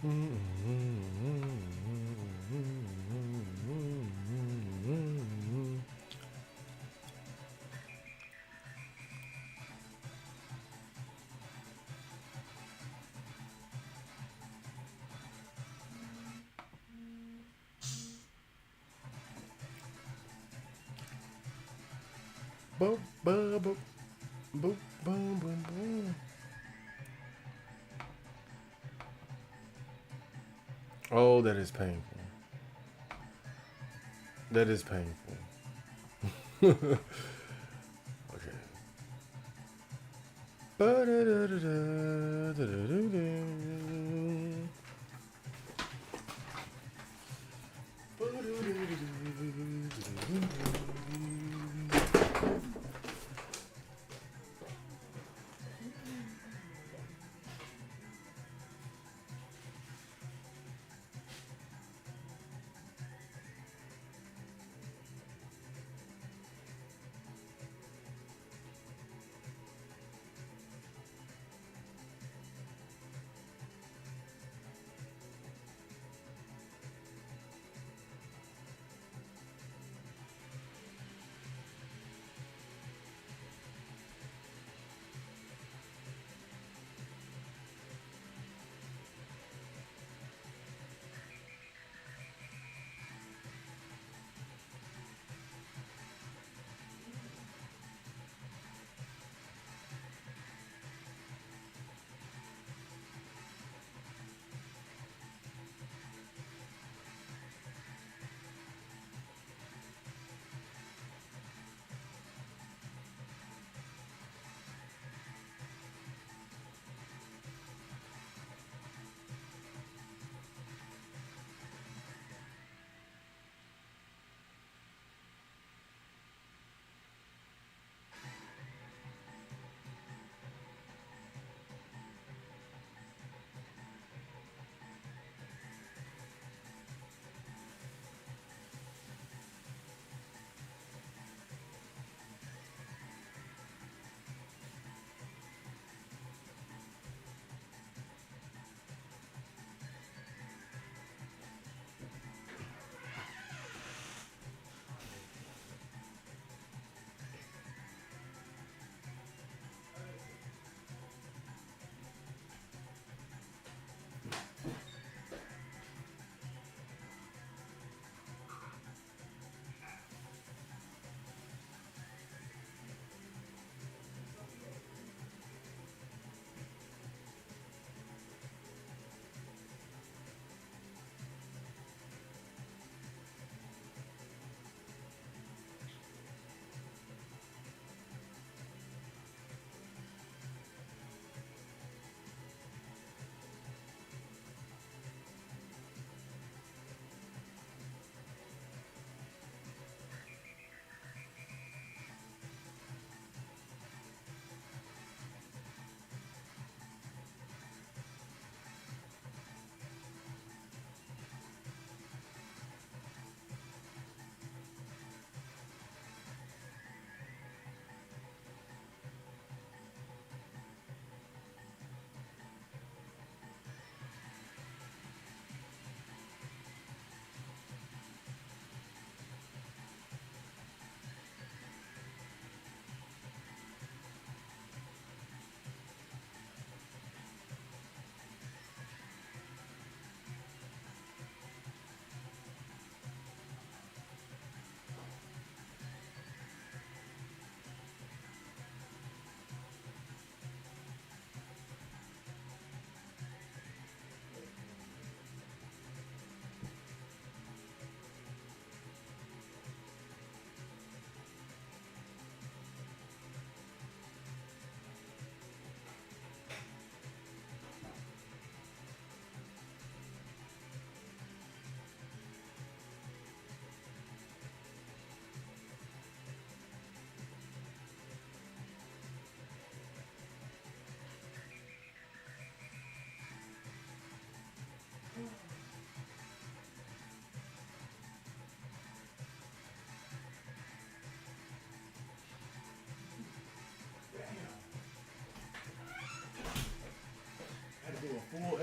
Boop, boop, boop, boop, boom, boom, boom. Oh, that is painful. That is painful. Okay.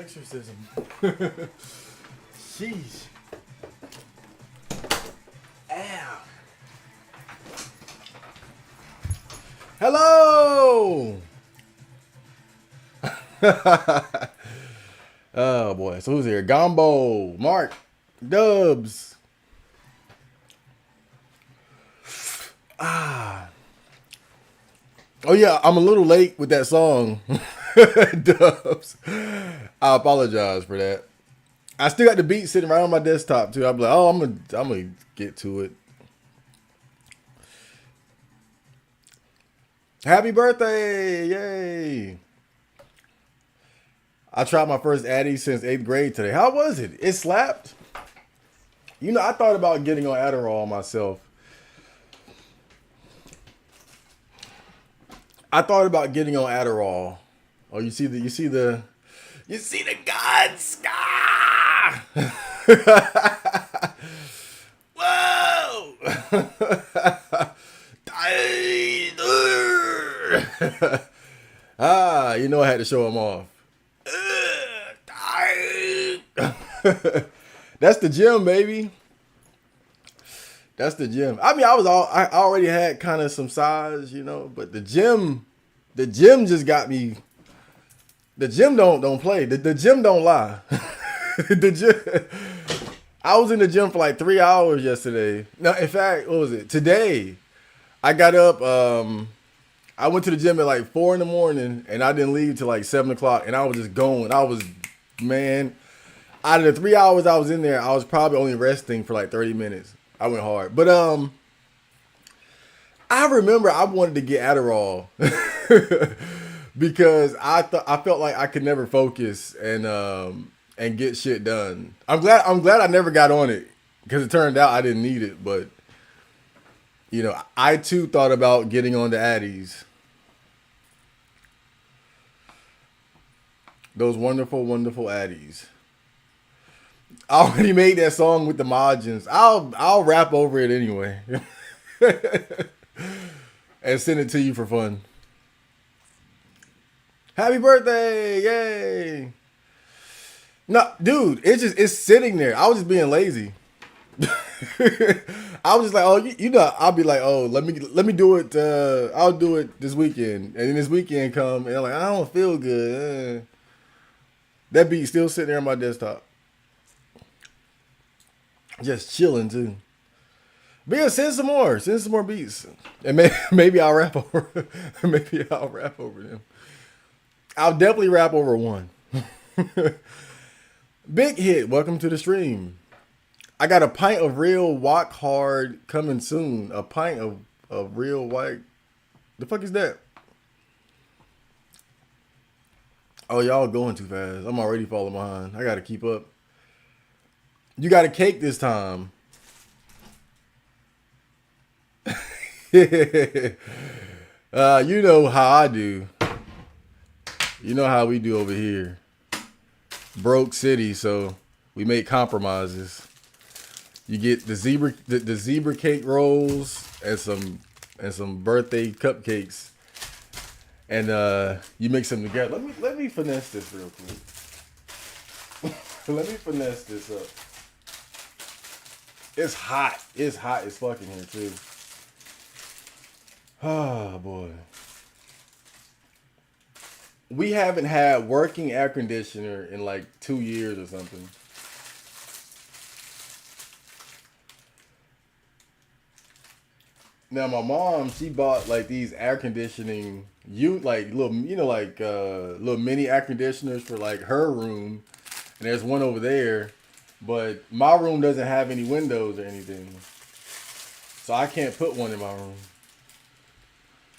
exorcism. Sheesh. Ow. Hello. Oh boy. So who's here? Gombo, Mark, Dubs. Oh yeah, I'm a little late with that song. Dubs. I apologize for that. I still got the beat sitting right on my desktop too. I'm like, oh, I'm gonna get to it. Happy birthday! Yay! I tried my first Addy since 8th grade today. How was it? It slapped. You know, I thought about getting on Adderall myself. I thought about getting on Adderall. Oh, you see the gods. Ah! Whoa! You know I had to show him off. That's the gym, baby. That's the gym. I mean, I already had kind of some size, you know, but the gym just got me. The gym don't play. The gym don't lie. The gym. I was in the gym for like 3 hours yesterday. No, in fact, what was it? Today, I got up. I went to the gym at like 4 in the morning, and I didn't leave till like 7 o'clock. And I was just going. Man, out of the 3 hours I was in there, I was probably only resting for like 30 minutes. I went hard, but I remember I wanted to get Adderall because I felt like I could never focus and get shit done. I'm glad I never got on it because it turned out I didn't need it. But you know, I too thought about getting on the Addies. Those wonderful, wonderful Addies. I already made that song with the margins. I'll rap over it anyway. And send it to you for fun. Happy birthday! Yay! No, dude, it's sitting there. I was just being lazy. I was just like, oh, you know, I'll be like, oh, let me do it. I'll do it this weekend, and then this weekend come, and I'm like, I don't feel good. That beat's still sitting there on my desktop. Just chilling too. But yeah, send some more beats, and maybe I'll rap over. Maybe I'll rap over them. I'll definitely rap over one. Big hit. Welcome to the stream. I got a pint of real walk hard coming soon. A pint of real white. The fuck is that? Oh, y'all going too fast. I'm already falling behind. I gotta keep up. You got a cake this time. You know how I do. You know how we do over here. Broke city, so we make compromises. You get the zebra cake rolls and some birthday cupcakes, and you mix them together. Let me finesse this real quick. Let me finesse this up. It's hot. It's hot as fuck in here too. Oh boy. We haven't had working air conditioner in like 2 years or something. Now my mom, she bought like these air conditioning like little, you know, like little mini air conditioners for like her room, and there's one over there. But my room doesn't have any windows or anything, so I can't put one in my room.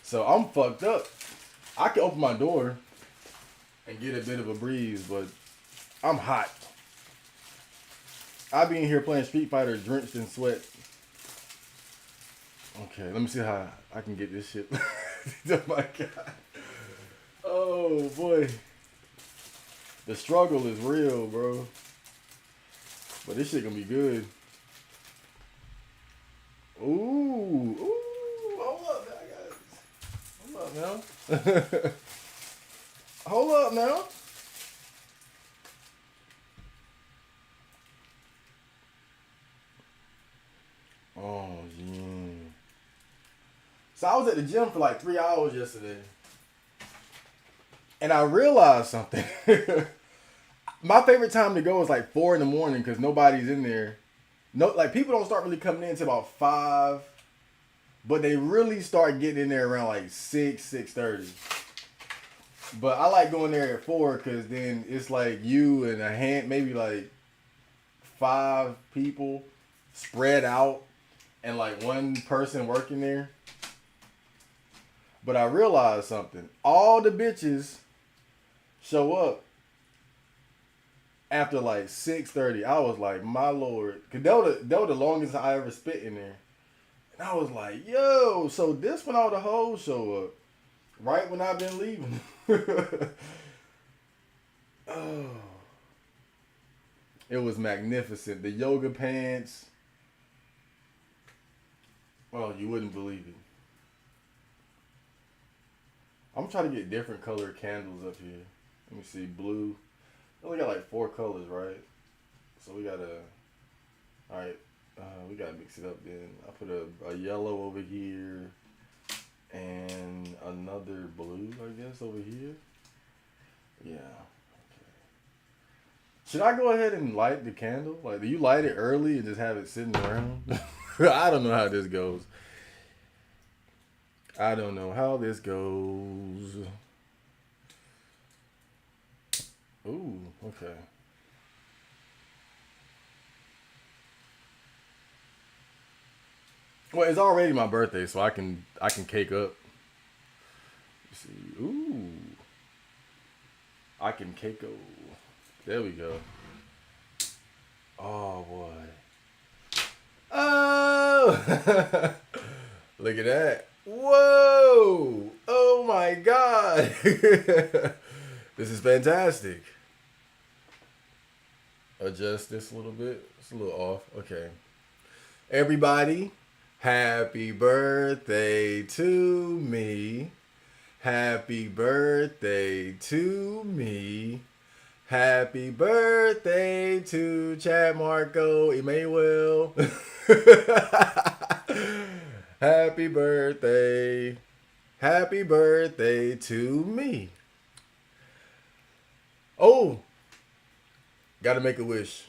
So I'm fucked up. I can open my door and get a bit of a breeze, but I'm hot. I be in here playing Street Fighter drenched in sweat. Okay, let me see how I can get this shit. Oh my god. Oh boy. The struggle is real, bro. But this shit gonna be good. Ooh, hold up, guys. Hold up now. Hold up now. Oh, yeah. So I was at the gym for like 3 hours yesterday, and I realized something. My favorite time to go is like 4 in the morning because nobody's in there. No, like people don't start really coming in until about 5, but they really start getting in there around like 6:30. But I like going there at 4 because then it's like you and maybe like 5 people spread out and like one person working there. But I realized something. All the bitches show up after like 6:30. I was like, my lord. Because that was the longest I ever spent in there. And I was like, yo, so this when all the hoes show up. Right when I've been leaving. Oh. It was magnificent. The yoga pants. Oh, you wouldn't believe it. I'm trying to get different colored candles up here. Let me see. Blue. We only got like 4 colors, right? So we gotta. Alright. We gotta mix it up then. I put a yellow over here. And another blue, I guess, over here. Yeah. Okay. Should I go ahead and light the candle? Like, do you light it early and just have it sitting around? I don't know how this goes. I don't know how this goes. Ooh, okay. Well, it's already my birthday, so I can cake up. Let's see. Ooh. I can cake up. There we go. Oh boy. Oh. Look at that. Whoa. Oh my god. This is fantastic. Adjust this a little bit. It's a little off. Okay. Everybody, happy birthday to me. Happy birthday to me. Happy birthday to Chad Marco Emmanuel. Happy birthday. Happy birthday to me. Oh, gotta make a wish.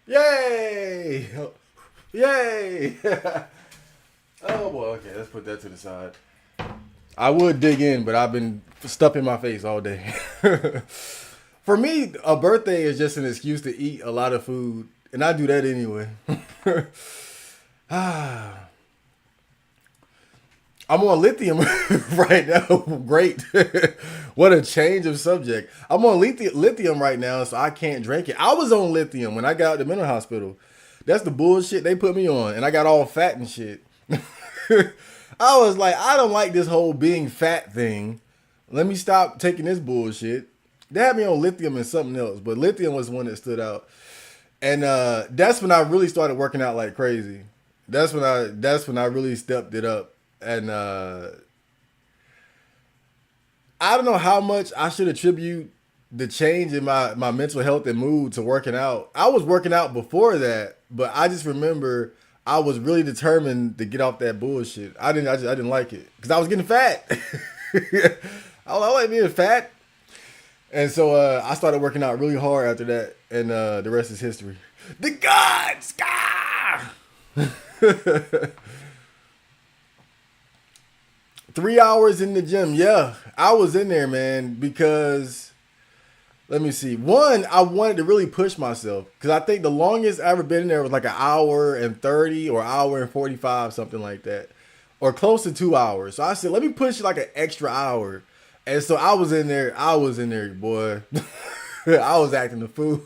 Yay! Yay! Oh boy, okay, let's put that to the side. I would dig in, but I've been stuffing my face all day. For me, a birthday is just an excuse to eat a lot of food, and I do that anyway. Ah, I'm on lithium right now. Great. What a change of subject. I'm on lithium right now, so I can't drink it. I was on lithium when I got out of the mental hospital. That's the bullshit they put me on, and I got all fat and shit. I was like, I don't like this whole being fat thing. Let me stop taking this bullshit. They had me on lithium and something else, but lithium was the one that stood out. And that's when I really started working out like crazy. That's when I really stepped it up. And I don't know how much I should attribute the change in my mental health and mood to working out. I was working out before that, but I just remember I was really determined to get off that bullshit. I didn't like it because I was getting fat. I like being fat, and so I started working out really hard after that, and the rest is history. The gods, ah! 3 hours in the gym. Yeah, I was in there, man, because let me see. One, I wanted to really push myself because I think the longest I ever been in there was like an hour and 30 or hour and 45, something like that, or close to 2 hours. So I said, let me push like an extra hour. And so I was in there. Boy. I was acting the fool.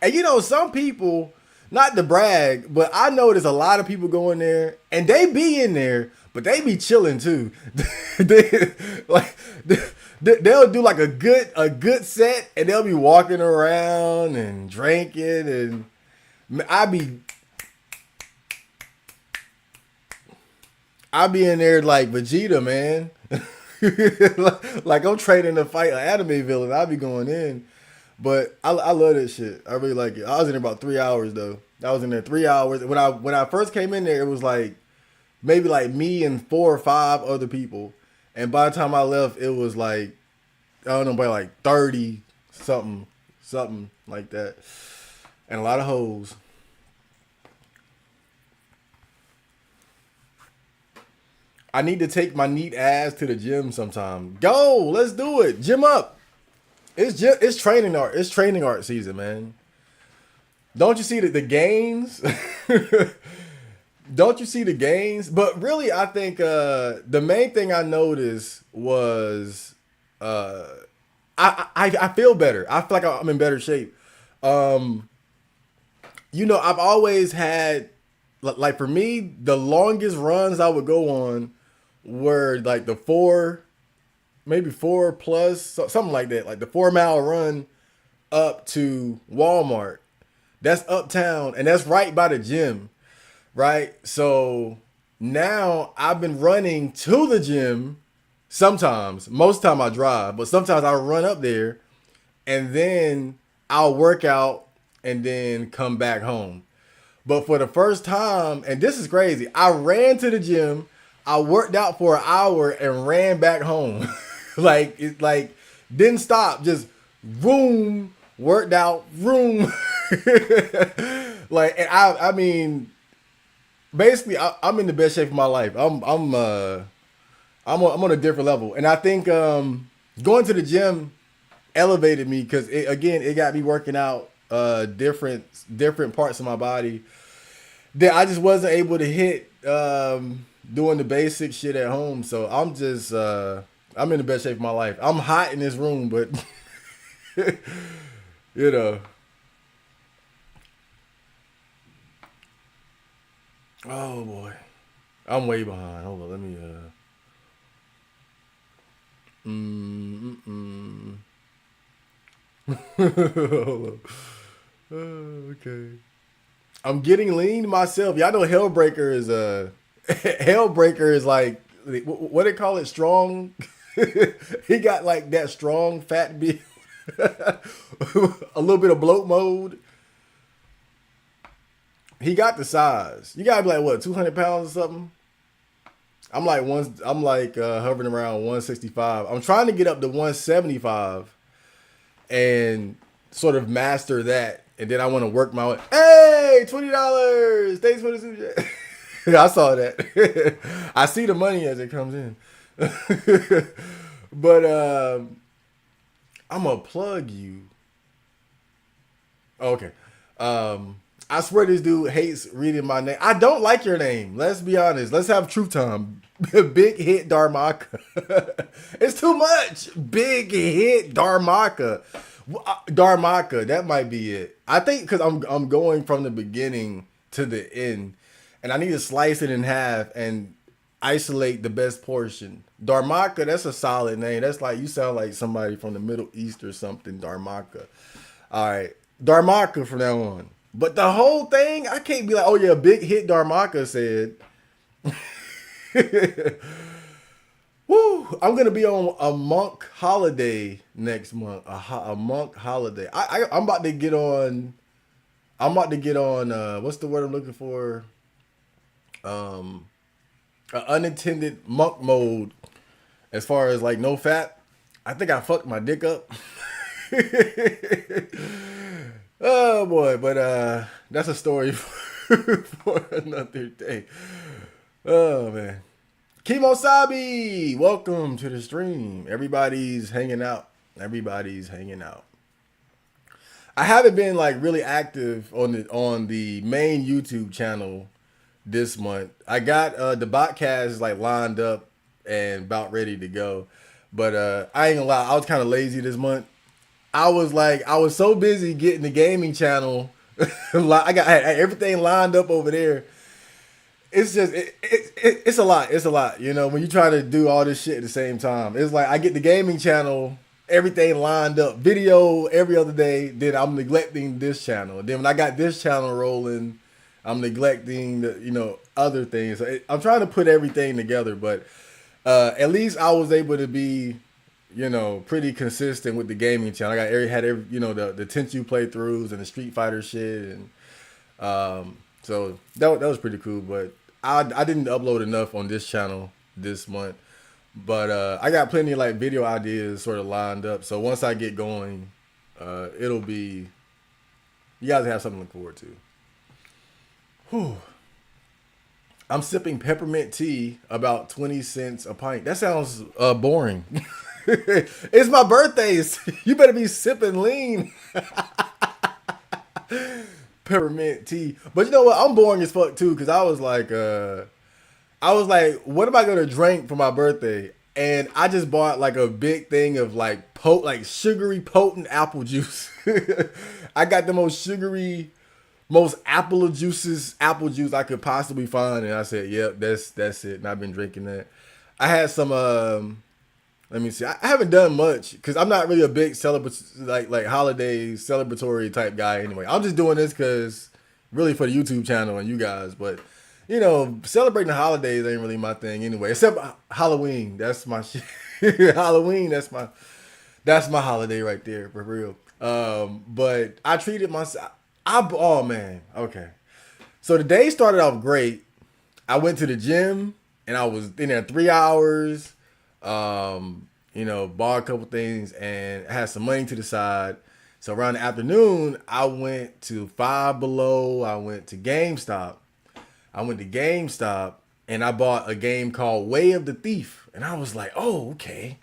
And you know, some people, not to brag, but I know there's a lot of people going there and they be in there, but they be chilling too. they, like they'll do like a good set, and they'll be walking around and drinking, and I be I be in there like Vegeta, man. Like I'm training to fight an anime villain. I be going in, but I love this shit. I really like it. I was in there about 3 hours though. I was in there 3 hours. When I first came in there, it was like maybe like me and 4 or 5 other people, and by the time I left, it was like I don't know, by like 30 something like that, and a lot of hoes. I need to take my neat ass to the gym sometime. Go, let's do it. Gym up. It's training art. It's training art season, man. Don't you see the gains? Don't you see the gains? But really, I think the main thing I noticed was uh, I feel better. I feel like I'm in better shape. Um, I've always had like for me, the longest runs I would go on were like the maybe 4 plus, something like that, like the 4 mile run up to Walmart. That's uptown, and that's right by the gym, right? So now I've been running to the gym. Sometimes, most time I drive, but sometimes I run up there, and then I'll work out and then come back home. But for the first time, and this is crazy, I ran to the gym, I worked out for an hour and ran back home. like didn't stop, just room, worked out, room. Like, and I mean, basically I'm in the best shape of my life. I'm on a different level. And I think going to the gym elevated me because it got me working out different parts of my body that I just wasn't able to hit doing the basic shit at home. So I'm in the best shape of my life. I'm hot in this room, but you know. Oh boy. I'm way behind. Hold on, let me hold on. Okay. I'm getting lean myself. Y'all know Hellbreaker is Hellbreaker is like what they call it, strong. He got like that strong fat build, a little bit of bloat mode. He got the size. You gotta be like what, 200 pounds or something. I'm like hovering around 165. I'm trying to get up to 175 and sort of master that. And then I want to work my way. Hey, $20. Thanks for the super chat. I saw that. I see the money as it comes in. But I'm gonna plug you. Okay. I swear this dude hates reading my name. I don't like your name. Let's be honest. Let's have truth time. Big hit Dharmaka. It's too much. Big hit Dharmaka. Dharmaka. That might be it. I think because I'm going from the beginning to the end, and I need to slice it in half and isolate the best portion. Dharmaka. That's a solid name. That's like, you sound like somebody from the Middle East or something. Dharmaka. All right. Dharmaka from now on. But the whole thing, I can't be like, oh yeah, big hit Dharmaka said. Woo! I'm gonna be on a monk holiday next month. A monk holiday. I'm about to get on. I'm about to get on. What's the word I'm looking for? Unintended monk mode. As far as like no fat, I think I fucked my dick up. Oh boy, but that's a story for another day. Oh man. Kimosabi, welcome to the stream. Everybody's hanging out. Everybody's hanging out. I haven't been like really active on the main YouTube channel this month. I got the botcast like lined up and about ready to go. But I ain't gonna lie, I was kind of lazy this month. I was so busy getting the gaming channel. I had everything lined up over there. it's just it's a lot. It's a lot. You know, when you try to do all this shit at the same time, it's like I get the gaming channel, everything lined up, video every other day. Then I'm neglecting this channel. Then when I got this channel rolling, I'm neglecting the other things. So I'm trying to put everything together, but at least I was able to be pretty consistent with the gaming channel. I had every the Tenchu playthroughs and the Street Fighter shit, and so that was pretty cool. But I didn't upload enough on this channel this month. But I got plenty of like video ideas sort of lined up. So once I get going, it'll be you guys have something to look forward to. Whew. I'm sipping peppermint tea, about 20 cents a pint. That sounds boring. It's my birthday. You better be sipping lean. Peppermint tea. But you know what? I'm boring as fuck too, because I was like, what am I gonna drink for my birthday? And I just bought like a big thing of like sugary potent apple juice. I got the most sugary, most apple juice I could possibly find, and I said, "Yep, that's it." And I've been drinking that. I had some. Let me see. I haven't done much because I'm not really a big like holiday celebratory type guy. Anyway, I'm just doing this because really for the YouTube channel and you guys. But celebrating the holidays ain't really my thing anyway. Except Halloween. That's my shit. Halloween. That's my holiday right there for real. But I treated myself. Oh man, okay. So the day started off great. I went to the gym and I was in there 3 hours. Bought a couple things and had some money to the side. So around the afternoon, I went to Five Below. I went to GameStop. And I bought a game called Way of the Thief. And I was like, oh, okay.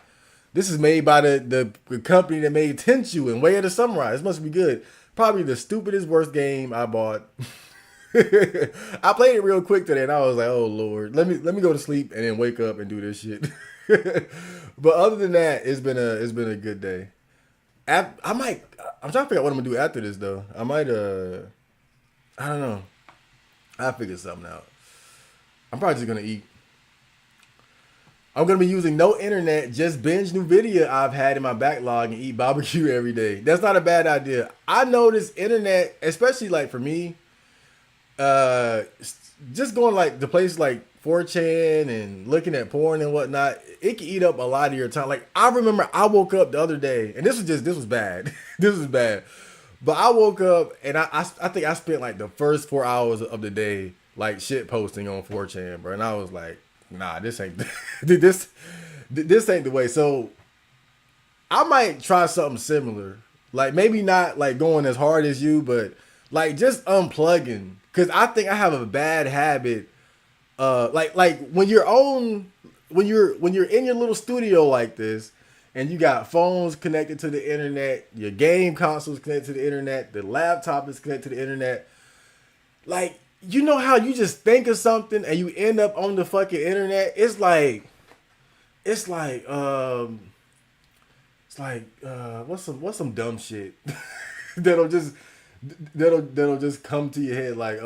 This is made by the company that made Tenchu and Way of the Samurai. This must be good. Probably the stupidest, worst game I bought. I played it real quick today, and I was like, "Oh Lord, let me go to sleep and then wake up and do this shit." But other than that, it's been a good day. I'm trying to figure out what I'm gonna do after this though. I might I don't know. I'll figure something out. I'm probably just gonna eat. I'm going to be using no internet, just binge new video I've had in my backlog and eat barbecue every day. That's not a bad idea. I notice internet, especially like for me, just going like to places like 4chan and looking at porn and whatnot, it can eat up a lot of your time. Like I remember I woke up the other day, and this was bad. This was bad. But I woke up and I think I spent like the first 4 hours of the day like shit posting on 4chan, bro. And I was like, nah, this ain't this ain't the way. So I might try something similar. Like maybe not like going as hard as you, but like just unplugging. Cause I think I have a bad habit. Like when you're in your little studio like this, and you got phones connected to the internet, your game consoles connected to the internet, the laptop is connected to the internet. Like, you know how you just think of something and you end up on the fucking internet? It's like what's some dumb shit that'll just come to your head like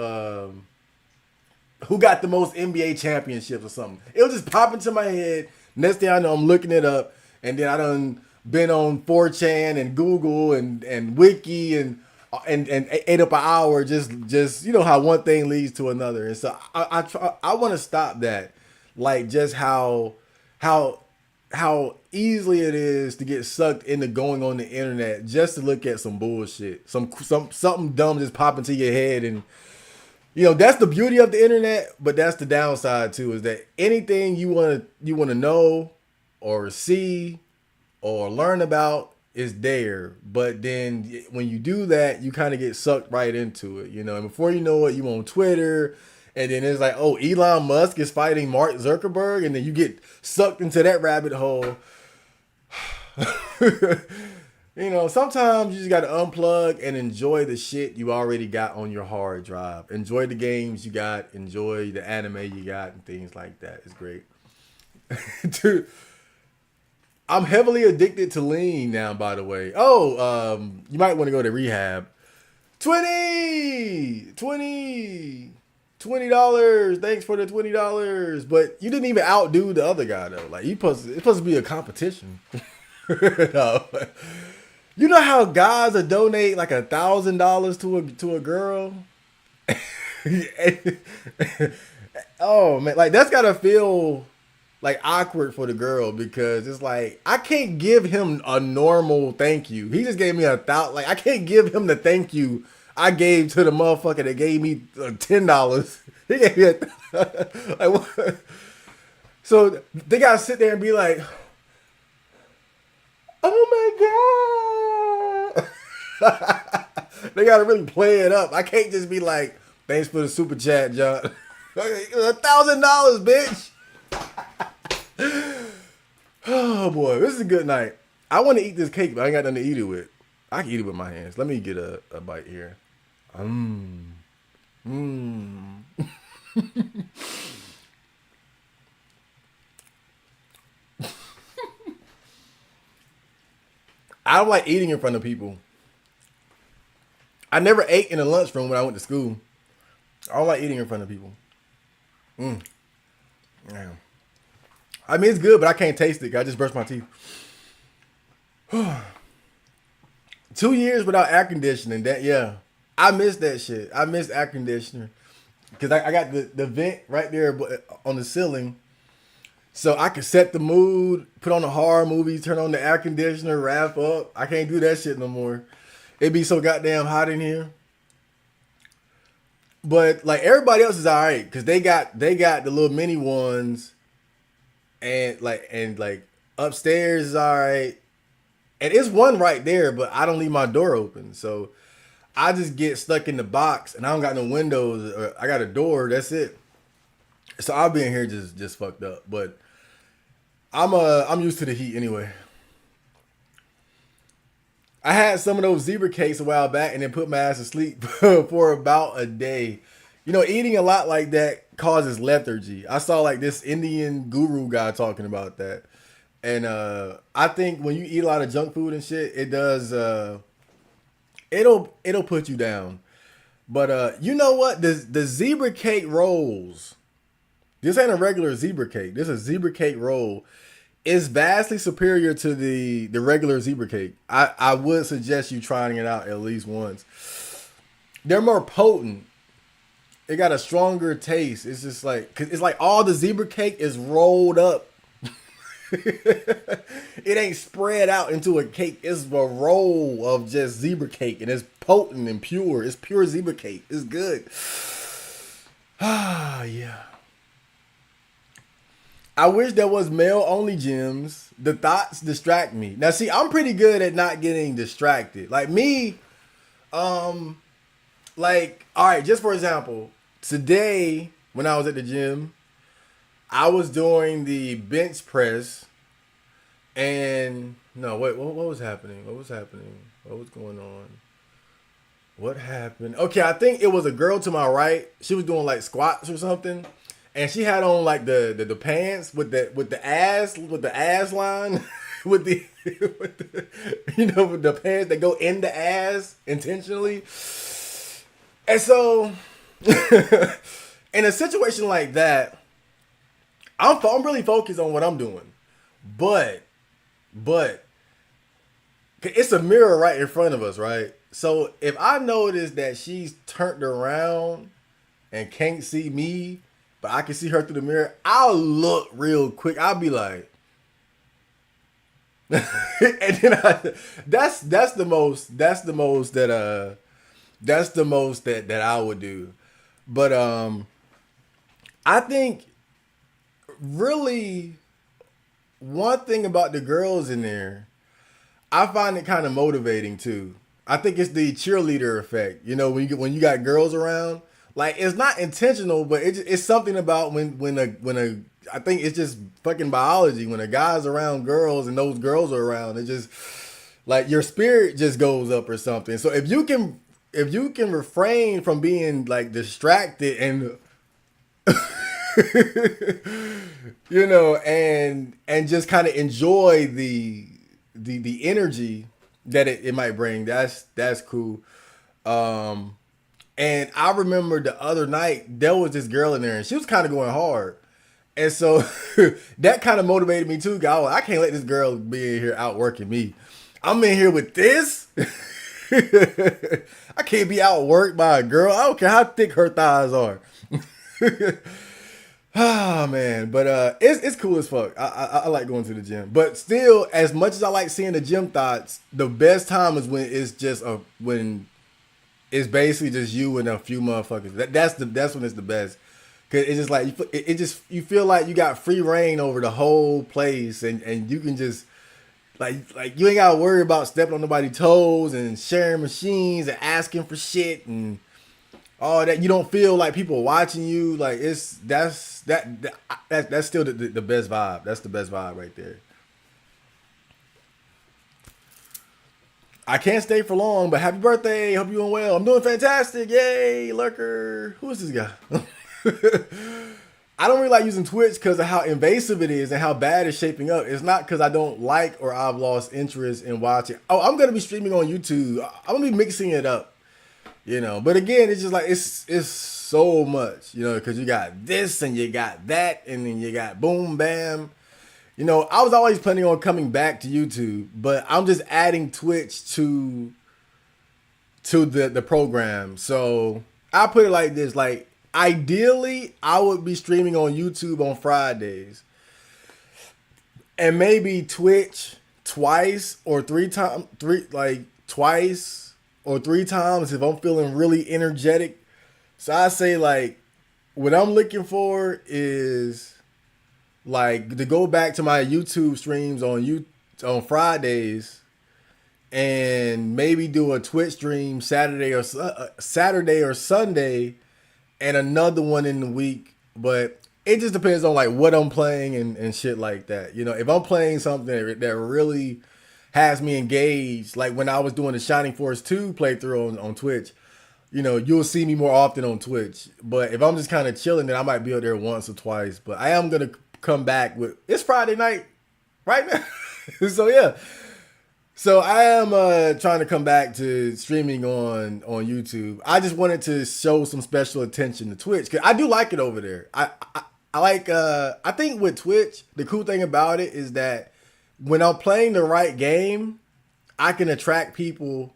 who got the most NBA championships or something. It'll just pop into my head. Next thing I know, I'm looking it up, and then I done been on 4chan and Google and Wiki and ate up an hour just how one thing leads to another. And so I want to stop that, like just how easily it is to get sucked into going on the internet just to look at some bullshit, something dumb just pop into your head. And that's the beauty of the internet, but that's the downside too, is that anything you want to know or see or learn about is there. But then when you do that, you kind of get sucked right into it, and before you know it, you on Twitter, and then it's like, oh, Elon Musk is fighting Mark Zuckerberg, and then you get sucked into that rabbit hole. Sometimes you just got to unplug and enjoy the shit you already got on your hard drive. Enjoy the games you got. Enjoy the anime you got and things like that. It's great. Dude, I'm heavily addicted to lean now, by the way. Oh, you might want to go to rehab. 20 $20. Thanks for the $20. But you didn't even outdo the other guy though. Like it's supposed to be a competition. No. You know how guys will donate like $1,000 to a girl? Oh man, like that's gotta feel like awkward for the girl because it's like I can't give him a normal thank you. He just gave me 1,000. Like I can't give him the thank you I gave to the motherfucker that gave me $10. He gave me like what? So they gotta sit there and be like, oh my god. They gotta really play it up. I can't just be like, thanks for the super chat, John. $1,000, bitch. Oh boy, this is a good night. I want to eat this cake, but I ain't got nothing to eat it with. I can eat it with my hands. Let me get a bite here. I don't like eating in front of people. I never ate in the lunchroom when I went to school. I don't like eating in front of people. Yeah. I mean, it's good, but I can't taste it. I just brushed my teeth. 2 years without air conditioning. I miss that shit. I miss air conditioner because I got the vent right there on the ceiling, so I could set the mood, put on a horror movie, turn on the air conditioner, wrap up. I can't do that shit no more. It be so goddamn hot in here. But like everybody else is all right because they got the little mini ones, and like upstairs is all right, and it's one right there, but I don't leave my door open, so I just get stuck in the box, and I don't got no windows. Or I got a door. That's it. So I'll be in here just fucked up, but I'm used to the heat anyway. I had some of those zebra cakes a while back and then put my ass to sleep for about a day. You know, eating a lot like that causes lethargy. I saw like this Indian guru guy talking about that. And I think when you eat a lot of junk food and shit, it does it'll put you down. But you know what? The zebra cake rolls. This ain't a regular zebra cake. This is a zebra cake roll. It's vastly superior to the regular zebra cake. I would suggest you trying it out at least once. They're more potent. It got a stronger taste. It's just like, cause it's like all the zebra cake is rolled up. It ain't spread out into a cake. It's a roll of just zebra cake, and it's potent and pure. It's pure zebra cake. It's good. Ah, yeah. I wish there was male-only gyms. The thoughts distract me. Now, see, I'm pretty good at not getting distracted. Like me, like, all right, just for example, today when I was at the gym, I was doing the bench press, and no, wait, what was happening? What was happening? What was going on? What happened? Okay, I think it was a girl to my right. She was doing like squats or something. And she had on like the pants with the ass line with the with the pants that go in the ass intentionally. And so in a situation like that, I'm really focused on what I'm doing. But it's a mirror right in front of us, right? So if I notice that she's turned around and can't see me, but I can see her through the mirror, I'll look real quick. I'll be like, and then that's the most that I would do. But I think really one thing about the girls in there, I find it kind of motivating too. I think it's the cheerleader effect. You know, when you got girls around. Like, it's not intentional, but it's something about when a I think it's just fucking biology. When a guy's around girls and those girls are around, it just like your spirit just goes up or something. So if you can refrain from being like distracted and you know and just kind of enjoy the energy that it might bring, that's cool. And I remember the other night there was this girl in there, and she was kind of going hard. And so that kind of motivated me too. I can't let this girl be in here outworking me. I'm in here with this. I can't be outworked by a girl. I don't care how thick her thighs are. Oh man, but it's cool as fuck. I like going to the gym, but still, as much as I like seeing the gym thoughts, the best time is when it's just when it's basically just you and a few motherfuckers. That's when it's the best. Cause it's just like you feel like you got free reign over the whole place, and you can just like you ain't gotta worry about stepping on nobody's toes and sharing machines and asking for shit and all that. You don't feel like people watching you. Like that's still the best vibe. That's the best vibe right there. I can't stay for long, but happy birthday. Hope you're doing well. I'm doing fantastic. Yay, lurker. Who is this guy? I don't really like using Twitch because of how invasive it is and how bad it's shaping up. It's not because I don't like or I've lost interest in watching. Oh, I'm going to be streaming on YouTube. I'm going to be mixing it up, But again, it's just like, it's so much, because you got this and you got that and then you got boom, bam. I was always planning on coming back to YouTube, but I'm just adding Twitch to the program. So I put it like this, like, ideally, I would be streaming on YouTube on Fridays and maybe Twitch twice or three times if I'm feeling really energetic. So I say like what I'm looking for is like to go back to my YouTube streams on Fridays and maybe do a Twitch stream Saturday or Sunday. And another one in the week, but it just depends on like what I'm playing and shit like that. If I'm playing something that really has me engaged, like when I was doing the Shining Force 2 playthrough on Twitch, you'll see me more often on Twitch. But if I'm just kind of chilling, then I might be up there once or twice. But I am gonna come back it's Friday night right now. So yeah. So I am trying to come back to streaming on YouTube. I just wanted to show some special attention to Twitch because I do like it over there. I like. I think with Twitch, the cool thing about it is that when I'm playing the right game, I can attract people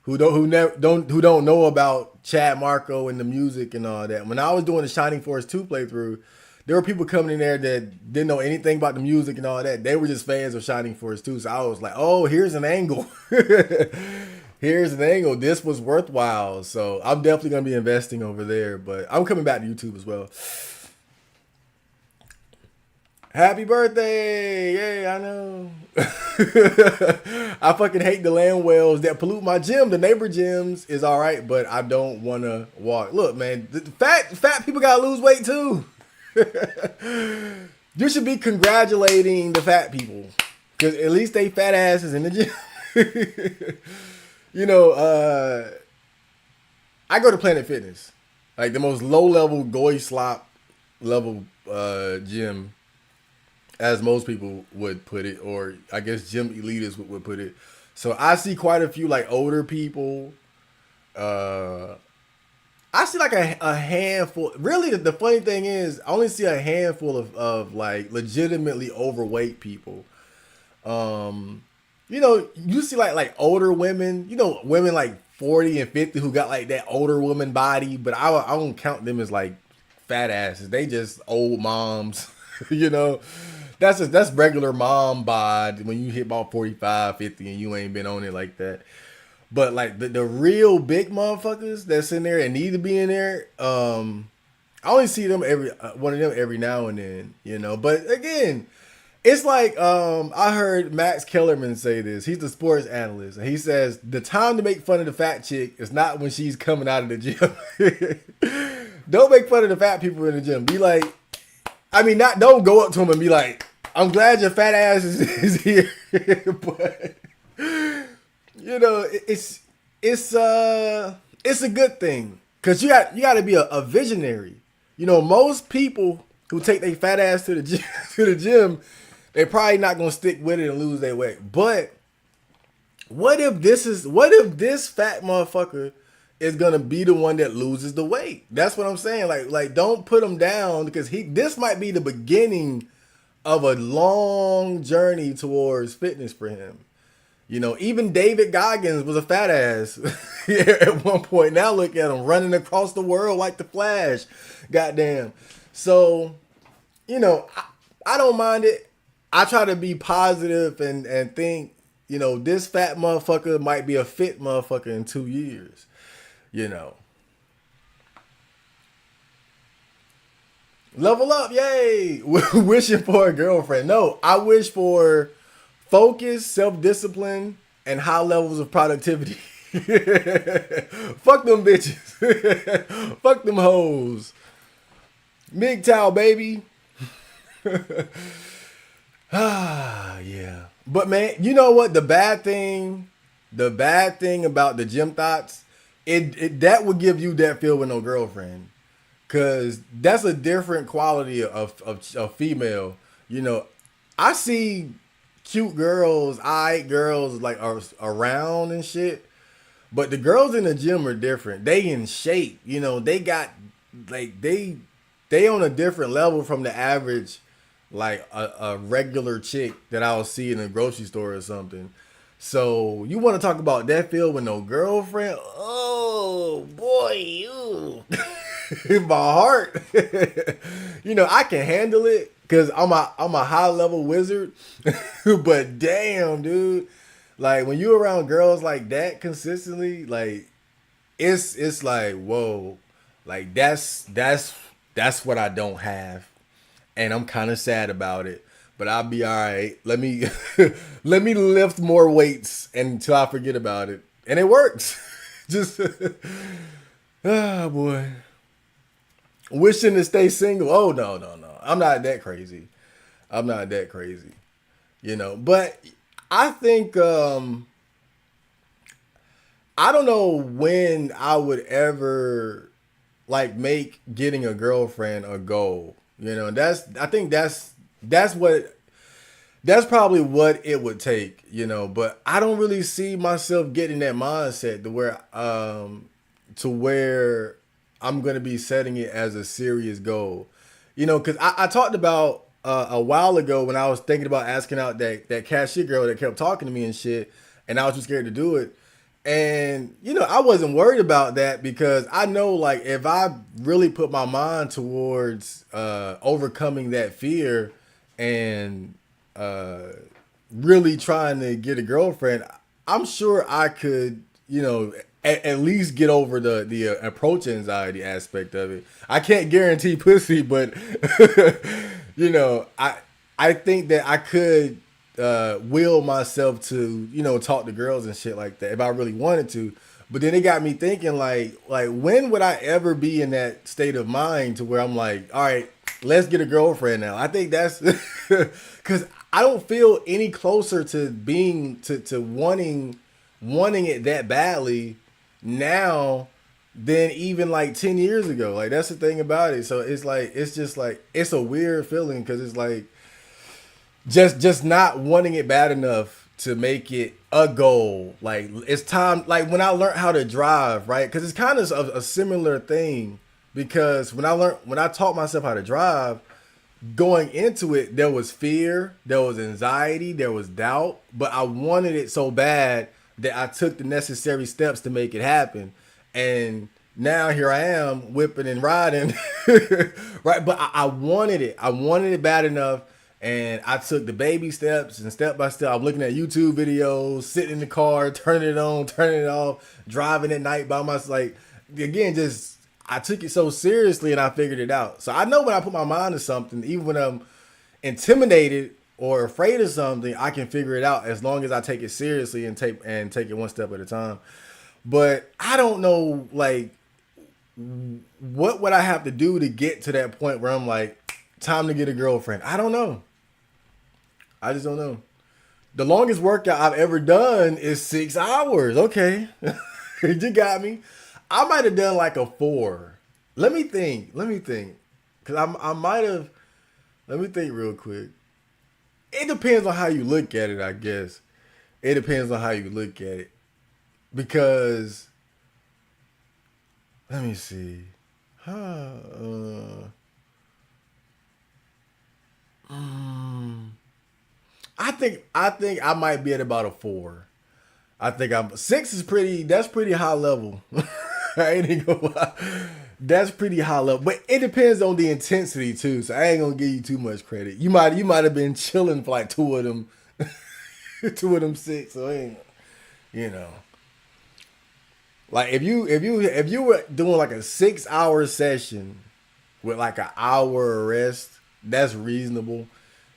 who don't know about Chad Marco and the music and all that. When I was doing the Shining Force 2 playthrough, there were people coming in there that didn't know anything about the music and all that. They were just fans of Shining Force 2. So I was like, oh, here's an angle. Here's an angle. This was worthwhile. So I'm definitely going to be investing over there. But I'm coming back to YouTube as well. Happy birthday. Yay, I know. I fucking hate the land whales that pollute my gym. The neighbor gyms is all right, but I don't want to walk. Look, man, the fat people got to lose weight too. You should be congratulating the fat people because at least they fat asses in the gym. I go to Planet Fitness, like the most low level goy slop level gym, as most people would put it, or I guess gym elitists would put it. So I see quite a few like older people. I see like a handful. Really, the funny thing is, I only see a handful of like legitimately overweight people. You see like older women. Women like 40 and 50 who got like that older woman body, but I don't count them as like fat asses. They just old moms. That's regular mom bod when you hit about 45, 50 and you ain't been on it like that. But like the real big motherfuckers that's in there and need to be in there, I only see them one of them every now and then, But again, it's like I heard Max Kellerman say this. He's the sports analyst, and he says the time to make fun of the fat chick is not when she's coming out of the gym. Don't make fun of the fat people in the gym. Be like, don't go up to them and be like, "I'm glad your fat ass is here," but. It's a good thing because you got to be a visionary. Most people who take their fat ass to the gym, they're probably not gonna stick with it and lose their weight. But what if this fat motherfucker is gonna be the one that loses the weight. That's what I'm saying. Like don't put him down because this might be the beginning of a long journey towards fitness for him. You know, even David Goggins was a fat ass at one point. Now look at him running across the world like the Flash. Goddamn. So, you know, I don't mind it. I try to be positive and think, you know, this fat motherfucker might be a fit motherfucker in 2 years. You know. Level up, yay! Wishing for a girlfriend. No, I wish for focus, self-discipline, and high levels of productivity. Fuck them bitches. Fuck them hoes. MGTOW, baby. Yeah. But man, you know what? The bad thing about the gym thoughts, it that would give you that feel with no girlfriend. Cause that's a different quality of female. You know, I see cute girls, alright girls like are around and shit. But the girls in the gym are different. They in shape. You know, they got like they on a different level from the average, like a regular chick that I'll see in a grocery store or something. So you want to talk about that feel with no girlfriend? Oh boy, you in my heart. You know, I can handle it because I'm a high level wizard. But damn, dude, like when you around girls like that consistently, like it's like whoa, like that's what I don't have, and I'm kind of sad about it. But I'll be all right. Let me let me lift more weights until I forget about it, and it works. Just oh boy, wishing to stay single. Oh no, I'm not that crazy. I'm not that crazy, you know. But I think I don't know when I would ever like make getting a girlfriend a goal. You know, I think that's probably what it would take, you know, but I don't really see myself getting that mindset to where I'm gonna be setting it as a serious goal. You know, cause I talked about a while ago when I was thinking about asking out that cashier girl that kept talking to me and shit, and I was too scared to do it. And, you know, I wasn't worried about that because I know, like, if I really put my mind towards overcoming that fear and really trying to get a girlfriend, I'm sure I could, you know, at least get over the approach anxiety aspect of it. I can't guarantee pussy, but, you know, I think that I could will myself to, you know, talk to girls and shit like that if I really wanted to. But then it got me thinking like when would I ever be in that state of mind to where I'm like, all right, let's get a girlfriend now. I think that's because I don't feel any closer to being to wanting it that badly now than even like 10 years ago. Like that's the thing about it. So it's like it's just like it's a weird feeling because it's like just not wanting it bad enough to make it a goal. Like it's time, like when I learned how to drive, right? Because it's kind of a similar thing. Because when I taught myself how to drive, going into it, there was fear, there was anxiety, there was doubt, but I wanted it so bad that I took the necessary steps to make it happen. And now here I am whipping and riding, right? But I wanted it. I wanted it bad enough. And I took the baby steps and step by step. I'm looking at YouTube videos, sitting in the car, turning it on, turning it off, driving at night by myself. Like, again, just, I took it so seriously and I figured it out. So I know when I put my mind to something, even when I'm intimidated or afraid of something, I can figure it out as long as I take it seriously and take it one step at a time. But I don't know, like, what would I have to do to get to that point where I'm like, time to get a girlfriend? I don't know. I just don't know. The longest workout I've ever done is 6 hours. Okay. You got me. I might have done like a 4. Let me think. Cause I might have, let me think real quick. It depends on how you look at it, I guess. It depends on how you look at it. Because Let me see. Huh, mm, I think I might be at about a 4. I think I'm 6 is pretty. That's pretty high level. I ain't even gonna lie. That's pretty high level, but it depends on the intensity too. So I ain't gonna give you too much credit. You might have been chilling for like two of them, two of them 6. So ain't you know like if you were doing like a 6 hour session with like an hour of rest, that's reasonable.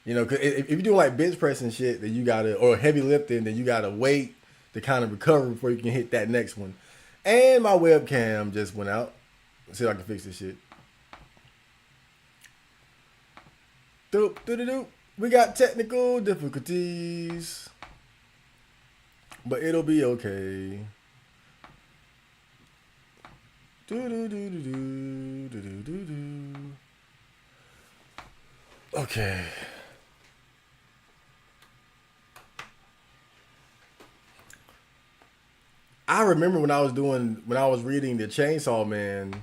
You know, cause if you're doing like bench press and shit, then you gotta or heavy lifting, then you gotta wait to kind of recover before you can hit that next one. And my webcam just went out. Let's see if I can fix this shit. Doop, doop, doop. We got technical difficulties, but it'll be okay. Do do do do do do do do do. Okay. I remember when I was reading the Chainsaw Man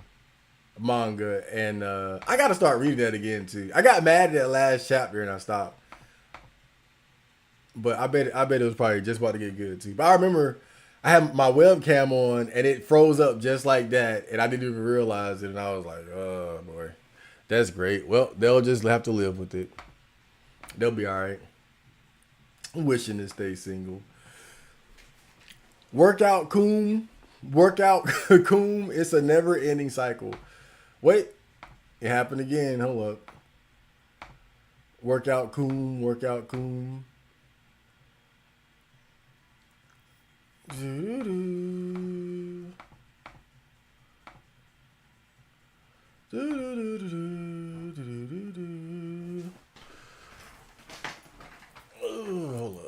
manga, and I got to start reading that again too. I got mad at that last chapter and I stopped, but I bet it was probably just about to get good too. But I remember I had my webcam on and it froze up just like that, and I didn't even realize it, and I was like, oh boy, that's great. Well, they'll just have to live with it. They'll be all right. I'm wishing to stay single. Workout coom, workout coom. It's a never-ending cycle. Wait, it happened again. Hold up. Workout coom, workout coom. Doo-doo-doo. Doo-doo-doo-doo-doo. Doo-doo-doo-doo. Oh, hold up.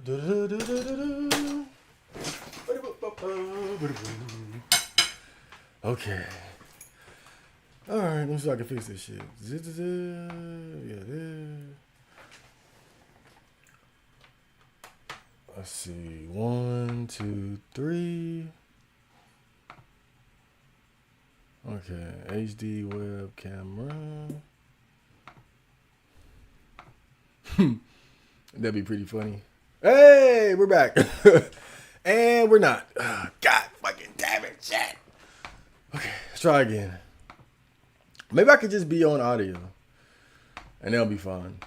Doo-doo-doo-doo-doo-doo. Okay. All right. Let me see if I can fix this shit. Yeah. Let's see. 1, 2, 3. Okay. HD web camera. That'd be pretty funny. Hey, we're back. And we're not. God fucking damn it, shit. Okay, let's try again. Maybe I could just be on audio. And that'll be fine.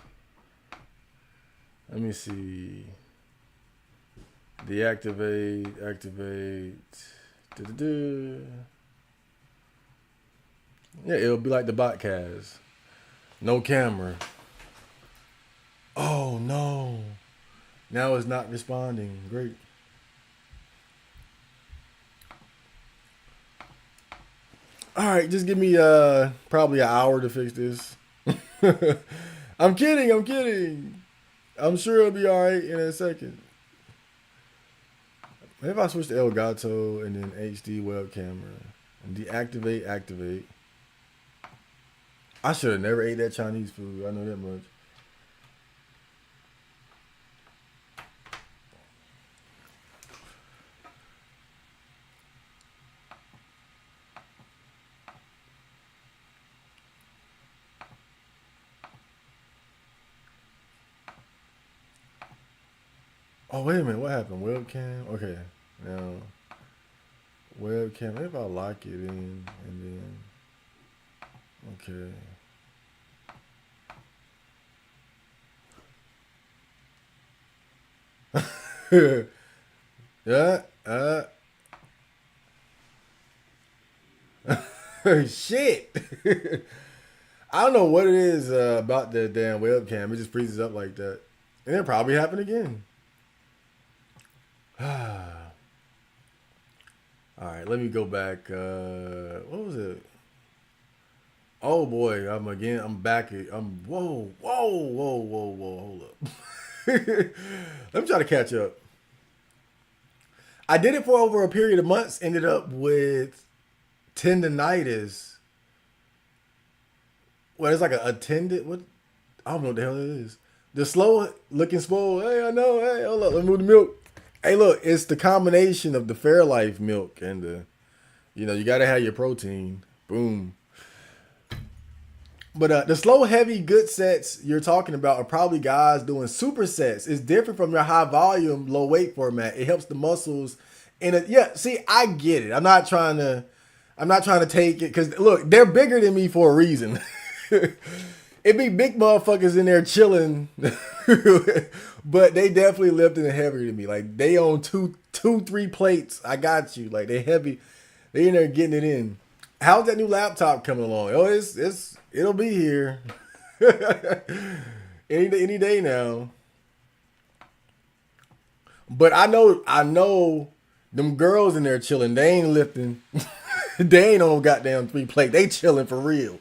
Let me see. Deactivate, activate. Do-do-do. Yeah, it'll be like the botcast. No camera. Oh no. Now it's not responding. Great. All right, just give me probably an hour to fix this. I'm kidding. I'm kidding. I'm sure it'll be all right in a second. Maybe if I switch to Elgato and then HD web camera and deactivate, activate. I should have never ate that Chinese food. I know that much. Oh, wait a minute. What happened? Webcam? Okay. Now, webcam. Maybe if I lock it in and then. Okay. Yeah. Shit. I don't know what it is about the damn webcam. It just freezes up like that. And it'll probably happen again. All right, let me go back. What was it? Oh boy, I'm back. Whoa. Hold up. Let me try to catch up. I did it for over a period of months. Ended up with tendonitis. Well, it's like a tendon. What? I don't know what the hell it is. The slow looking swole. Hey, I know. Hey, hold up. Let me move the milk. Hey, look, it's the combination of the Fairlife milk and you got to have your protein. Boom. But the slow, heavy, good sets you're talking about are probably guys doing supersets. It's different from your high volume, low weight format. It helps the muscles. Yeah, see, I get it. I'm not trying to take it because look, they're bigger than me for a reason. It be big motherfuckers in there chilling, but they definitely lifting heavier than me. Like they own two, 3 plates. I got you. Like they heavy. They in there getting it in. How's that new laptop coming along? Oh, it'll be here any day now. But I know them girls in there chilling. They ain't lifting. They ain't on no goddamn 3 plate. They chilling for real.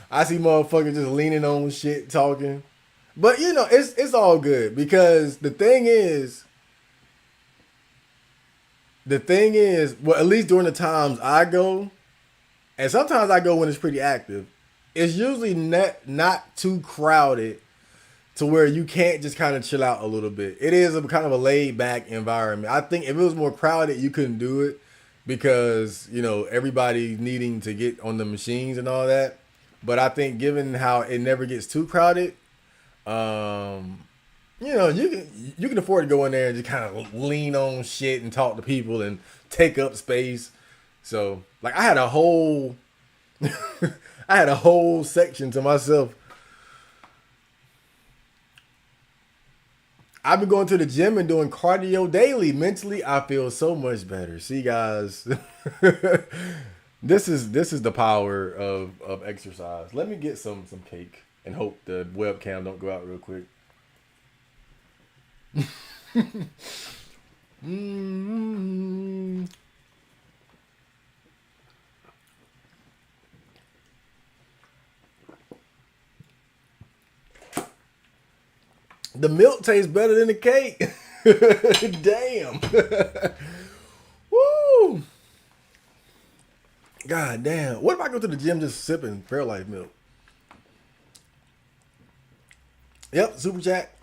I see motherfuckers just leaning on shit, talking. But it's all good because the thing is, well, at least during the times I go, and sometimes I go when it's pretty active, it's usually not too crowded to where you can't just kind of chill out a little bit. It is a kind of a laid back environment. I think if it was more crowded, you couldn't do it because everybody needing to get on the machines and all that. But I think given how it never gets too crowded, you can afford to go in there and just kind of lean on shit and talk to people and take up space. So like I had a whole I had a whole section to myself. I've been going to the gym and doing cardio daily. Mentally, I feel so much better. See, guys, this is the power of exercise. Let me get some cake and hope the webcam don't go out real quick. mm The milk tastes better than the cake. Damn. Woo. God damn. What if I go to the gym just sipping Fairlife milk? Yep, super chat.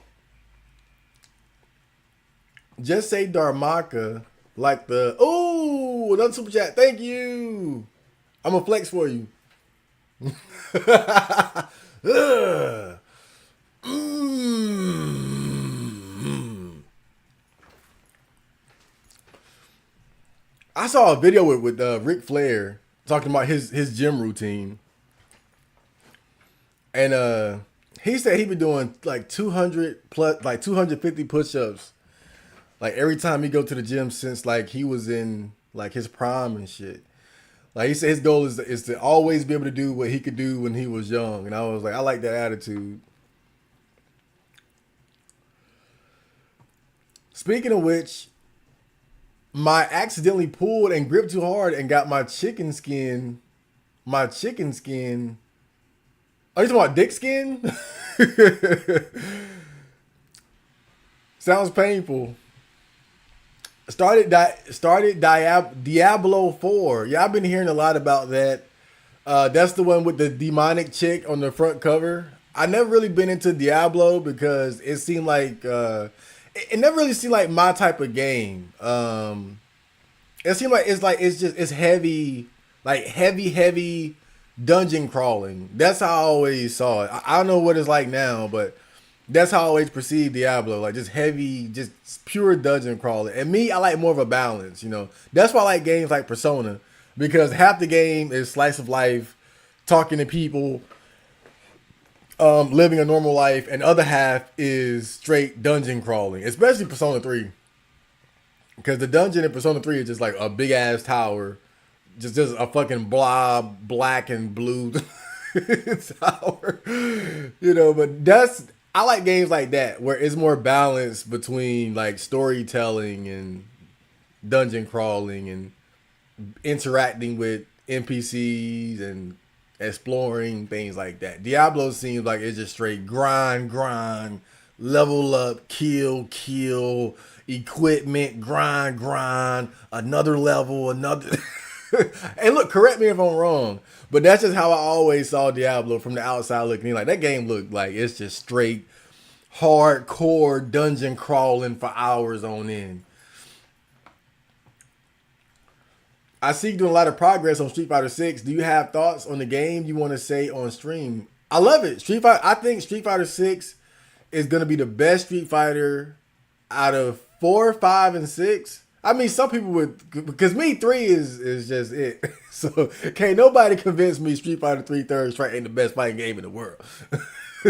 Just say Dharmaka like the. Ooh, another super chat. Thank you. I'm a flex for you. Ugh. I saw a video with Ric Flair talking about his gym routine, and he said he been doing like 200 plus, like 250 push-ups, like every time he go to the gym since like he was in like his prime and shit. Like he said, his goal is to always be able to do what he could do when he was young, and I was like, I like that attitude. Speaking of which, my accidentally pulled and gripped too hard and got my chicken skin. My chicken skin. Are you talking about dick skin? Sounds painful. Diablo 4. Yeah, I've been hearing a lot about that. That's the one with the demonic chick on the front cover. I never really been into Diablo because it seemed like it never really seemed like my type of game. It seemed like it's heavy, like heavy dungeon crawling. That's how I always saw it. I don't know what it's like now, but that's how I always perceived Diablo, like just heavy, just pure dungeon crawling. And me, I like more of a balance, you know. That's why I like games like Persona, because half the game is slice of life, talking to people, living a normal life, and the other half is straight dungeon crawling, especially Persona 3. Because the dungeon in Persona 3 is just like a big ass tower, just a fucking blob, black and blue tower, you know. But I like games like that where it's more balanced between like storytelling and dungeon crawling and interacting with NPCs and exploring things like that. Diablo seems like it's just straight grind, level up, kill, equipment, grind, another level, another. And look, correct me if I'm wrong, but that's just how I always saw Diablo from the outside looking in. Like that game looked like it's just straight hardcore dungeon crawling for hours on end. I see you doing a lot of progress on Street Fighter 6. Do you have thoughts on the game you want to say on stream? I love it. I think Street Fighter 6 is going to be the best Street Fighter out of 4, 5, and 6. I mean, some people would, because me, 3 is just it. So can't nobody convince me Street Fighter 3 Third Strike ain't the best fighting game in the world.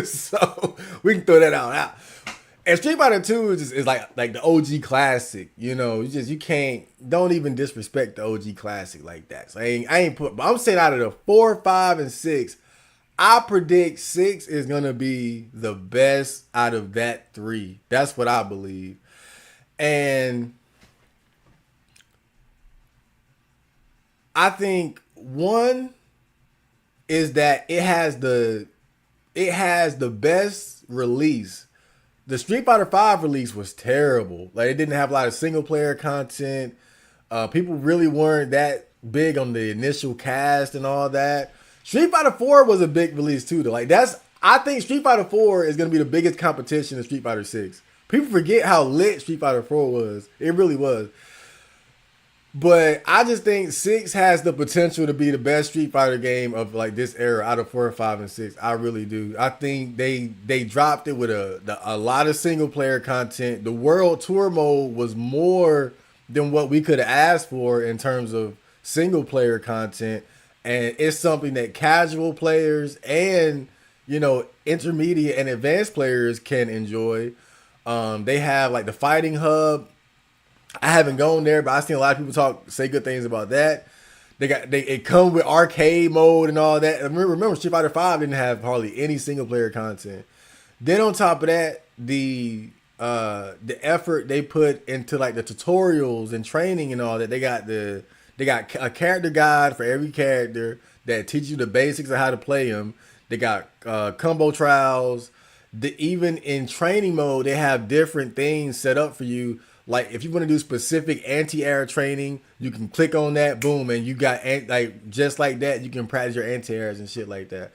So we can throw that out. And Street Fighter 2 is like the OG classic, you know. You can't, don't even disrespect the OG classic like that. So I ain't put, but I'm saying out of the 4, 5, and 6, I predict 6 is gonna be the best out of that 3. That's what I believe. And I think 1 is that it has the best release. The Street Fighter 5 release was terrible. Like it didn't have a lot of single player content. People really weren't that big on the initial cast and all that. Street Fighter 4 was a big release too, though. Like I think Street Fighter 4 is gonna be the biggest competition in Street Fighter 6. People forget how lit Street Fighter 4 was. It really was. But I just think 6 has the potential to be the best Street Fighter game of like this era out of 4, 5, and 6. I really do. I think they dropped it with a lot of single player content. The World Tour mode was more than what we could have asked for in terms of single player content, and it's something that casual players and, you know, intermediate and advanced players can enjoy. They have like the fighting hub. I haven't gone there, but I've seen a lot of people say good things about that. It come with arcade mode and all that. And remember, Street Fighter 5 didn't have hardly any single player content. Then on top of that, the effort they put into like the tutorials and training and all that. They got a character guide for every character that teaches you the basics of how to play them. They got combo trials. Even in training mode, they have different things set up for you. Like if you want to do specific anti-air training, you can click on that, boom, and you got like just like that, you can practice your anti-airs and shit like that.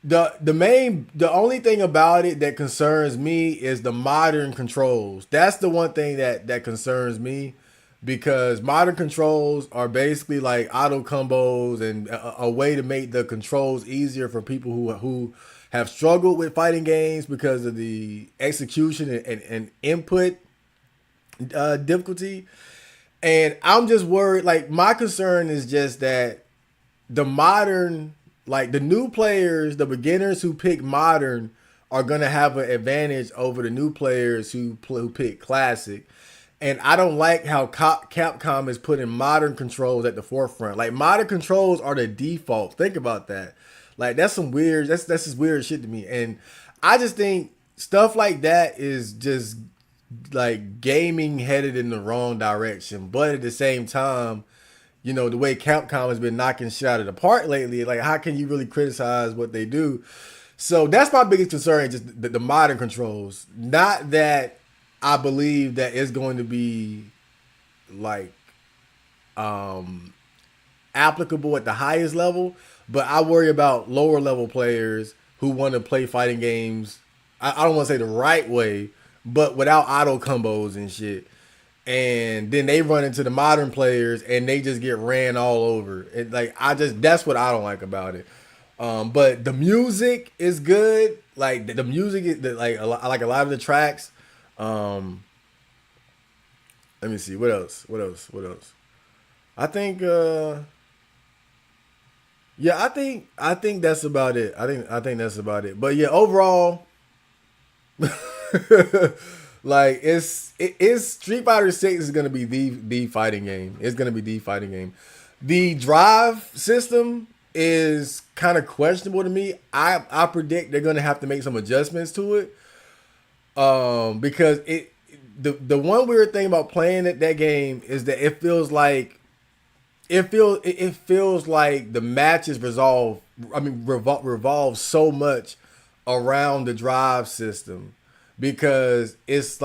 The only thing about it that concerns me is the modern controls. That's the one thing that concerns me, because modern controls are basically like auto combos and a way to make the controls easier for people who have struggled with fighting games because of the execution and input difficulty. And I'm just worried, like my concern is just that the modern, like the new players, the beginners who pick modern are going to have an advantage over the new players who pick classic. And I don't like how Capcom is putting modern controls at the forefront. Like modern controls are the default. Think about that. Like that's some weird, that's just weird shit to me. And I just think stuff like that is just like gaming headed in the wrong direction. But at the same time, the way Capcom has been knocking shit out of the park lately, like how can you really criticize what they do? So that's my biggest concern, just the modern controls. Not that I believe that it's going to be like applicable at the highest level, but I worry about lower level players who want to play fighting games. I don't want to say the right way, but without auto combos and shit. And then they run into the modern players and they just get ran all over. And like that's what I don't like about it. But the music is good. Like the music is like I like a lot of the tracks. Let me see what else. I think yeah, I think that's about it. I think that's about it. But yeah, overall, like it's Street Fighter 6 is gonna be the fighting game. It's gonna be the fighting game. The drive system is kind of questionable to me. I predict they're gonna have to make some adjustments to it. Because the one weird thing about playing that game is that it feels like the matches revolve so much around the drive system, because it's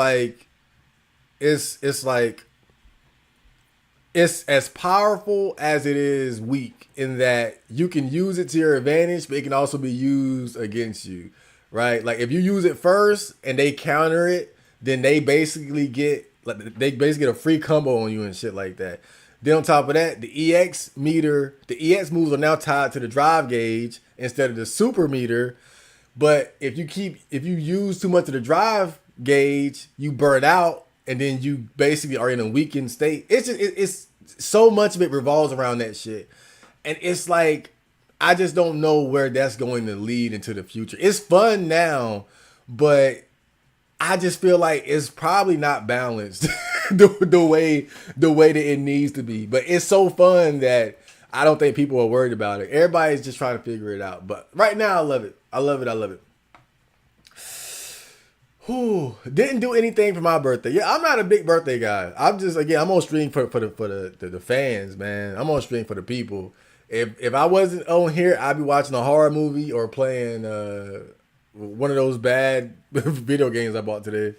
as powerful as it is weak, in that you can use it to your advantage, but it can also be used against you, right? Like if you use it first and they counter it, then they basically get a free combo on you and shit like that. Then on top of that, the EX moves are now tied to the drive gauge instead of the super meter. But if you use too much of the drive gauge, you burn out, and then you basically are in a weakened state. It's so much of it revolves around that shit, and it's like I just don't know where that's going to lead into the future. It's fun now, but I just feel like it's probably not balanced the way that it needs to be. But it's so fun that I don't think people are worried about it. Everybody's just trying to figure it out. But right now, I love it. I love it. Whew. Didn't do anything for my birthday. Yeah, I'm not a big birthday guy. I'm on stream for the fans, man. I'm on stream for the people. If I wasn't on here, I'd be watching a horror movie or playing one of those bad video games I bought today.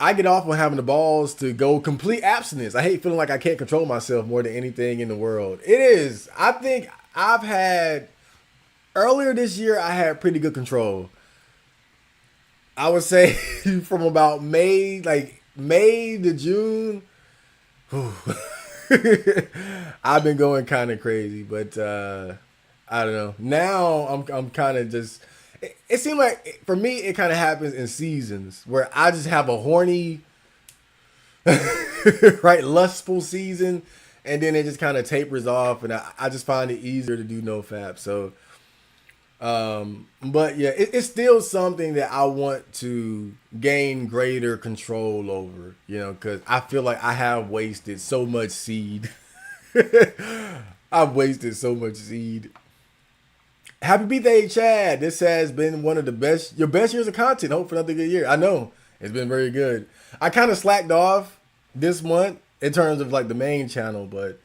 I get off on having the balls to go complete abstinence. I hate feeling like I can't control myself more than anything in the world. It is. I think earlier this year, I had pretty good control. I would say from about May to June, I've been going kind of crazy, but I don't know. Now I'm kind of just. It seems like for me it kind of happens in seasons where I just have a horny, right, lustful season, and then it just kind of tapers off, and I just find it easier to do no fap. So, but yeah, it's still something that I want to gain greater control over, because I feel like I have wasted so much seed. I've wasted so much seed. Happy birthday, Chad. This has been one of your best years of content. Hope for another good year. I know. It's been very good. I kind of slacked off this month in terms of like the main channel, but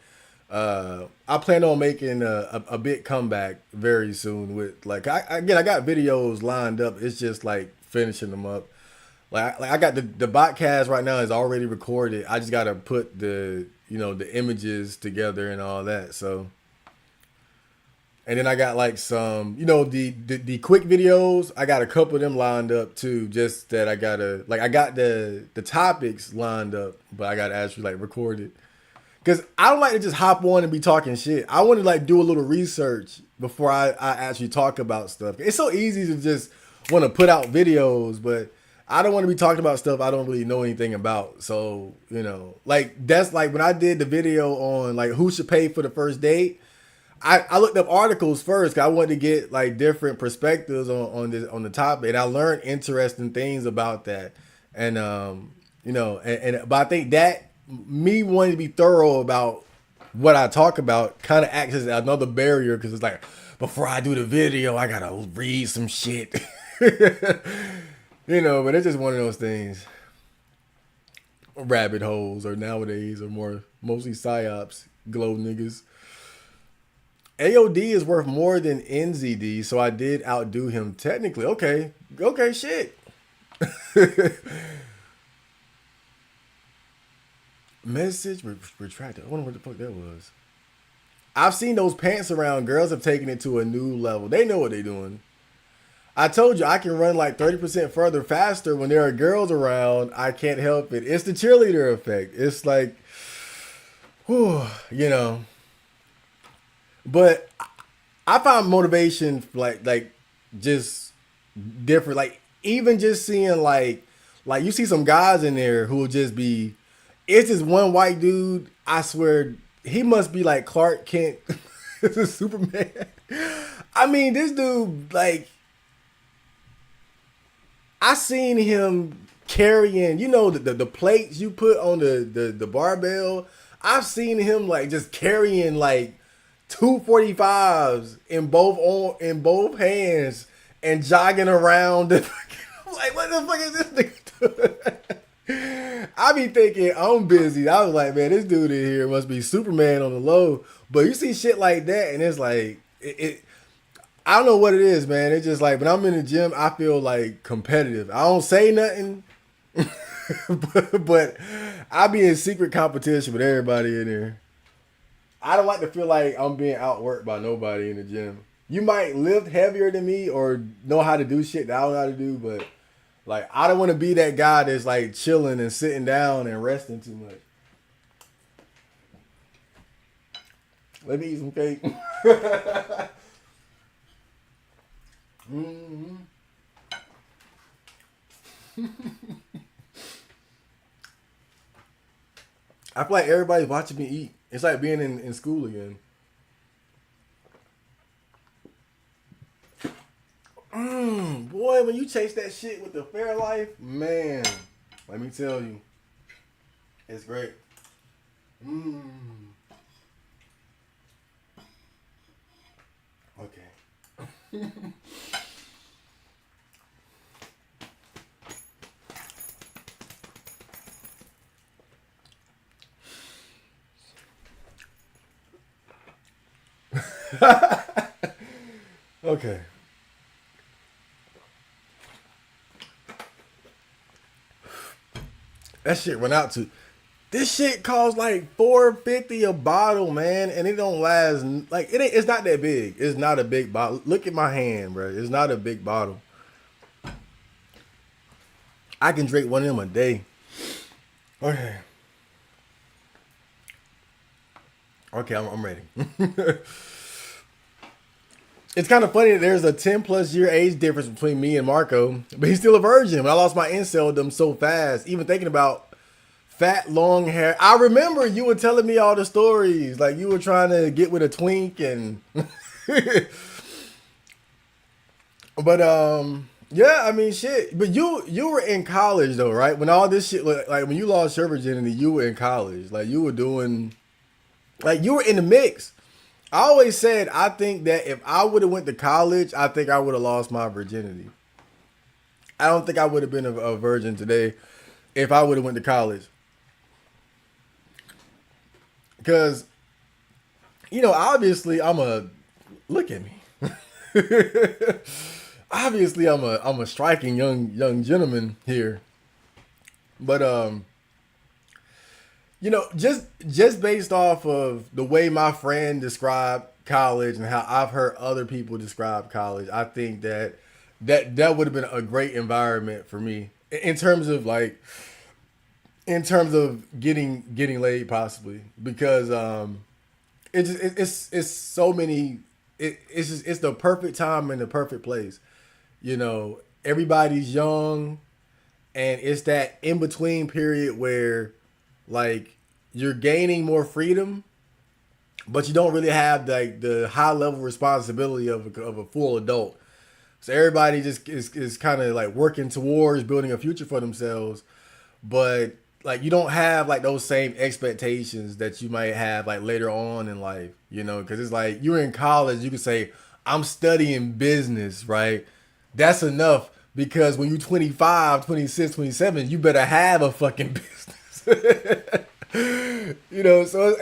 I plan on making a big comeback very soon with I got videos lined up. It's just like finishing them up. Like I got the podcast right now is already recorded. I just got to put the images together and all that. So. And then I got like some, the quick videos. I got a couple of them lined up too. Just that I got the topics lined up, but I got to actually record it. Because I don't like to just hop on and be talking shit. I want to do a little research before I actually talk about stuff. It's so easy to just want to put out videos, but I don't want to be talking about stuff I don't really know anything about. So, that's like when I did the video on who should pay for the first date. I looked up articles first because I wanted to get different perspectives on the topic, and I learned interesting things about that. And but I think that me wanting to be thorough about what I talk about kind of acts as another barrier, because it's like before I do the video, I gotta read some shit. But it's just one of those things. Rabbit holes or nowadays are more mostly psyops, glow niggas. AOD is worth more than NZD, so I did outdo him technically. Okay, shit. Message retracted. I wonder what the fuck that was. I've seen those pants around. Girls have taken it to a new level. They know what they're doing. I told you I can run like 30% further faster when there are girls around. I can't help it. It's the cheerleader effect. It's like, whew. But I found motivation like just different. Like even just seeing like you see some guys in there who will just be. It's this one white dude. I swear he must be like Clark Kent, Superman. I mean, this dude like. I seen him carrying, the plates you put on the barbell. I've seen him like just carrying like 245s in both hands and jogging around. I'm like, what the fuck is this nigga doing? I be thinking I'm busy. I was like, man, this dude in here must be Superman on the low. But you see shit like that, and it's like I don't know what it is, man. It's just like when I'm in the gym, I feel like competitive. I don't say nothing, but I be in secret competition with everybody in there. I don't like to feel like I'm being outworked by nobody in the gym. You might lift heavier than me or know how to do shit that I don't know how to do, but like I don't want to be that guy that's like chilling and sitting down and resting too much. Let me eat some cake. Mm-hmm. I feel like everybody's watching me eat. It's like being in school again. Boy, when you chase that shit with the Fairlife, man, let me tell you, it's great. Okay. Okay. That shit went out to. This shit costs like $4.50 a bottle, man, and it don't last. Like it ain't. It's not that big. It's not a big bottle. Look at my hand, bro. It's not a big bottle. I can drink one of them a day. Okay. Okay, I'm ready. It's kind of funny that there's a 10 plus year age difference between me and Marco, but he's still a virgin. But I lost my inceldom so fast, even thinking about fat, long hair. I remember you were telling me all the stories. Like you were trying to get with a twink and but yeah, I mean shit. But you were in college though, right? When all this shit like when you lost your virginity, you were in college. Like you were doing like you were in the mix. I always said I think that if I would have went to college, I think I would have lost my virginity. I don't think I would have been a virgin today if I would have went to college. Because, obviously look at me. Obviously I'm a striking young gentleman here. But just based off of the way my friend described college and how I've heard other people describe college, I think that would have been a great environment for me in terms of getting laid possibly because it's so many it's the perfect time and the perfect place. Everybody's young and it's that in between period where like you're gaining more freedom, but you don't really have like the high level responsibility of a full adult. So everybody just is kind of like working towards building a future for themselves, but like you don't have like those same expectations that you might have like later on in life, because it's like you're in college, you can say I'm studying business, right? That's enough because when you're 25, 26, 27, you better have a fucking business. So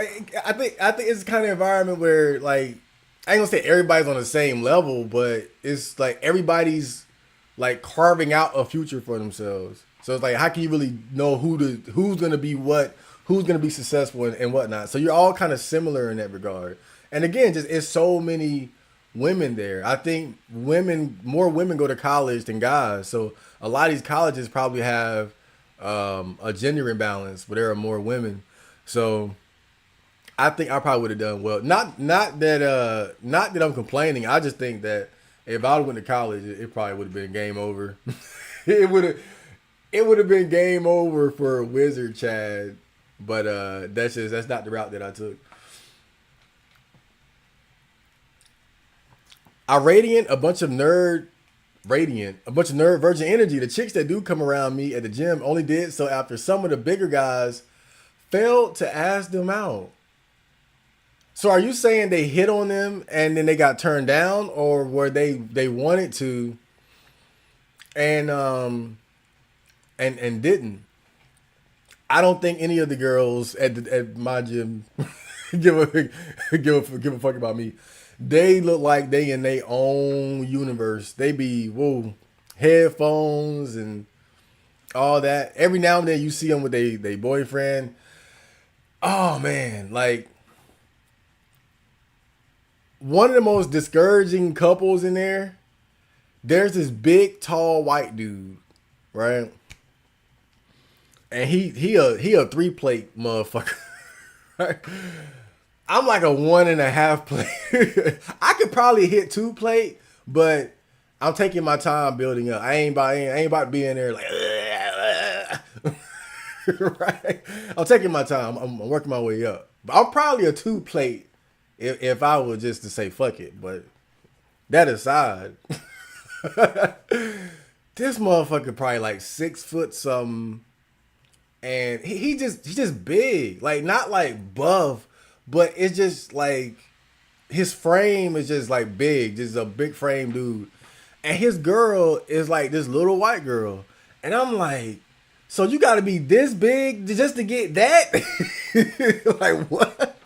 I think it's the kind of environment where like I ain't gonna say everybody's on the same level, but it's like everybody's like carving out a future for themselves. So it's like how can you really know who's gonna be what, who's gonna be successful and whatnot. So you're all kind of similar in that regard. And again, just it's so many women there. I think more women go to college than guys. So a lot of these colleges probably have a gender imbalance where there are more women. So I think I probably would have done well. Not that I'm complaining. I just think that if I went to college, it probably would have been game over. it would have it would have been game over for Wizard Chad. But that's not the route that I took. I radiant a bunch of nerd virgin energy. The chicks that do come around me at the gym only did so after some of the bigger guys failed to ask them out. So are you saying they hit on them and then they got turned down, or were they wanted to and didn't? I don't think any of the girls at my gym give a fuck about me. They look like they in their own universe. They be headphones and all that. Every now and then you see them with they boyfriend. Oh man, like one of the most discouraging couples in there. There's this big, tall, white dude, right? And he a 3-plate motherfucker. Right? I'm like a 1.5 plate. I could probably hit 2 plate, but I'm taking my time building up. I ain't about to be in there like right. I'm taking my time. I'm working my way up. But I'm probably a 2 plate if I was just to say fuck it. But that aside, this motherfucker probably like 6 foot something, and he just big, like not like buff, but it's just like his frame is just like big, just a big frame dude, and his girl is like this little white girl, and I'm like, so you got to be this big just to get that? Like what?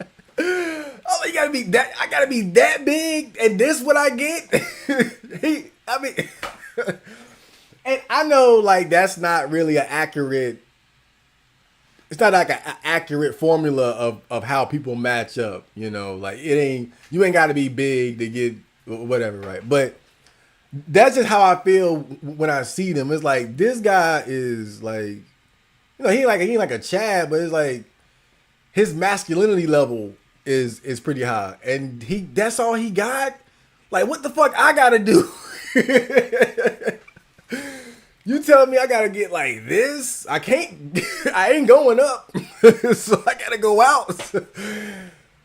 Oh, you gotta be that. I gotta be that big, and this what I get. And I know like that's not really an accurate. It's not like an accurate formula of how people match up. Like you ain't got to be big to get whatever, right? But that's just how I feel when I see them. It's like this guy is like, he ain't like a Chad, but it's like his masculinity level is pretty high, and that's all he got. Like what the fuck I gotta do? You telling me I gotta get like this? I can't. I ain't going up, so I gotta go out.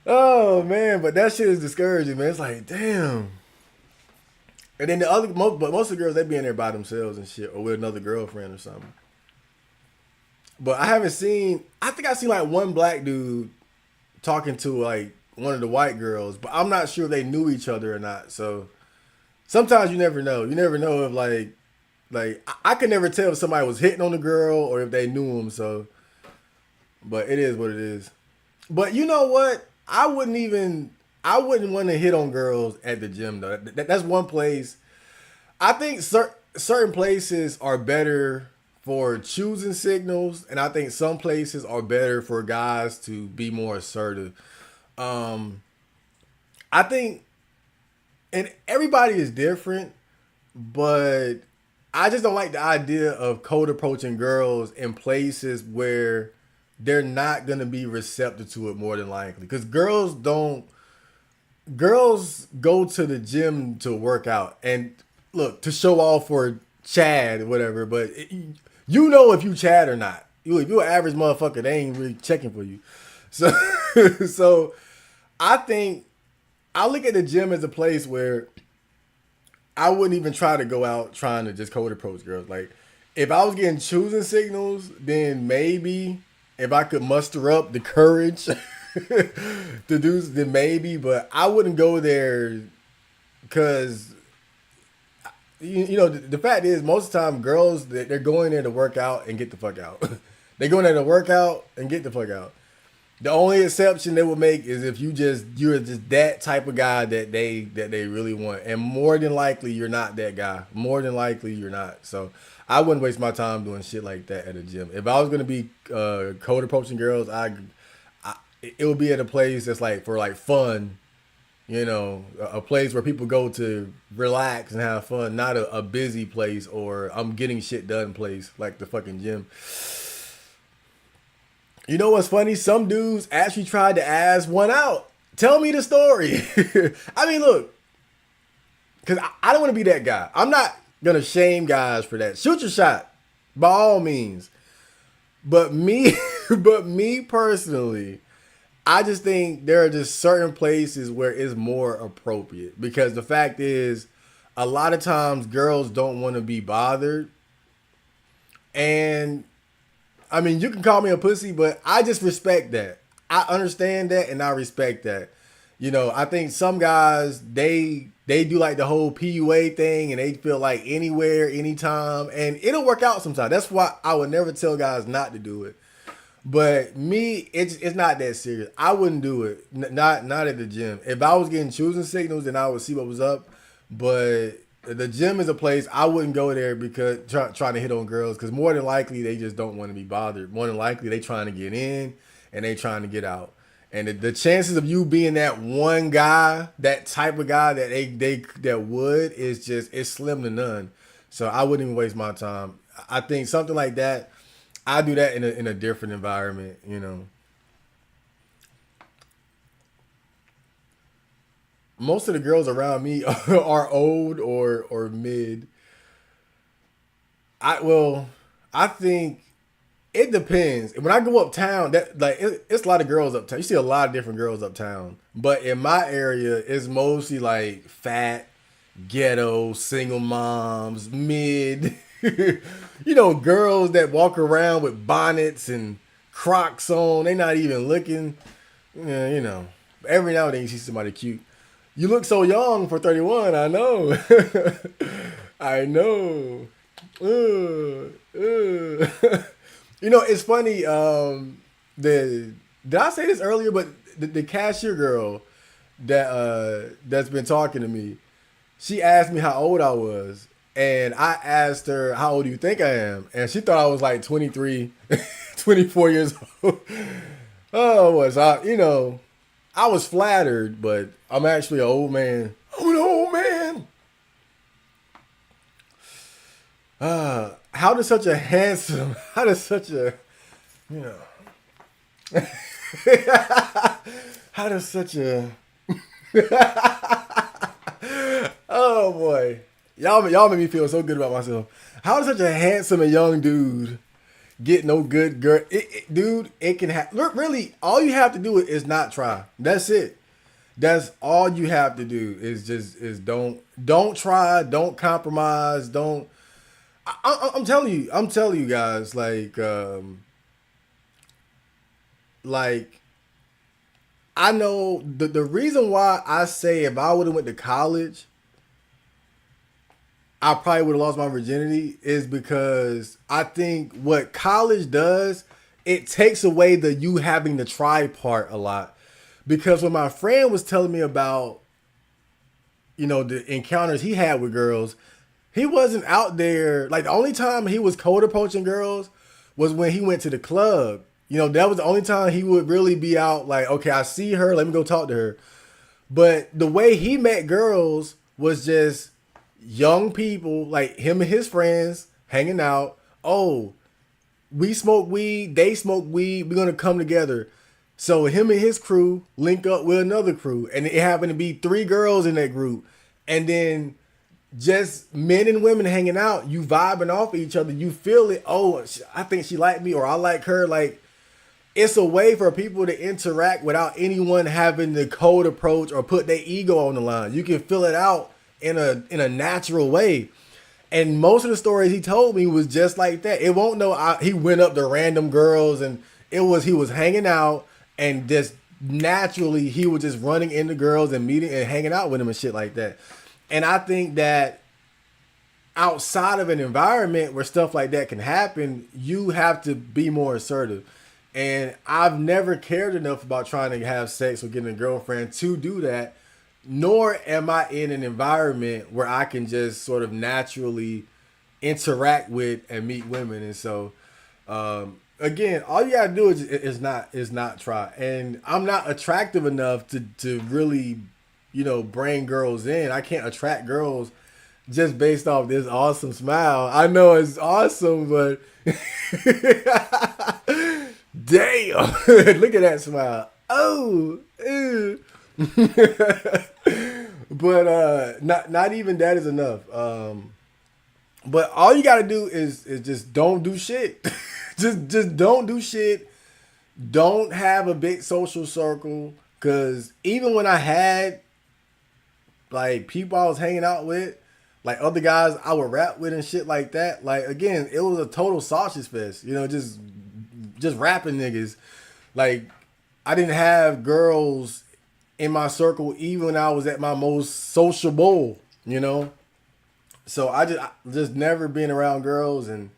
Oh man, but that shit is discouraging, man. It's like damn. And then most of the girls, they be in there by themselves and shit, or with another girlfriend or something. But I haven't seen. I think I seen like one black dude talking to like one of the white girls, but I'm not sure if they knew each other or not. So sometimes you never know. You never know if like I could never tell if somebody was hitting on the girl or if they knew him. So, but it is what it is. But you know what? I wouldn't want to hit on girls at the gym though. That's one place. I think certain places are better for choosing signals, and I think some places are better for guys to be more assertive. I think, and everybody is different, but I just don't like the idea of cold approaching girls in places where they're not gonna be receptive to it more than likely. Because girls go to the gym to work out and look to show off for Chad or whatever, but if you Chad or not. If you're an average motherfucker, they ain't really checking for you. So so I think I look at the gym as a place where I wouldn't even try to go out trying to just cold approach girls. Like if I was getting choosing signals, then maybe if I could muster up the courage to do, then maybe. But I wouldn't go there Because you know the fact is most of the time girls they're going there to work out and get the fuck out. They going there to work out and get the fuck out. The only exception they will make is if you're just that type of guy that they really want, and more than likely you're not that guy. More than likely you're not. So I wouldn't waste my time doing shit like that at a gym. If I was gonna be cold approaching girls, it would be at a place that's like for like fun. You know, a place where people go to relax and have fun, not a busy place or I'm getting shit done place like the fucking gym. You know what's funny? Some dudes actually tried to ask one out. Tell me the story. I mean, look, because I don't want to be that guy. I'm not going to shame guys for that. Shoot your shot, by all means. But me, but me personally, I just think there are just certain places where it's more appropriate. Because the fact is, a lot of times girls don't want to be bothered. And I mean, you can call me a pussy, but I just respect that. I understand that and I respect that. You know, I think some guys, they do like the whole PUA thing and they feel like anywhere, anytime, and it'll work out sometimes. That's why I would never tell guys not to do it. But me, it's not that serious. I wouldn't do it. Not at the gym. If I was getting choosing signals, then I would see what was up. But the gym is a place I wouldn't go there because trying to hit on girls, because more than likely they just don't want to be bothered. More than likely they trying to get in and they trying to get out. And the chances of you being that one guy, that type of guy that would is just it's slim to none. So I wouldn't even waste my time. I think something like that, I do that in a different environment. You know. Most of the girls around me are old or mid. I think it depends. When I go uptown, that like it's a lot of girls uptown. You see a lot of different girls uptown. But in my area, it's mostly like fat, ghetto, single moms, mid. You know, girls that walk around with bonnets and Crocs on. They not even looking. Yeah, you know. Every now and then you see somebody cute. You look so young for 31. I know. I know. You know, it's funny. Did I say this earlier? But the cashier girl that's been talking to me, she asked me how old I was, and I asked her, "How old do you think I am?" And she thought I was like 23, 24 years old. Oh, was I? You know. I was flattered, but I'm actually an old man. I'm an old man. How does such a handsome, how does such a, you know, how does such a, oh boy. Y'all make me feel so good about myself. How does such a handsome and young dude get no good girl? Dude, it can have. Look, really, all you have to do is not try. That's it. That's all you have to do is don't try, don't compromise, don't. I'm telling you guys, like I know the reason why I say if I would have went to college, I probably would have lost my virginity is because I think what college does, it takes away the you having to try part a lot. Because when my friend was telling me about, you know, the encounters he had with girls, he wasn't out there. Like the only time he was cold approaching girls was when he went to the club. You know, that was the only time he would really be out like, okay, I see her, let me go talk to her. But the way he met girls was just young people, like him and his friends hanging out. Oh, we smoke weed, they smoke weed, we're gonna come together. So him and his crew link up with another crew, and it happened to be 3 girls in that group, and then just men and women hanging out, you vibing off each other, you feel it. Oh, I think she liked me, or I like her. Like it's a way for people to interact without anyone having the cold approach or put their ego on the line. You can feel it out in a natural way. And most of the stories he told me was just like that. It won't know he went up to random girls and he was hanging out and just naturally he was just running into girls and meeting and hanging out with them and shit like that. And I think that outside of an environment where stuff like that can happen, you have to be more assertive. And I've never cared enough about trying to have sex or getting a girlfriend to do that, nor am I in an environment where I can just sort of naturally interact with and meet women. And so, again, all you gotta do is not try. And I'm not attractive enough to really, bring girls in. I can't attract girls just based off this awesome smile. I know it's awesome, but damn, look at that smile. Oh, ew. But not even that is enough. But all you gotta do is just don't do shit. just don't do shit. Don't have a big social circle. Cause even when I had like people I was hanging out with, like other guys I would rap with and shit like that, like again, it was a total sausage fest. Just rapping niggas. Like I didn't have girls in my circle even when I was at my most sociable, So I just never being around girls and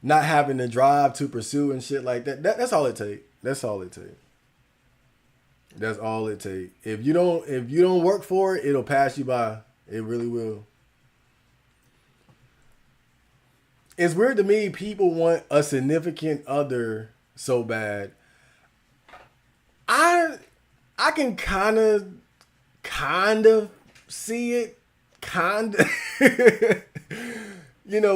not having the drive to pursue and shit like that. That's all it take. That's all it take. That's all it take. If you don't work for it, it'll pass you by. It really will. It's weird to me people want a significant other so bad. I can kind of see it, kind of,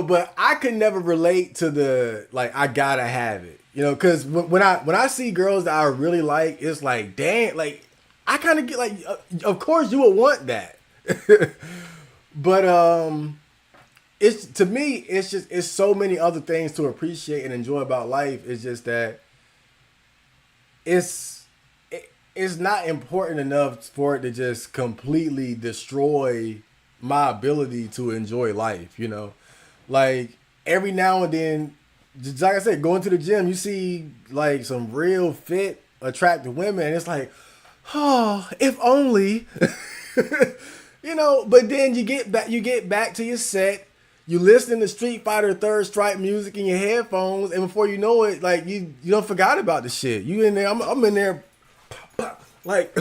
but I could never relate to the like I gotta have it, because when I see girls that I really like, it's like damn, like I kind of get like, of course you would want that, but it's to me it's so many other things to appreciate and enjoy about life. It's just that it's not important enough for it to just completely destroy my ability to enjoy life, Like every now and then, just like I said, going to the gym, you see like some real fit, attractive women, and it's like, oh, if only, But then you get back to your set, you listen to Street Fighter Third Strike music in your headphones, and before you know it, like you don't forgot about the shit. You in there, I'm in there. Like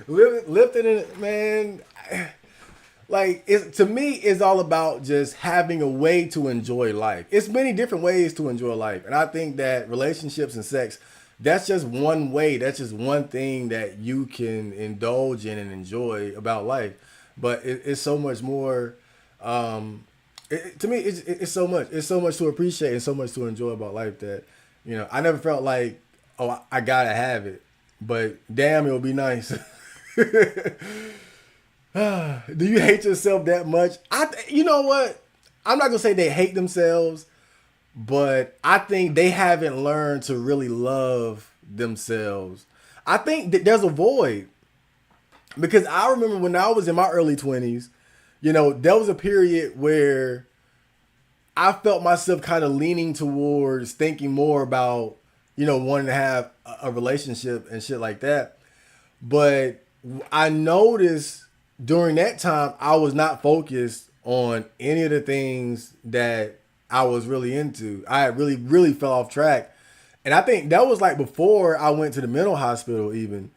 lifting it, man. Like to me, it's all about just having a way to enjoy life. It's many different ways to enjoy life, and I think that relationships and sex, that's just one way. That's just one thing that you can indulge in and enjoy about life. But it's so much more. To me, it's so much. It's so much to appreciate and so much to enjoy about life that I never felt like, oh, I gotta have it. But damn, it'll be nice. Do you hate yourself that much? You know what? I'm not gonna say they hate themselves, but I think they haven't learned to really love themselves. I think that there's a void because I remember when I was in my early 20s, there was a period where I felt myself kind of leaning towards thinking more about wanting to have a relationship and shit like that. But I noticed during that time, I was not focused on any of the things that I was really into. I really, really fell off track. And I think that was like before I went to the mental hospital even.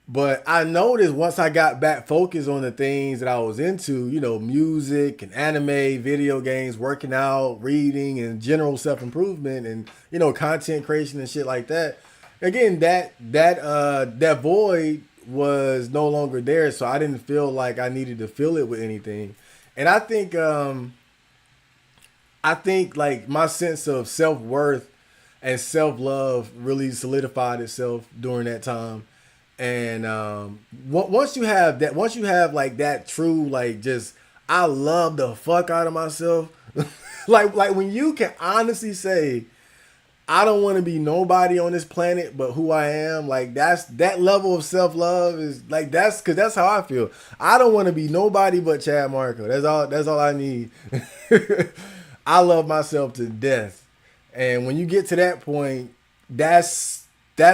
But I noticed once I got back focused on the things that I was into, music and anime, video games, working out, reading, and general self-improvement and, content creation and shit like that. Again, that void was no longer there. So I didn't feel like I needed to fill it with anything. And I think like my sense of self-worth and self-love really solidified itself during that time. And once you have like that true, like just, I love the fuck out of myself. like when you can honestly say, I don't want to be nobody on this planet but who I am. Like that level of self-love is like, cause that's how I feel. I don't want to be nobody but Chad Marco. That's all I need. I love myself to death. And when you get to that point, that's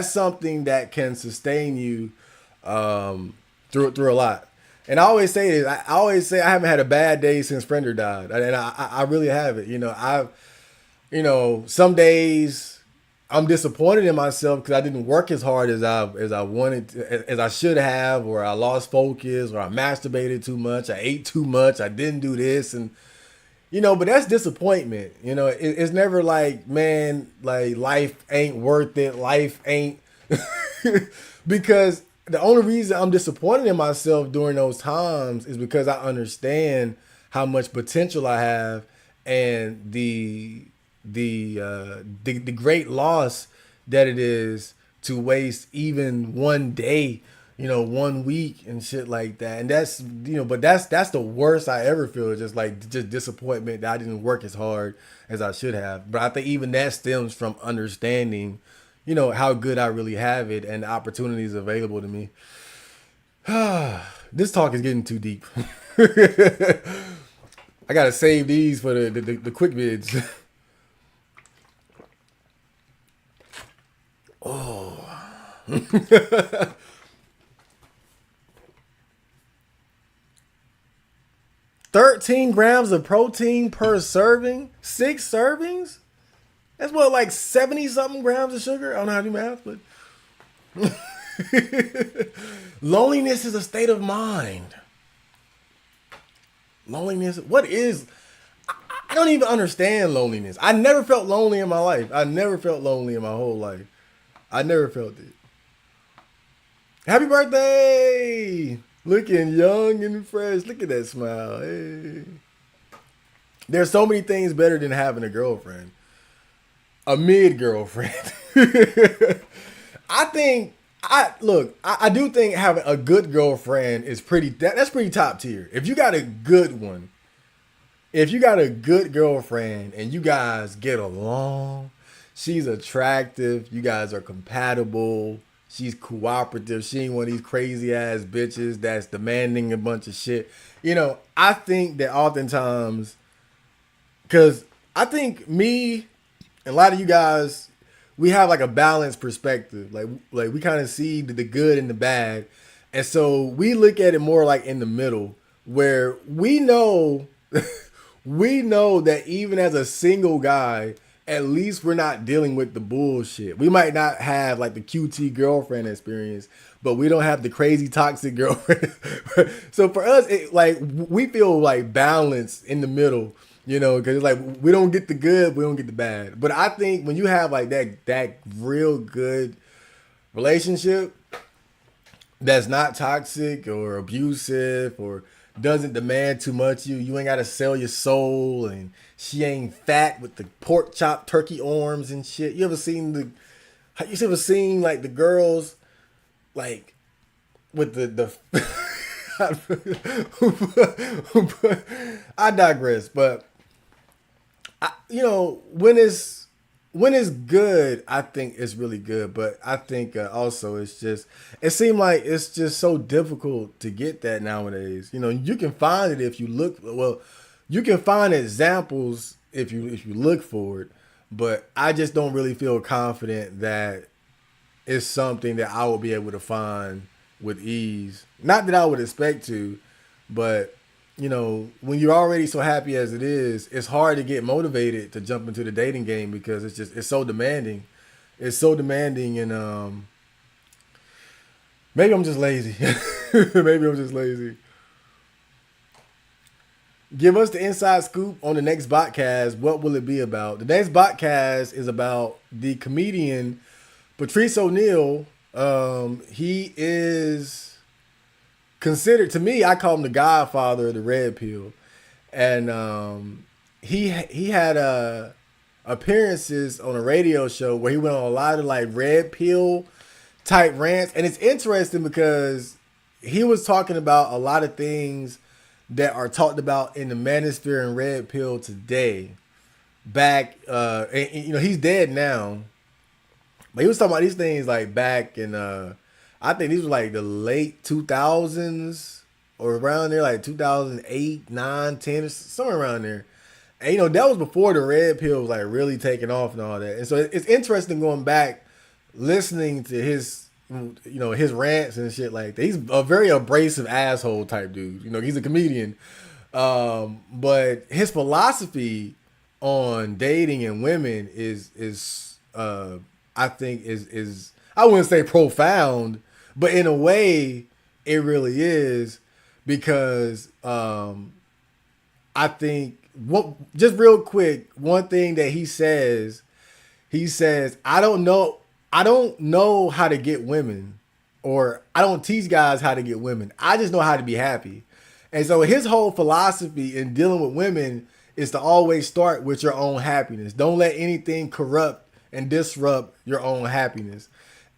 something that can sustain you through a lot. And I always say this. I always say I haven't had a bad day since Friender died, and I really haven't. Some days I'm disappointed in myself because I didn't work as hard as I wanted as I should have, or I lost focus, or I masturbated too much, I ate too much, I didn't do this, and but that's disappointment. It's never like, man, like life ain't worth it. Life ain't because the only reason I'm disappointed in myself during those times is because I understand how much potential I have and the great loss that it is to waste even one day, 1 week and shit like that. And but that's the worst I ever feel. Just disappointment that I didn't work as hard as I should have. But I think even that stems from understanding, how good I really have it and the opportunities available to me. This talk is getting too deep. I gotta save these for the quick vids. Oh. 13 grams of protein per serving? 6 servings? That's what, like 70 something grams of sugar? I don't know how to do math, but loneliness is a state of mind. Loneliness, what is I don't even understand loneliness. I never felt lonely in my life. I never felt lonely in my whole life. I never felt it. Happy birthday! Looking young and fresh. Look at that smile. Hey. There's so many things better than having a girlfriend. A mid girlfriend. I do think having a good girlfriend is that's pretty top tier. If you got a good one, if you got a good girlfriend and you guys get along, she's attractive, you guys are compatible, she's cooperative, she ain't one of these crazy ass bitches that's demanding a bunch of shit. I think that oftentimes, because I think me and a lot of you guys, we have like a balanced perspective. Like we kind of see the good and the bad. And so we look at it more like in the middle, where we know we know that even as a single guy, at least we're not dealing with the bullshit. We might not have like the QT girlfriend experience, but we don't have the crazy toxic girlfriend. So for us, we feel like balanced in the middle, because it's like we don't get the good, we don't get the bad. But I think when you have like that real good relationship that's not toxic or abusive or doesn't demand too much, you ain't gotta sell your soul, and she ain't fat with the pork chop turkey arms and shit. You ever seen like the girls like with the I digress, but when it's good, I think it's really good. But I think also it seems like it's just so difficult to get that nowadays. You can find it if you look. Well, you can find examples if you look for it. But I just don't really feel confident that it's something that I will be able to find with ease. Not that I would expect to, but when you're already so happy as it is, it's hard to get motivated to jump into the dating game because it's so demanding. It's so demanding, and maybe I'm just lazy. Maybe I'm just lazy. Give us the inside scoop on the next podcast. What will it be about? The next podcast is about the comedian Patrice O'Neal. He is considered, to me, I call him the godfather of the red pill. And he had appearances on a radio show where he went on a lot of like red pill type rants. And it's interesting because he was talking about a lot of things that are talked about in the manosphere and red pill today. Back, he's dead now, but he was talking about these things like back in, I think these were like the late 2000s or around there, like 2008, 9, 10, somewhere around there. And, that was before the red pill was like really taking off and all that. And so it's interesting going back, listening to his his rants and shit like that. He's a very abrasive asshole type dude. He's a comedian. But his philosophy on dating and women is I think is I wouldn't say profound, but in a way it really is because I think just real quick, one thing that he says, I don't know how to get women, or I don't teach guys how to get women. I just know how to be happy. And so his whole philosophy in dealing with women is to always start with your own happiness. Don't let anything corrupt and disrupt your own happiness.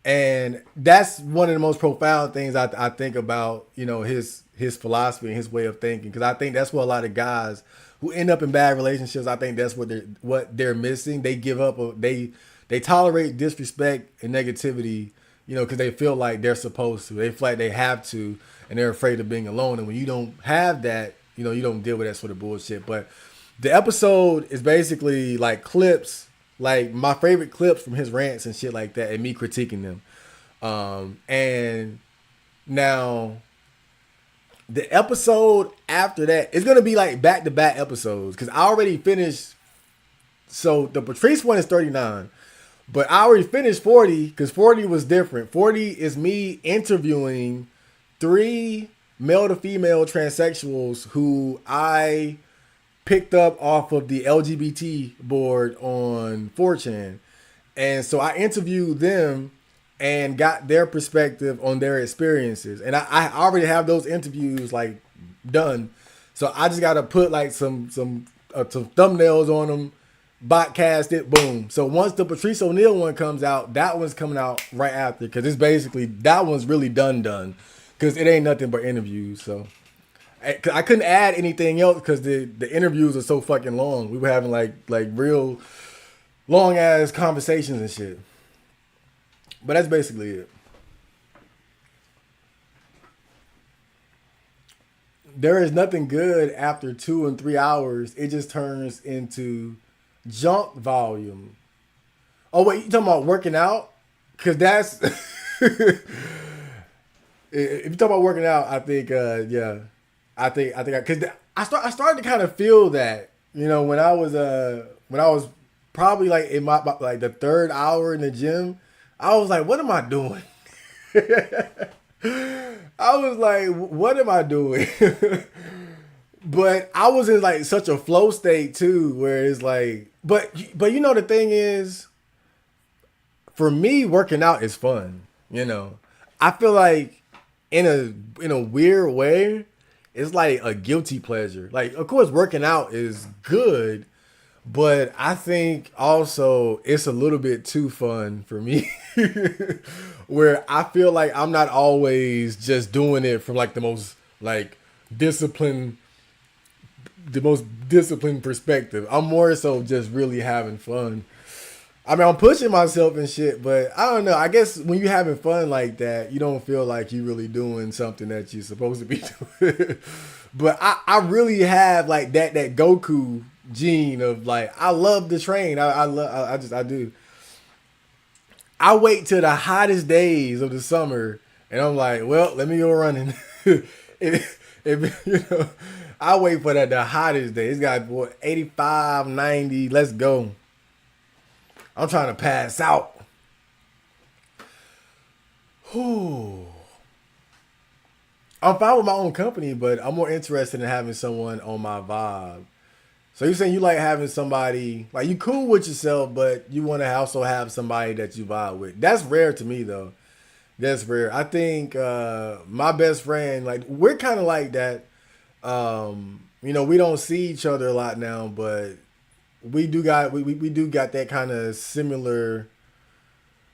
And that's one of the most profound things I think about, his philosophy and his way of thinking. Because I think that's what a lot of guys who end up in bad relationships, I think that's what they're missing. They give up, they tolerate disrespect and negativity, because they feel like they're supposed to. They feel like they have to, and they're afraid of being alone. And when you don't have that, you don't deal with that sort of bullshit. But the episode is basically like clips, like my favorite clips from his rants and shit like that, and me critiquing them. And now the episode after that, it's going to be like back-to-back episodes, because I already finished. So the Patrice one is 39. But I already finished 40 because 40 was different. 40 is me interviewing 3 male to female transsexuals who I picked up off of the LGBT board on 4chan. And so I interviewed them and got their perspective on their experiences. And I already have those interviews like done. So I just got to put like some thumbnails on them. Botcast it, boom. So once the Patrice O'Neal one comes out, that one's coming out right after, because it's basically, that one's really done, because it ain't nothing but interviews. So I couldn't add anything else because the interviews are so fucking long. We were having like real long ass conversations and shit. But that's basically it. There is nothing good after 2 and 3 hours. It just turns into junk volume. Oh wait, you talking about working out? Cause that's if you talk about working out, I think yeah, I think because I started to kind of feel that, when I was probably like in my like the 3rd hour in the gym, I was like, what am I doing? I was like, what am I doing? But I was in like such a flow state too, where it's like, but the thing is, for me, working out is fun. I feel like in a weird way, it's like a guilty pleasure. Like, of course, working out is good, but I think also it's a little bit too fun for me, where I feel like I'm not always just doing it from like the most disciplined perspective. I'm more so just really having fun. I mean, I'm pushing myself and shit, but I don't know. I guess when you're having fun like that, you don't feel like you're really doing something that you're supposed to be doing. But I really have like that Goku gene of like, I love to train. I do. I wait till the hottest days of the summer and I'm like, well, let me go running. if I wait for the hottest day. It's got 85, 90. Let's go. I'm trying to pass out. Whew. I'm fine with my own company, but I'm more interested in having someone on my vibe. So you're saying you like having somebody, like you cool with yourself, but you want to also have somebody that you vibe with. That's rare to me though. That's rare. I think my best friend, like we're kind of like that. We don't see each other a lot now, but we do got that kind of similar.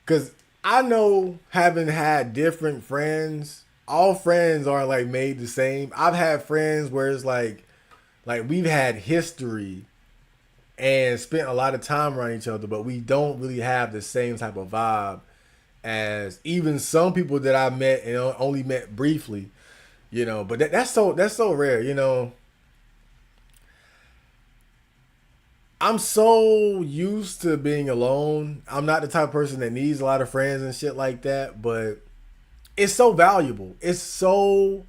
Because I know, having had different friends, all friends aren't like made the same. I've had friends where it's like we've had history and spent a lot of time around each other, but we don't really have the same type of vibe as even some people that I met and only met briefly. But that's so rare. I'm so used to being alone. I'm not the type of person that needs a lot of friends and shit like that, but it's so valuable. It's so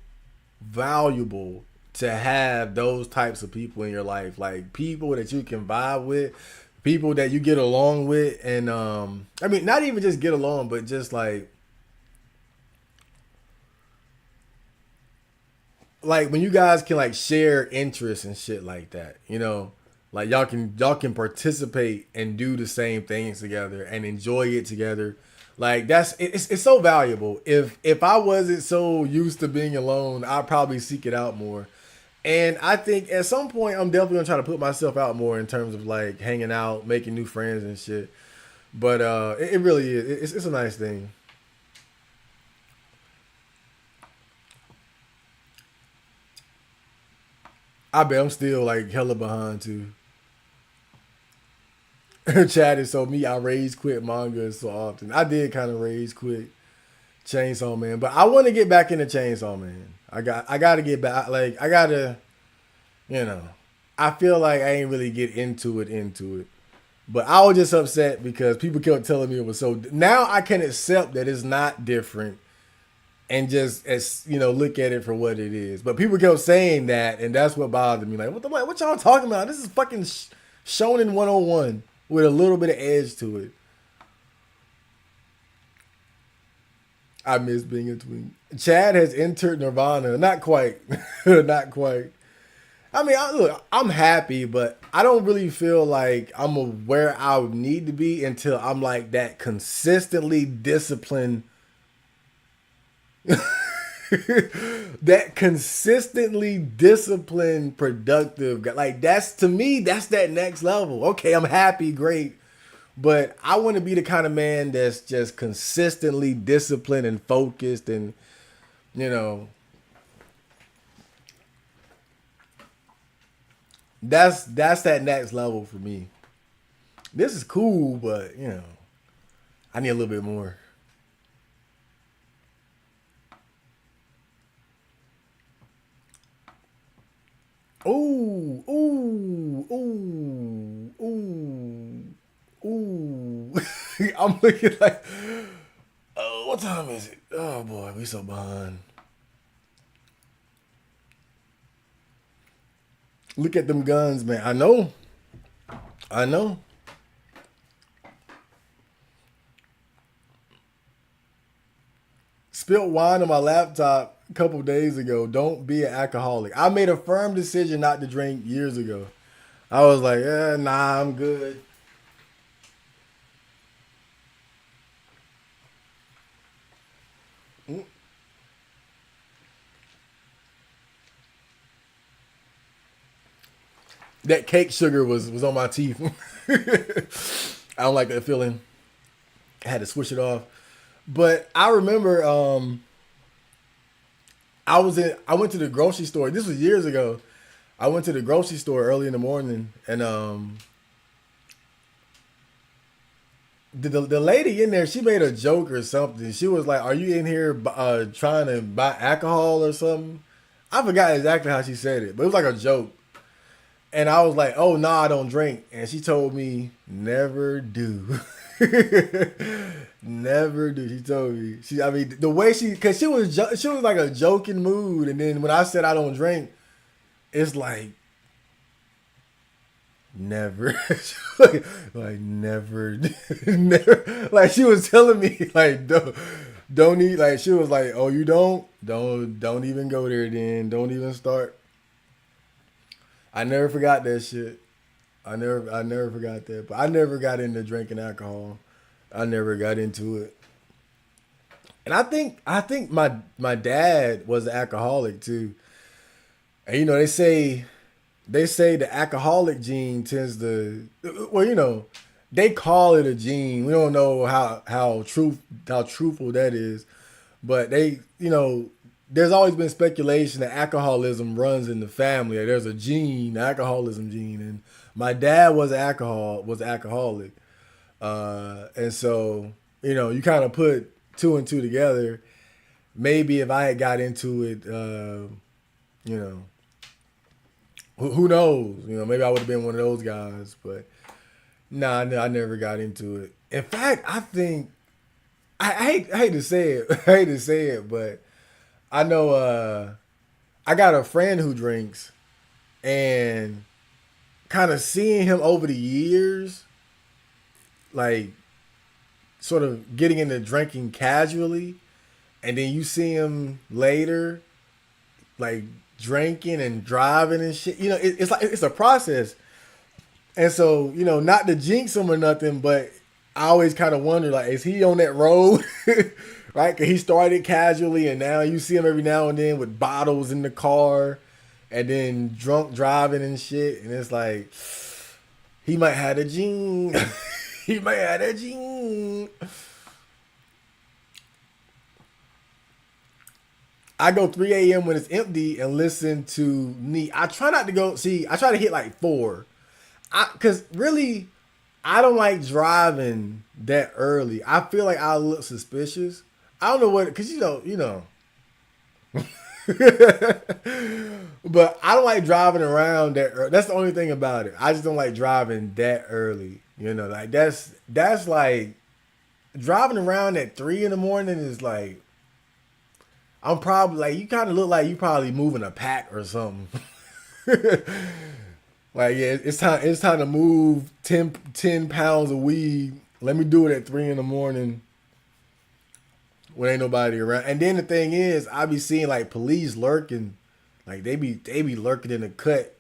valuable to have those types of people in your life, like people that you can vibe with, people that you get along with, and I mean, not even just get along, but just like when you guys can like share interests and shit like that, you know, like y'all can participate and do the same things together and enjoy it together. Like it's so valuable. If I wasn't so used to being alone, I'd probably seek it out more. And I think at some point I'm definitely gonna try to put myself out more in terms of like hanging out, making new friends and shit. But it really is. It's a nice thing. I bet I'm still like hella behind too. Chad is so me. I rage quit manga so often. I did kind of rage quit Chainsaw Man, but I want to get back into Chainsaw Man. I got to get back. Like I gotta, you know. I feel like I ain't really get into it. But I was just upset because people kept telling me it was so. Now I can accept that it's not different and just as look at it for what it is. But people kept saying that, and that's what bothered me. Like what y'all talking about? This is fucking Shonen 101 with a little bit of edge to it. I miss being a tween. Chad has entered Nirvana. Not quite. Not quite. I mean, look, I'm happy, but I don't really feel like I'm where I would need to be until I'm like that consistently disciplined, that consistently disciplined, productive guy. Like that's to me, that's that next level. Okay, I'm happy, great, but I want to be the kind of man that's just consistently disciplined and focused, and you know, that's that next level for me. This is cool, but I need a little bit more. Ooh, ooh, ooh, ooh, ooh. I'm looking like, oh, what time is it? Oh boy, we so behind. Look at them guns, man. I know. Spilt wine on my laptop a couple days ago. Don't be an alcoholic. I made a firm decision not to drink years ago. I was like, nah, I'm good. Mm. That cake sugar was on my teeth. I don't like that feeling. I had to switch it off. But I remember I went to the grocery store. This was years ago. I went to the grocery store early in the morning, and the lady in there, she made a joke or something. She was like, "Are you in here trying to buy alcohol or something?" I forgot exactly how she said it, but it was like a joke. And I was like, "Oh no, I don't drink." And she told me, "Never do." Never do. She told me. I mean, the way cause she was like a joking mood, and then when I said I don't drink, it's like never, like never, never. Like she was telling me, like don't eat. Like she was like, oh, you don't even go there. Then don't even start. I never forgot that shit. I never forgot that. But I never got into drinking alcohol. I never got into it. And I think my dad was an alcoholic too. And they say the alcoholic gene tends to, well, they call it a gene. We don't know how truthful that is, but there's always been speculation that alcoholism runs in the family. There's a gene, alcoholism gene, and my dad was alcoholic, and so you kind of put two and two together. Maybe if I had got into it, you know, Who knows? You know, maybe I would have been one of those guys, but nah, I never got into it. In fact, I think I hate to say it, I hate to say it, but I know I got a friend who drinks, and kind of seeing him over the years, like sort of getting into drinking casually, and then you see him later, like drinking and driving and shit. You know, it's like it's a process. And so, you know, not to jinx him or nothing, but I always kind of wonder, like, is he on that road? Right? Because he started casually, and now you see him every now and then with bottles in the car, and then drunk driving and shit. And it's like, he might have a gene. He might have a gene. I go 3 a.m. when it's empty and listen to Neat. I try not to go, see, I try to hit like 4. Because really, I don't like driving that early. I feel like I look suspicious. I don't know what, because you know. But I don't like driving around that early. That's the only thing about it. I just don't like driving that early. You know, like that's like driving around at 3 in the morning is like, I'm probably like, you kind of look like you probably moving a pack or something. Like, yeah, it's time to move 10 pounds of weed. Let me do it at 3 in the morning when ain't nobody around. And then the thing is, I be seeing like police lurking, like they be lurking in the cut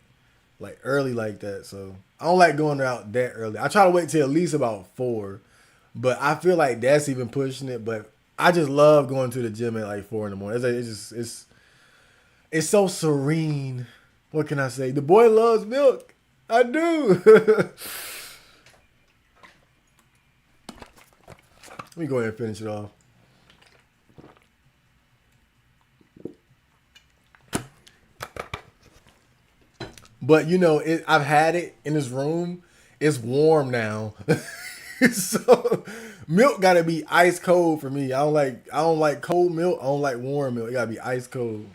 like early like that. So I don't like going out that early. I try to wait till at least about 4, but I feel like that's even pushing it. But I just love going to the gym at like 4 in the morning. It's so serene. What can I say? The boy loves milk. I do. Let me go ahead and finish it off. But you know, I've had it in this room. It's warm now, so milk gotta be ice cold for me. I don't like cold milk. I don't like warm milk. It gotta be ice cold.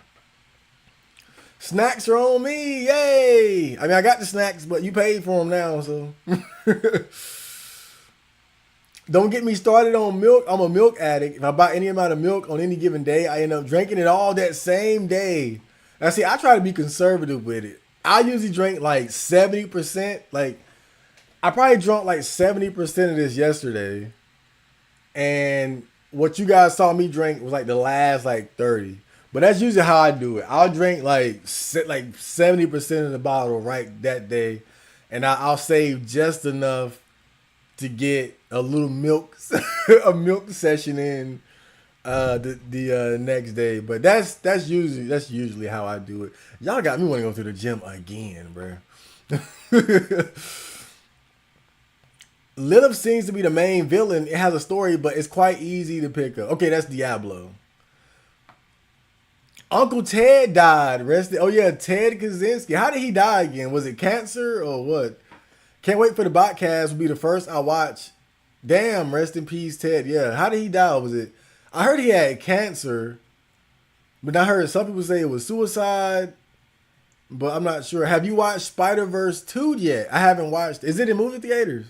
Snacks are on me, yay! I mean, I got the snacks, but you paid for them now, so don't get me started on milk. I'm a milk addict. If I buy any amount of milk on any given day, I end up drinking it all that same day. Now, see, I try to be conservative with it. I usually drink like 70%. Like, I probably drunk like 70% of this yesterday. And what you guys saw me drink was like the last like 30. But that's usually how I do it. I'll drink like 70% of the bottle right that day. And I'll save just enough to get a little milk, a milk session in the next day. But that's usually how I do it. Y'all got me want to go to the gym again, bro. Lilith seems to be the main villain. It has a story, but it's quite easy to pick up. Okay, that's Diablo. Uncle Ted died. Rested. Oh yeah, Ted Kaczynski. How did he die again? Was it cancer or what? Can't wait for the podcast. Will be the first I watch. Damn, rest in peace, Ted. Yeah, how did he die? Was it? I heard he had cancer, but I heard some people say it was suicide. But I'm not sure. Have you watched Spider-Verse 2 yet? I haven't watched. Is it in movie theaters?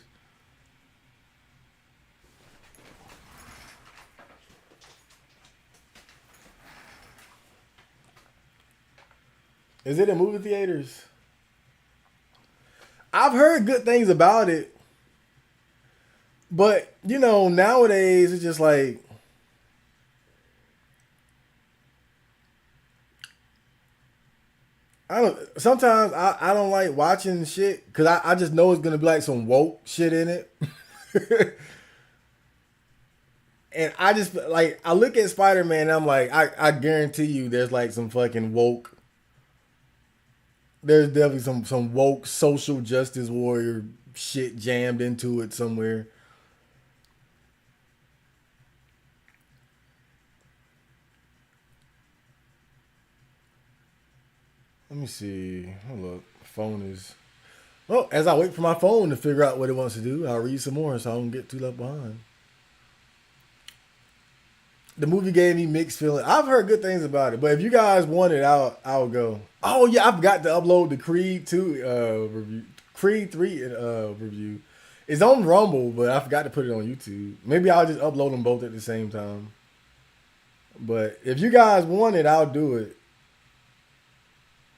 Is it in movie theaters? I've heard good things about it. But, you know, nowadays it's just like, I don't. Sometimes I don't like watching shit because I just know it's gonna be like some woke shit in it. And I just like I look at Spider Man and I'm like, I guarantee you there's like some fucking woke. There's definitely some woke social justice warrior shit jammed into it somewhere. Let me see. Hold up. Phone is. Well, as I wait for my phone to figure out what it wants to do, I'll read some more so I don't get too left behind. The movie gave me mixed feelings. I've heard good things about it, but if you guys want it, I'll go. Oh yeah, I forgot to upload the Creed 2 review, Creed 3 review. It's on Rumble, but I forgot to put it on YouTube. Maybe I'll just upload them both at the same time. But if you guys want it, I'll do it.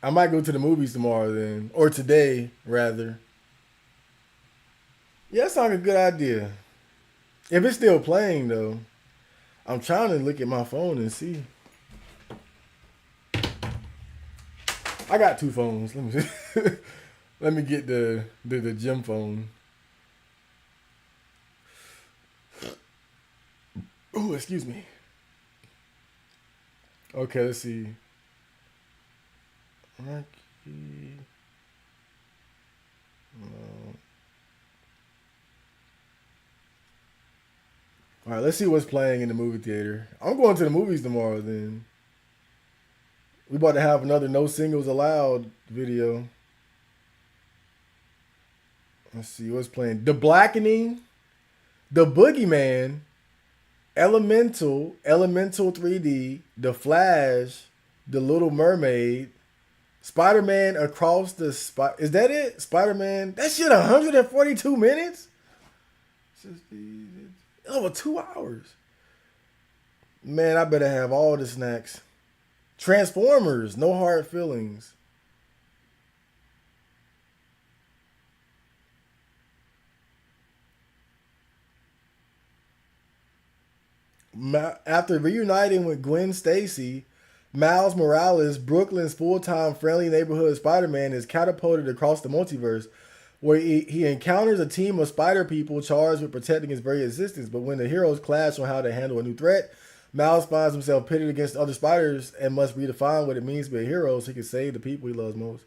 I might go to the movies tomorrow then, or today rather. Yeah, that sounds like a good idea. If it's still playing though, I'm trying to look at my phone and see. I got two phones. Let me let me get the gym phone. Oh, excuse me. Okay, let's see. Rocky. No. All right, let's see what's playing in the movie theater. I'm going to the movies tomorrow. Then we about to have another no singles allowed video. Let's see what's playing. The Blackening, The Boogeyman, Elemental 3D, The Flash, The Little Mermaid, Spider-Man Across the Is that it? Spider-Man. That shit 142 minutes? Over 2 hours. Man, I better have all the snacks. Transformers, No Hard Feelings. After reuniting with Gwen Stacy, Miles Morales, Brooklyn's full-time friendly neighborhood Spider-Man, is catapulted across the multiverse, where he encounters a team of spider people charged with protecting his very existence. But when the heroes clash on how to handle a new threat, Miles finds himself pitted against other spiders and must redefine what it means to be a hero so he can save the people he loves most.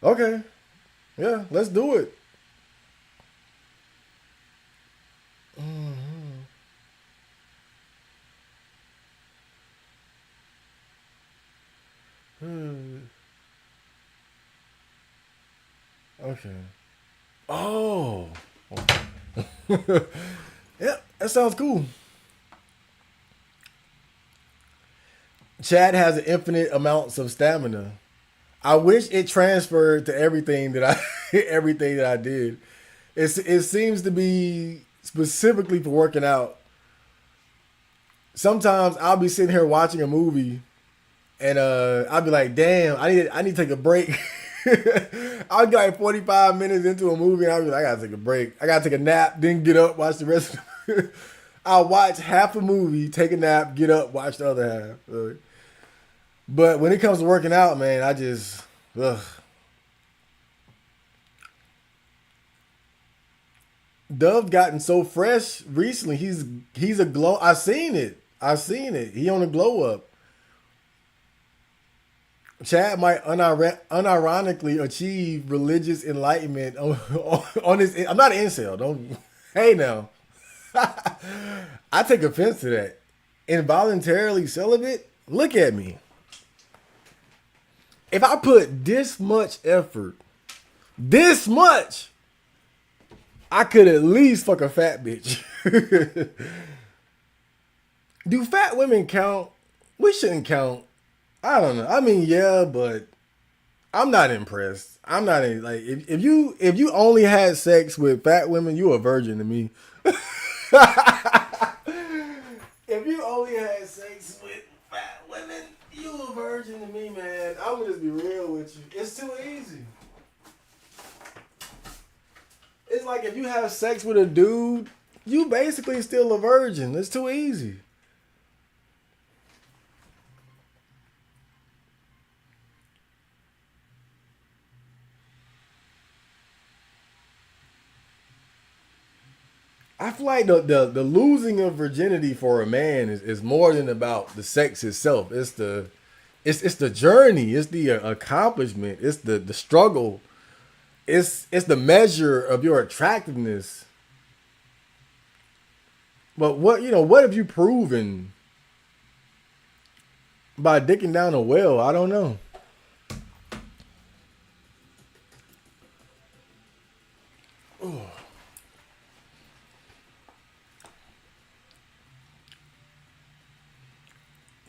Okay. Yeah, let's do it. Okay. Oh. Yeah, that sounds cool. Chad has infinite amounts of stamina. I wish it transferred to everything that I everything that I did. It seems to be specifically for working out. Sometimes I'll be sitting here watching a movie and I'll be like, damn, I need to take a break. I'll get like 45 minutes into a movie and I'll be like, I gotta take a break. I gotta take a nap, then get up, watch the rest of it. I'll watch half a movie, take a nap, get up, watch the other half. But when it comes to working out, man, I just, ugh. Dove gotten so fresh recently. He's a glow. I seen it. He on a glow up. Chad might unironically achieve religious enlightenment on his. I'm not an incel. Don't. Hey now. I take offense to that. Involuntarily celibate. Look at me. If I put this much effort, I could at least fuck a fat bitch. Do fat women count? We shouldn't count. I don't know. I mean, yeah, but I'm not impressed. I'm not like if you only had sex with fat women, you a virgin to me. If you only had sex with fat women, you a virgin to me, man. I'm gonna just be real with you. It's too easy. It's like if you have sex with a dude, you basically still a virgin. It's too easy. I feel like the losing of virginity for a man is more than about the sex itself. It's the journey. It's the accomplishment. It's the struggle. It's the measure of your attractiveness. But what have you proven by dicking down a well? I don't know.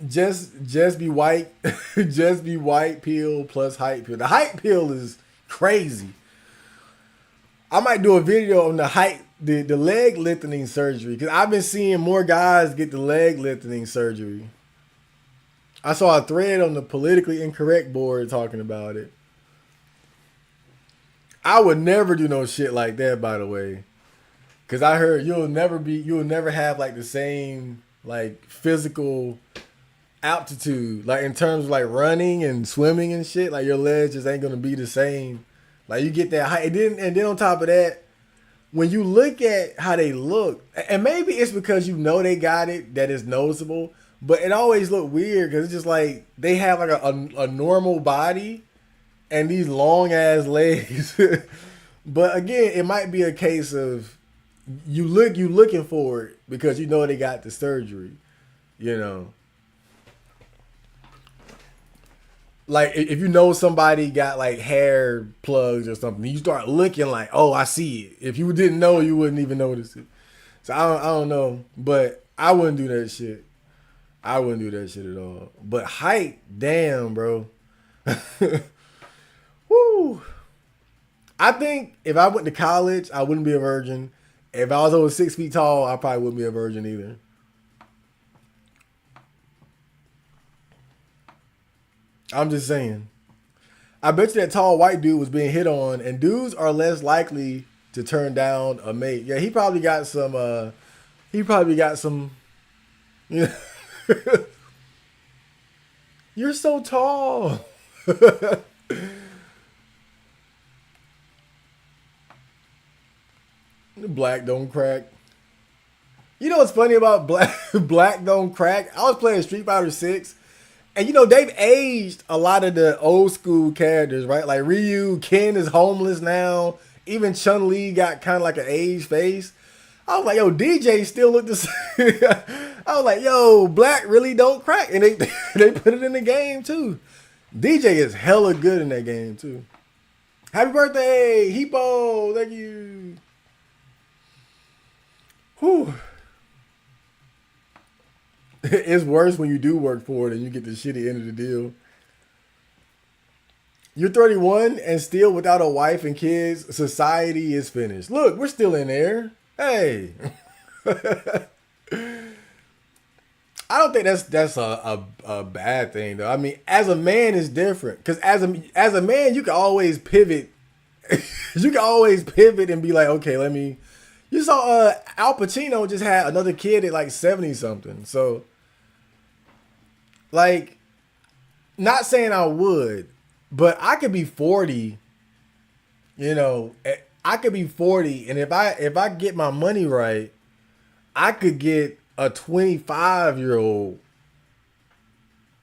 just be white, just be white pill plus height pill. The height pill is crazy. I might do a video on the leg lengthening surgery because I've been seeing more guys get the leg lengthening surgery. I saw a thread on the politically incorrect board talking about it. I would never do no shit like that, by the way, because I heard you'll never have like the same like physical aptitude, like in terms of like running and swimming and shit. Like your legs just ain't gonna be the same. Like you get that height, and then on top of that, when you look at how they look, and maybe it's because you know they got it that it's noticeable, but it always look weird because it's just like they have like a normal body and these long ass legs. But again, it might be a case of you looking for it because you know they got the surgery, you know. Like if you know somebody got like hair plugs or something, you start looking like, oh, I see it. If you didn't know, you wouldn't even notice it. So I don't know, but I wouldn't do that shit. I wouldn't do that shit at all. But height, damn, bro. Woo. I think if I went to college, I wouldn't be a virgin. If I was over 6 feet tall, I probably wouldn't be a virgin either. I'm just saying. I bet you that tall white dude was being hit on, and dudes are less likely to turn down a mate. Yeah, he probably got some. You know, you're so tall. Black don't crack. You know what's funny about Black don't crack? I was playing Street Fighter 6. And you know, they've aged a lot of the old school characters, right? Like Ryu, Ken is homeless now. Even Chun-Li got kind of like an aged face. I was like, yo, DJ still look the same. I was like, yo, Black really don't crack. And they put it in the game too. DJ is hella good in that game too. Happy birthday, Hippo. Thank you. Whew. It's worse when you do work for it and you get the shitty end of the deal. You're 31 and still without a wife and kids. Society is finished. Look, we're still in there. Hey. I don't think that's a bad thing though. I mean, as a man, it's different because as a man, you can always pivot. You can always pivot and be like, okay, let me. You saw Al Pacino just had another kid at like 70 something. So, like, not saying I would, but I could be 40. You know, I could be 40, and if I get my money right, I could get a 25-year-old.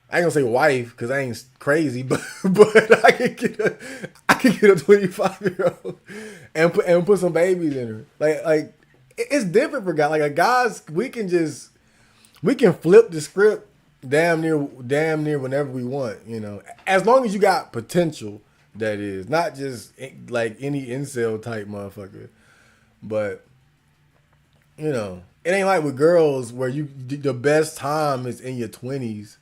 I ain't gonna say wife because I ain't crazy, but I could get a 25-year-old and put some babies in her. Like it's different for guys. Like a guys, we can flip the script damn near whenever we want. You know, as long as you got potential. That is not just like any incel type motherfucker, but you know, it ain't like with girls where the best time is in your 20s.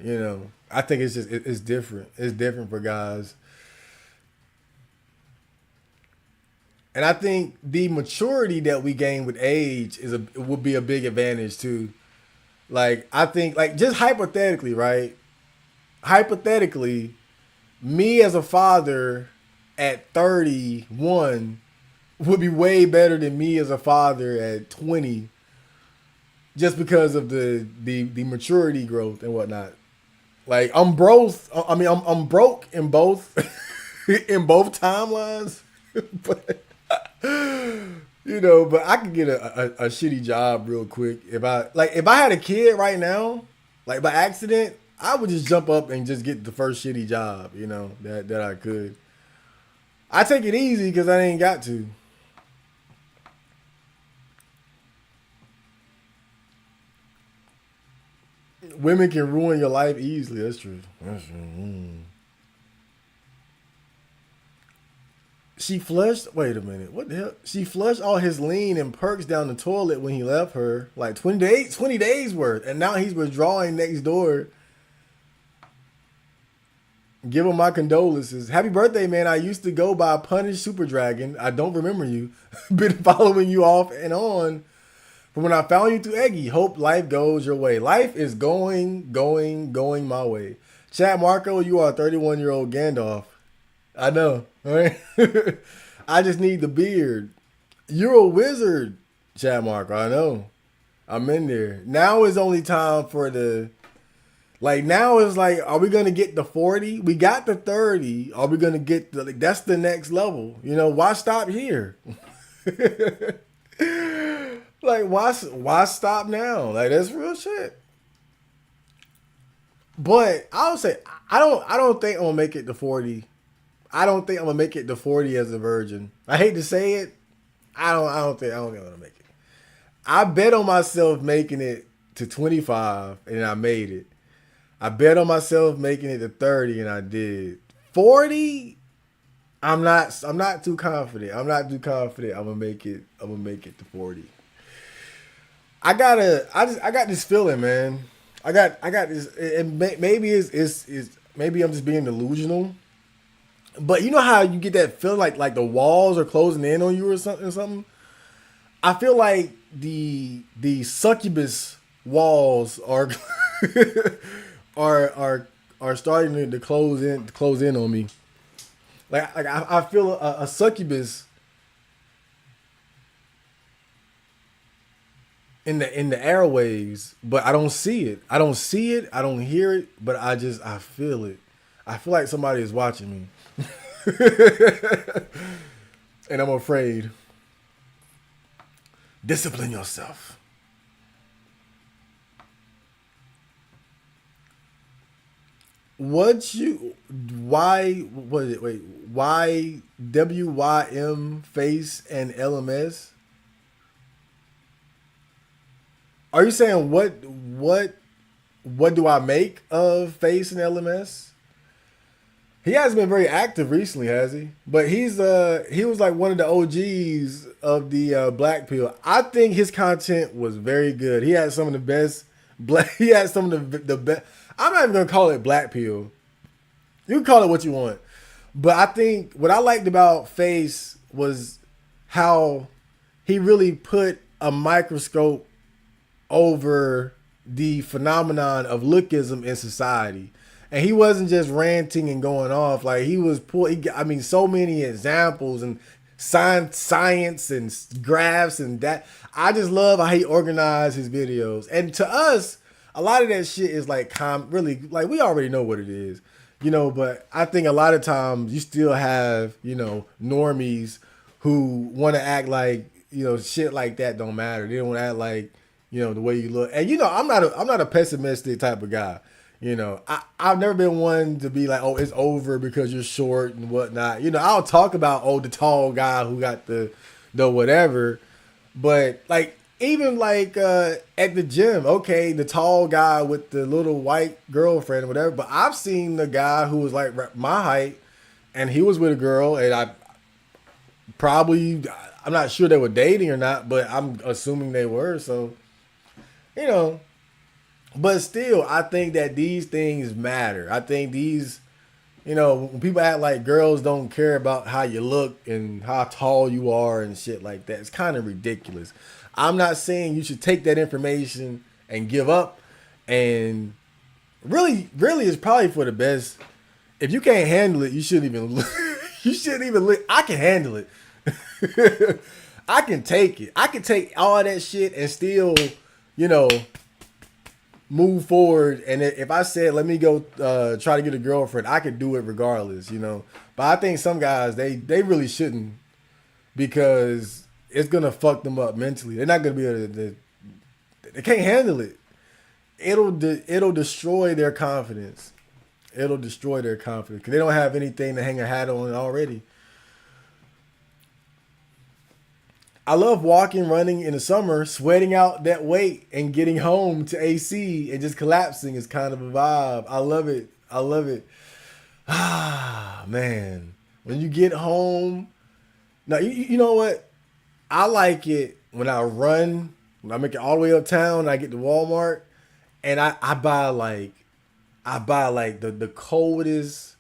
You know, I think it's different. It's different for guys. And I think the maturity that we gain with age would be a big advantage too. Like I think like just hypothetically, right? Hypothetically, me as a father at 31 would be way better than me as a father at 20 just because of the maturity growth and whatnot. Like I'm broke in both in both timelines. But you know, but I could get a shitty job real quick if I had a kid right now, like by accident, I would just jump up and just get the first shitty job, you know, that I could. I take it easy because I ain't got to. Women can ruin your life easily. That's true. That's true. She flushed. Wait a minute. What the hell? She flushed all his lean and perks down the toilet when he left her, like 20 days worth, and now he's withdrawing next door. Give him my condolences. Happy birthday, man. I used to go by Punish Super Dragon. I don't remember you. Been following you off and on from when I found you through Eggy. Hope life goes your way. Life is going my way. Chad Marco, you are a 31-year-old Gandalf. I know, right? I just need the beard. You're a wizard, Chad Marco. I know. I'm in there. Now is only time for the. Like now it's like, are we gonna get the 40? We got the 30. Are we gonna get the? Like, that's the next level. You know, why stop here? Like why stop now? Like that's real shit. But I would say I don't think I'm gonna make it to 40. I don't think I'm gonna make it to 40 as a virgin. I hate to say it. I don't think I'm gonna make it. I bet on myself making it to 25 and I made it. I bet on myself making it to 30 and I did. 40, I'm not too confident. I'm not too confident I'm gonna make it. I'm gonna make it to 40. I got this feeling, man. I got this, and maybe maybe I'm just being delusional. But you know how you get that feeling like the walls are closing in on you or something. I feel like the succubus walls are are starting to close in on me. Like I feel a succubus in the airwaves, but I don't see it. I don't see it. I don't hear it, but I feel it. I feel like somebody is watching me. And I'm afraid. Discipline yourself. Why what is it? Wait, why WYM face and LMS? Are you saying what do I make of face and LMS? He hasn't been very active recently, has he? But he was like one of the OGs of the Black Pill. I think his content was very good. He had some of the best black. He had some of the best. I'm not even gonna call it Black Pill. You can call it what you want, but I think what I liked about Face was how he really put a microscope over the phenomenon of lookism in society. And he wasn't just ranting and going off. Like he was so many examples and science and graphs and that. I just love how he organized his videos. And to us, a lot of that shit is like really like we already know what it is. But I think a lot of times you still have, normies who want to act like, shit like that don't matter. They don't want to act like, the way you look. And I'm not a pessimistic type of guy. I've never been one to be like, oh, it's over because you're short and whatnot. I'll talk about, the tall guy who got the whatever. But like, even like at the gym, okay, the tall guy with the little white girlfriend or whatever. But I've seen the guy who was like my height and he was with a girl and I'm not sure they were dating or not, but I'm assuming they were. So, but still, I think that these things matter. I think these, when people act like girls don't care about how you look and how tall you are and shit like that, it's kind of ridiculous. I'm not saying you should take that information and give up. And really, it's probably for the best. If you can't handle it, you shouldn't even look. You shouldn't even look. I can handle it. I can take it. I can take all that shit and still, move forward. And if I said, let me go try to get a girlfriend, I could do it regardless, But I think some guys, they really shouldn't because it's going to fuck them up mentally. They're not going to be able to, they can't handle it. It'll destroy their confidence. It'll destroy their confidence because they don't have anything to hang a hat on already. I love walking, running in the summer, sweating out that weight and getting home to AC and just collapsing is kind of a vibe. I love it. Ah, man. When you get home Now you know what? I like it when I run, when I make it all the way uptown, I get to Walmart, and I buy like the coldest,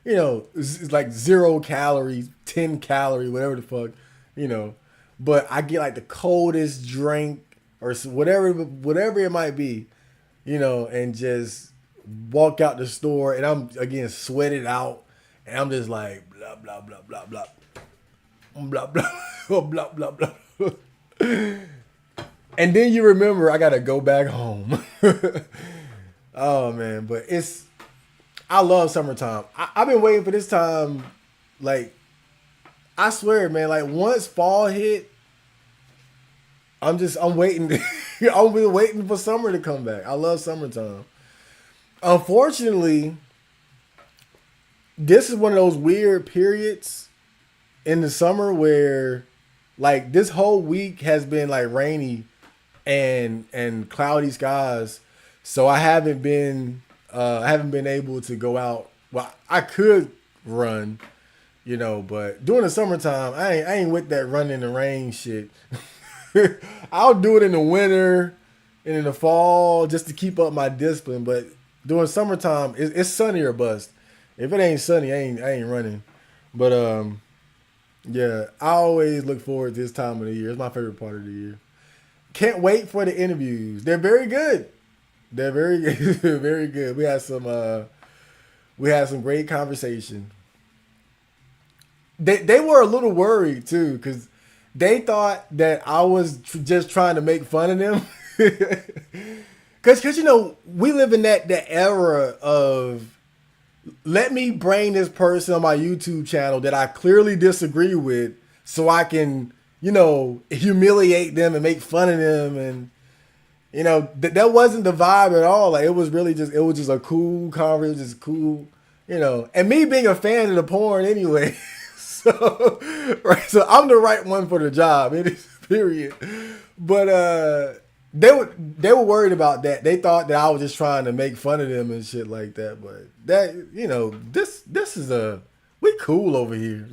it's like 0 calories, 10 calorie, whatever the fuck, you know. But I get like the coldest drink or whatever it might be, and just walk out the store, and I'm again sweated out, and I'm just like blah blah blah blah blah blah blah blah blah blah. And then you remember I gotta go back home. Oh man, but I love summertime. I've been waiting for this time. Like I swear, man. Like once fall hit, I'm waiting. I'm been waiting for summer to come back. I love summertime. Unfortunately, this is one of those weird periods in the summer where, like, this whole week has been like rainy and cloudy skies. So I haven't been able to go out. Well, I could run, but during the summertime, I ain't with that run in the rain shit. I'll do it in the winter and in the fall just to keep up my discipline. But during summertime, it's sunny or bust. If it ain't sunny, I ain't running. But yeah, I always look forward to this time of the year. It's my favorite part of the year. Can't wait for the interviews. They're very good. They're very good. Very good. We had some great conversation. They were a little worried too because they thought that I was just trying to make fun of them. Because we live in that era of let me bring this person on my YouTube channel that I clearly disagree with so I can, humiliate them and make fun of them. And, that wasn't the vibe at all. Like, it was just a cool conversation, just cool, and me being a fan of the porn anyway. So, right. So I'm the right one for the job. It is period. But, they were worried about that. They thought that I was just trying to make fun of them and shit like that. But this is we cool over here.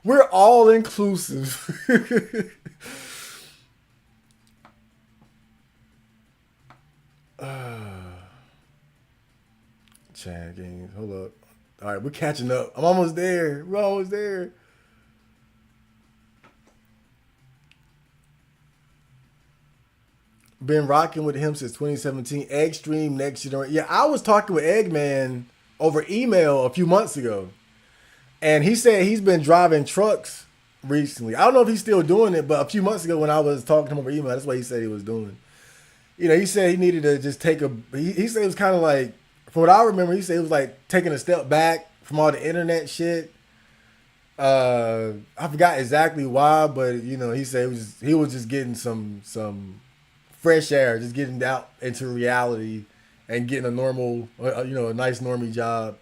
We're all inclusive. Chad Gaines, hold up. All right, we're catching up. I'm almost there. We're almost there. Been rocking with him since 2017. Egg Stream next generation. Yeah, I was talking with Eggman over email a few months ago, and he said he's been driving trucks recently. I don't know if he's still doing it, but a few months ago when I was talking to him over email, that's what he said he was doing. He said he needed to just take he said it was kind of like, from what I remember, he said it was like taking a step back from all the internet shit. I forgot exactly why, but he said he was just getting some fresh air, just getting out into reality and getting a normal, a nice normie job.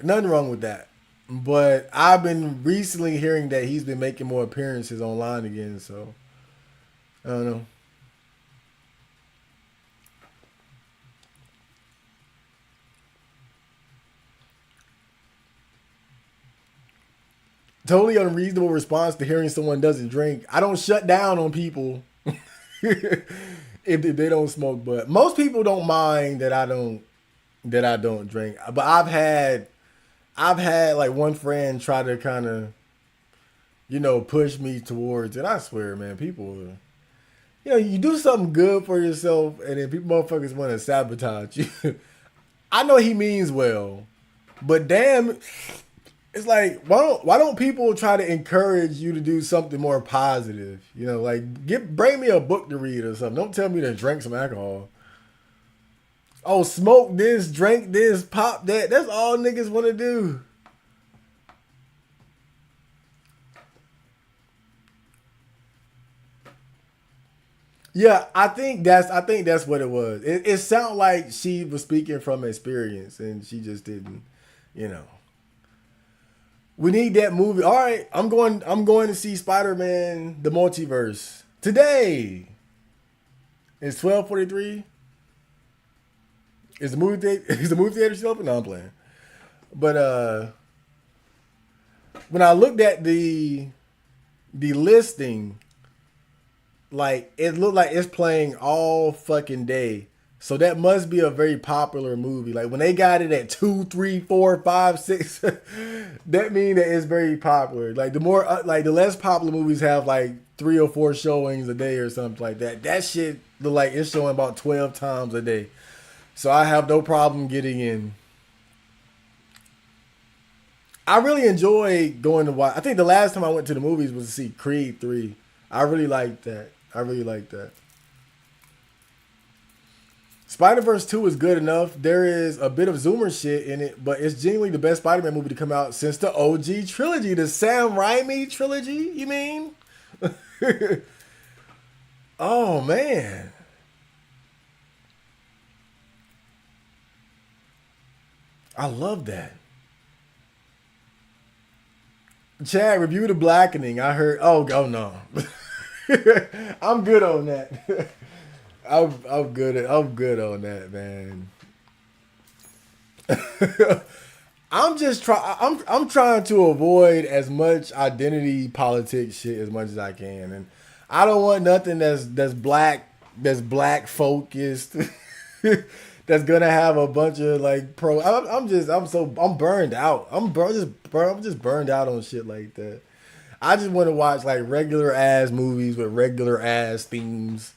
Nothing wrong with that. But I've been recently hearing that he's been making more appearances online again, so I don't know. Totally unreasonable response to hearing someone doesn't drink. I don't shut down on people if they don't smoke, but most people don't mind that I don't drink. But I've had like one friend try to kind of push me towards it. I swear, man, people you do something good for yourself and then people motherfuckers want to sabotage you. I know he means well, but damn, it's like why don't people try to encourage you to do something more positive? Like bring me a book to read or something. Don't tell me to drink some alcohol. Oh, smoke this, drink this, pop that. That's all niggas want to do. Yeah, I think that's what it was. It sounded like she was speaking from experience and she just didn't, you know. We need that movie. All right, I'm going to see Spider-Man the Multiverse today. It's 12:43. Is the movie theater still open? No, I'm playing. But when I looked at the listing, like it looked like it's playing all fucking day. So that must be a very popular movie. Like when they got it at 2, 3, 4, 5, 6, that means that it's very popular. Like the more, like the less popular movies have like 3 or 4 showings a day or something like that. That shit look like it's showing about 12 times a day. So I have no problem getting in. I really enjoy going to watch. I think the last time I went to the movies was to see Creed 3. I really liked that. I really liked that. Spider-Verse 2 is good enough. There is a bit of Zoomer shit in it, but it's genuinely the best Spider-Man movie to come out since the OG trilogy, the Sam Raimi trilogy, you mean? Oh, man. I love that. Chad, review The Blackening. I heard, oh no. I'm good on that. I'm good on that, man. I'm trying to avoid as much identity politics shit as much as I can, and I don't want nothing that's black focused. That's gonna have a bunch of like pro. I'm burned out. I'm just burned out on shit like that. I just want to watch like regular ass movies with regular ass themes.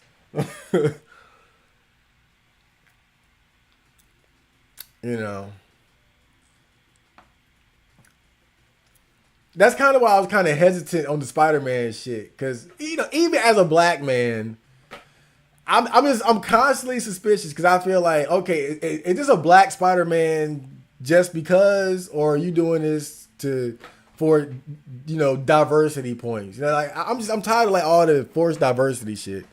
You know, that's kind of why I was kind of hesitant on the Spider-Man shit, because even as a black man, I'm constantly suspicious because I feel like, okay, is this a black Spider-Man just because, or are you doing this for diversity points? Like I'm tired of like all the forced diversity shit.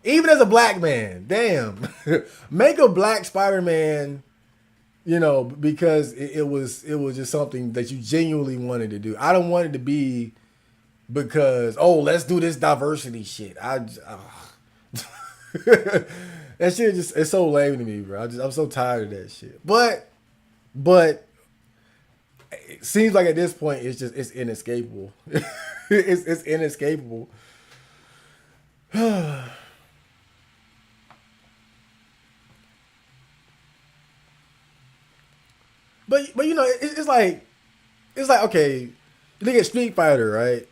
Even as a black man, damn, make a black Spider-Man. Because it was just something that you genuinely wanted to do. I don't want it to be because, let's do this diversity shit. That shit just, it's so lame to me, bro. I'm so tired of that shit. But it seems like at this point it's inescapable. It's inescapable. But it's like, okay, you look at Street Fighter, right?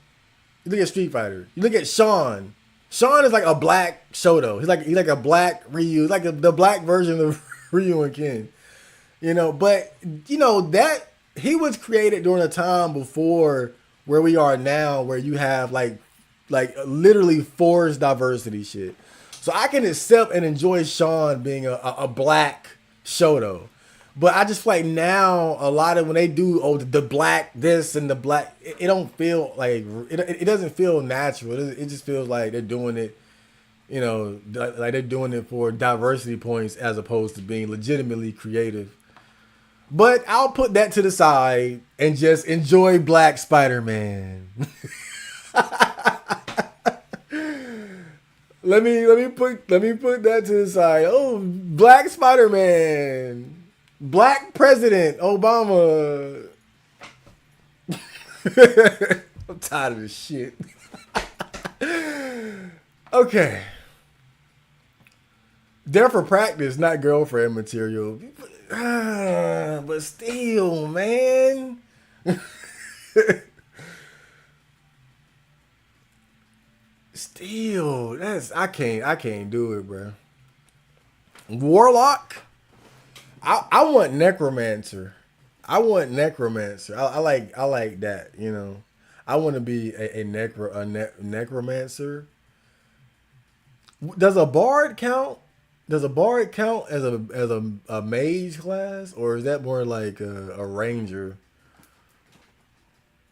You look at Street Fighter. You look at Sean. Sean is like a black Shoto. He's like a black Ryu, like the black version of Ryu and Ken. But that he was created during a time before where we are now, where you have like literally forced diversity shit. So I can accept and enjoy Sean being a black Shoto. But I just feel like now a lot of when they do the black this and the black, it don't feel like it doesn't feel natural. It just feels like they're doing it, like they're doing it for diversity points as opposed to being legitimately creative. But I'll put that to the side and just enjoy Black Spider-Man. Let me put that to the side. Oh, Black Spider-Man. Black President Obama. I'm tired of this shit. Okay. There for practice, not girlfriend material. But still, man. Still, I can't do it, bro. Warlock. I want necromancer. I like that. I want to be a necromancer. Does a bard count? Does a bard count as a mage class, or is that more like a ranger?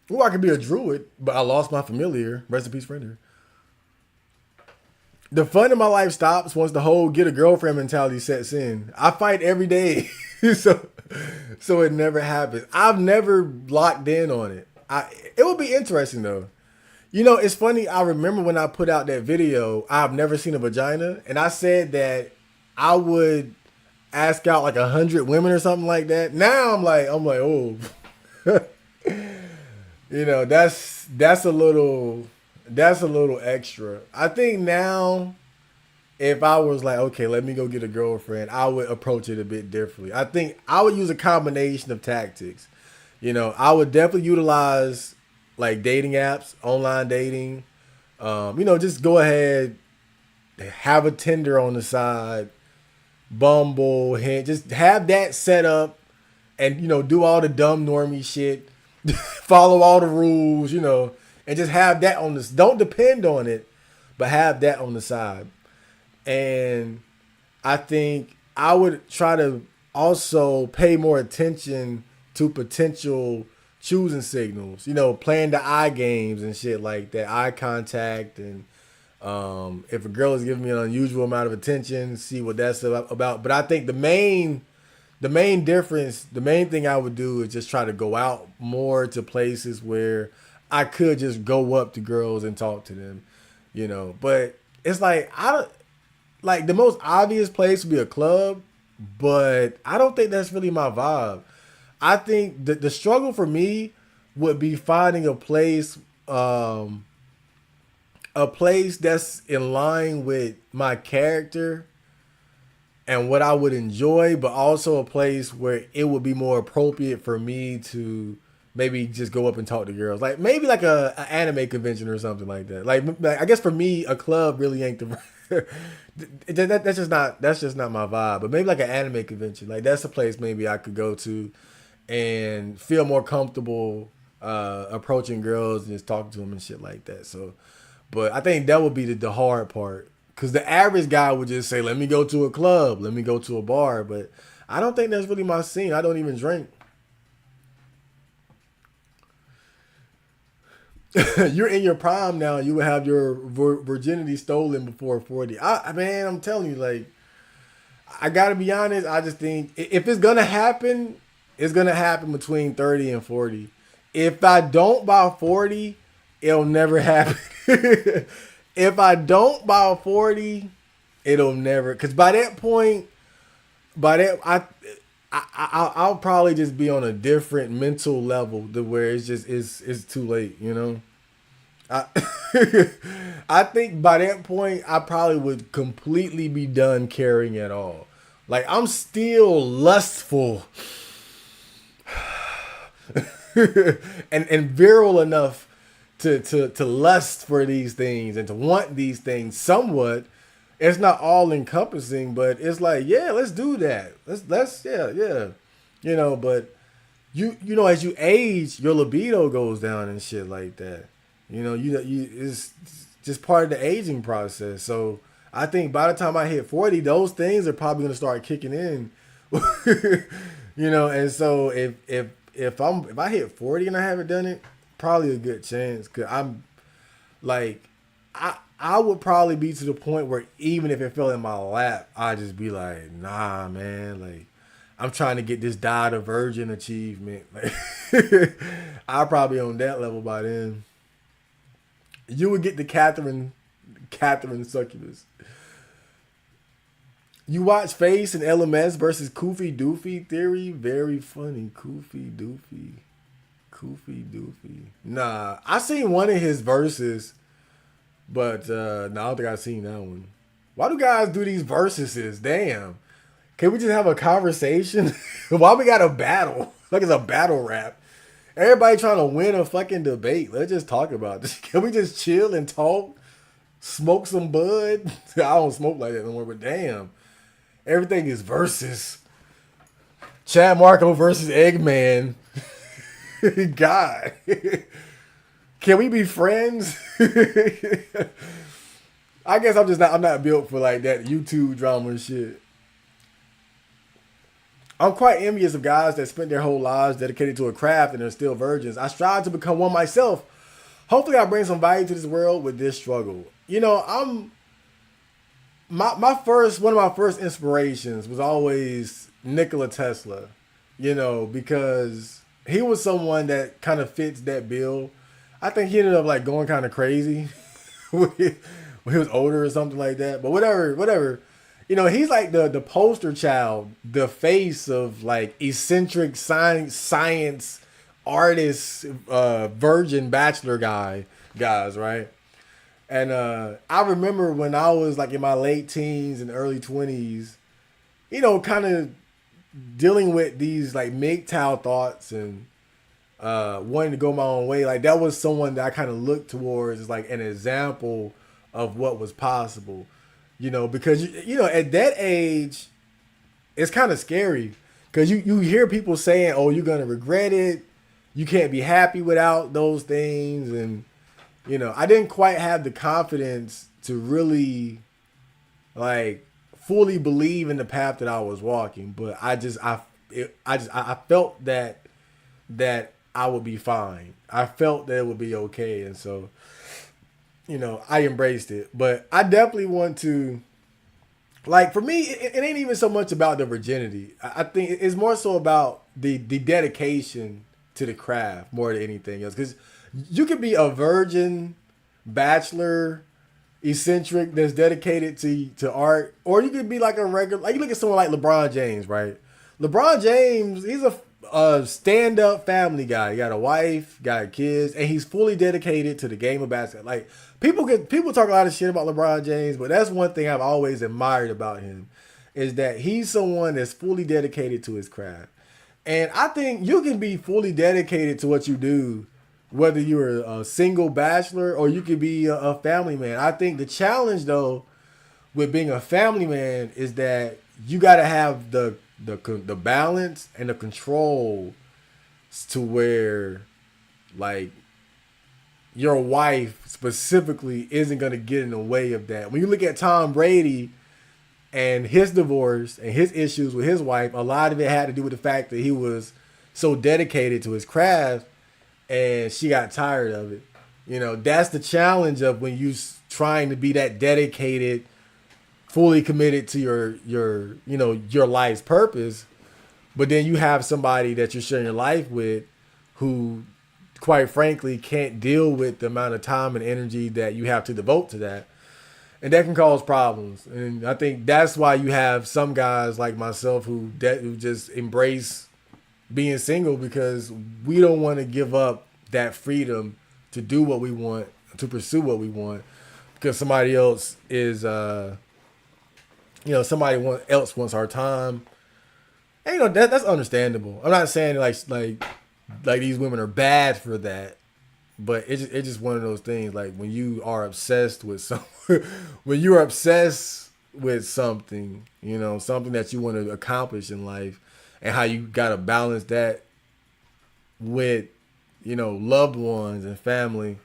Well, I could be a druid, but I lost my familiar. Rest in peace, friender. The fun in my life stops once the whole get a girlfriend mentality sets in. I fight every day, so it never happens. I've never locked in on it. It would be interesting though. It's funny. I remember when I put out that video, I've never seen a vagina, and I said that I would ask out like 100 women or something like that. Now I'm like, oh, That's a little extra. I think now if I was like, okay, let me go get a girlfriend, I would approach it a bit differently. I think I would use a combination of tactics. I would definitely utilize like dating apps, online dating. Just go ahead, have a Tinder on the side, Bumble, Hint, just have that set up, and do all the dumb normie shit, follow all the rules, and just have that on this. Don't depend on it, but have that on the side. And I think I would try to also pay more attention to potential choosing signals. Playing the eye games and shit like that, eye contact, and if a girl is giving me an unusual amount of attention, see what that's about. But I think the main difference, the main thing I would do is just try to go out more to places where I could just go up to girls and talk to them. But it's like I don't like the most obvious place would be a club, but I don't think that's really my vibe. I think the struggle for me would be finding a place that's in line with my character and what I would enjoy, but also a place where it would be more appropriate for me to maybe just go up and talk to girls. Like maybe like a anime convention or something like that. Like I guess for me, a club really ain't the that's just not my vibe. But maybe like an anime convention, like that's a place maybe I could go to and feel more comfortable approaching girls and just talking to them and shit like that. So, but I think that would be the hard part. Because the average guy would just say, let me go to a club, let me go to a bar. But I don't think that's really my scene. I don't even drink. You're in your prime now. You would have your virginity stolen before 40. Man, I'm telling you, like, I got to be honest. I just think if it's going to happen, it's going to happen between 30 and 40. If I don't by 40, it'll never happen. If I don't by 40, it'll never. Because by that point, I'll probably just be on a different mental level to where it's too late. I I think by that point I probably would completely be done caring at all. Like I'm still lustful and virile enough to lust for these things and to want these things somewhat. It's not all encompassing, but it's like, yeah, let's do that. Let's yeah. But as you age, your libido goes down and shit like that. It's just part of the aging process. So I think by the time I hit 40, those things are probably gonna start kicking in. And so if I hit 40 and I haven't done it, probably a good chance. Cause I'm like I would probably be to the point where even if it fell in my lap, I'd just be like, nah, man, like I'm trying to get this died a virgin achievement. Like I'll probably on that level by then. You would get the Catherine succubus. You watch Face and LMS versus Koofy Doofy theory? Very funny. Koofy Doofy. Koofy Doofy. Nah, I seen one of his verses, but no, I don't think I've seen that one. Why do guys do these versuses? Damn. Can we just have a conversation? Why we got a battle? Like it's a battle rap. Everybody trying to win a fucking debate. Let's just talk about this. Can we just chill and talk? Smoke some bud? I don't smoke like that no more, but damn. Everything is versus. Chad Marco versus Eggman. God. Can we be friends? I guess I'm not built for like that YouTube drama and shit. I'm quite envious of guys that spent their whole lives dedicated to a craft and are still virgins. I strive to become one myself. Hopefully I bring some value to this world with this struggle. I'm one of my first inspirations was always Nikola Tesla, because he was someone that kind of fits that bill. I think he ended up like going kind of crazy when he was older or something like that. But whatever. He's like the poster child, the face of like eccentric science artist, virgin bachelor guys, right? And I remember when I was like in my late teens and early 20s, kind of dealing with these like MGTOW thoughts and wanting to go my own way. Like that was someone that I kind of looked towards as like an example of what was possible. Because at that age, it's kind of scary because you hear people saying, "Oh, you're gonna regret it. You can't be happy without those things." And I didn't quite have the confidence to really like fully believe in the path that I was walking. But I felt that I would be fine. I felt that it would be okay, and so I embraced it. But I definitely want to. Like for me, it ain't even so much about the virginity. I think it's more so about the dedication to the craft more than anything else. Because you could be a virgin, bachelor, eccentric that's dedicated to art, or you could be like a regular. Like you look at someone like LeBron James, right? LeBron James, he's a stand-up family guy. He got a wife, got kids, and he's fully dedicated to the game of basketball. Like people talk a lot of shit about LeBron James, but that's one thing I've always admired about him is that he's someone that's fully dedicated to his craft. And I think you can be fully dedicated to what you do, whether you're a single bachelor or you could be a family man. I think the challenge though with being a family man is that you got to have the balance and the control to where like your wife specifically isn't going to get in the way of that. When you look at Tom Brady and his divorce and his issues with his wife, a lot of it had to do with the fact that he was so dedicated to his craft and she got tired of it. That's the challenge of when you trying to be that dedicated, fully committed to your life's purpose, but then you have somebody that you're sharing your life with who quite frankly can't deal with the amount of time and energy that you have to devote to that. And that can cause problems. And I think that's why you have some guys like myself who just embrace being single, because we don't want to give up that freedom to do what we want, to pursue what we want, because somebody else is somebody else wants our time. And that's understandable. I'm not saying like these women are bad for that, but it's just one of those things. Like when you are obsessed with when you are obsessed with something, something that you want to accomplish in life, and how you gotta balance that with loved ones and family.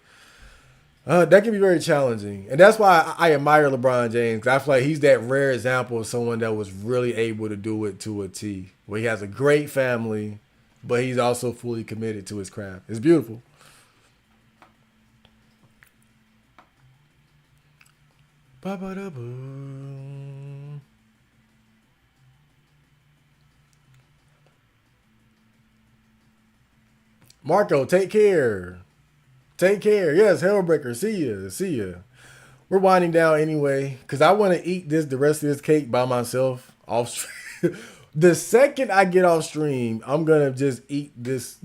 That can be very challenging. And that's why I admire LeBron James. 'Cause I feel like he's that rare example of someone that was really able to do it to a T. Where he has a great family, but he's also fully committed to his craft. It's beautiful. Ba-ba-da-boo. Marco, take care. Take care. Yes, Hellbreaker. See ya. See ya. We're winding down anyway, because I want to eat the rest of this cake by myself off stream. The second I get off stream, I'm going to just eat this.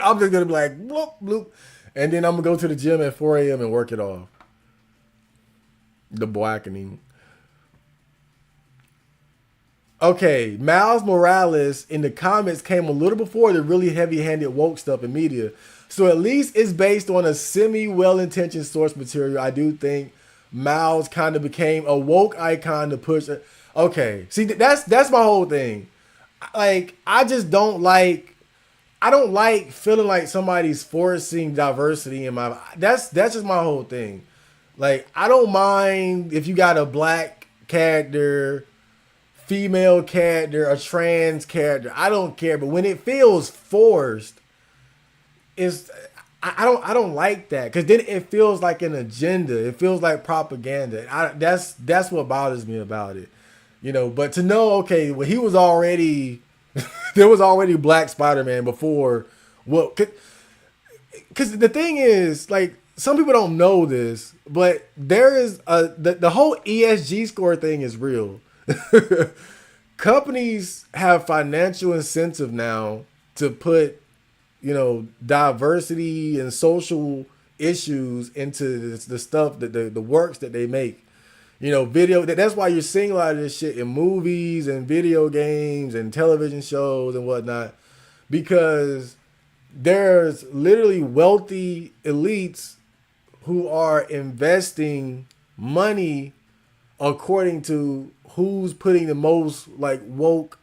I'm just going to be like, bloop, bloop. And then I'm going to go to the gym at 4 a.m. and work it off. The blackening. Okay, Miles Morales in the comments came a little before the really heavy-handed woke stuff in media. So at least it's based on a semi-well-intentioned source material. I do think Miles kind of became a woke icon to push. Okay, see, that's my whole thing. Like, I don't like feeling like somebody's forcing diversity in my. That's just my whole thing. Like, I don't mind if you got a black character, female character, a trans character. I don't care, but when it feels forced, I don't like that, because then it feels like an agenda. It feels like propaganda. That's what bothers me about it, But to know, okay, well, he was already there was already Black Spider-Man before. Well, because the thing is, like, some people don't know this, but there is the whole ESG score thing is real. Companies have financial incentive now to put diversity and social issues into the stuff that the works that they make. Video. That's why you're seeing a lot of this shit in movies and video games and television shows and whatnot, because there's literally wealthy elites who are investing money according to who's putting the most like woke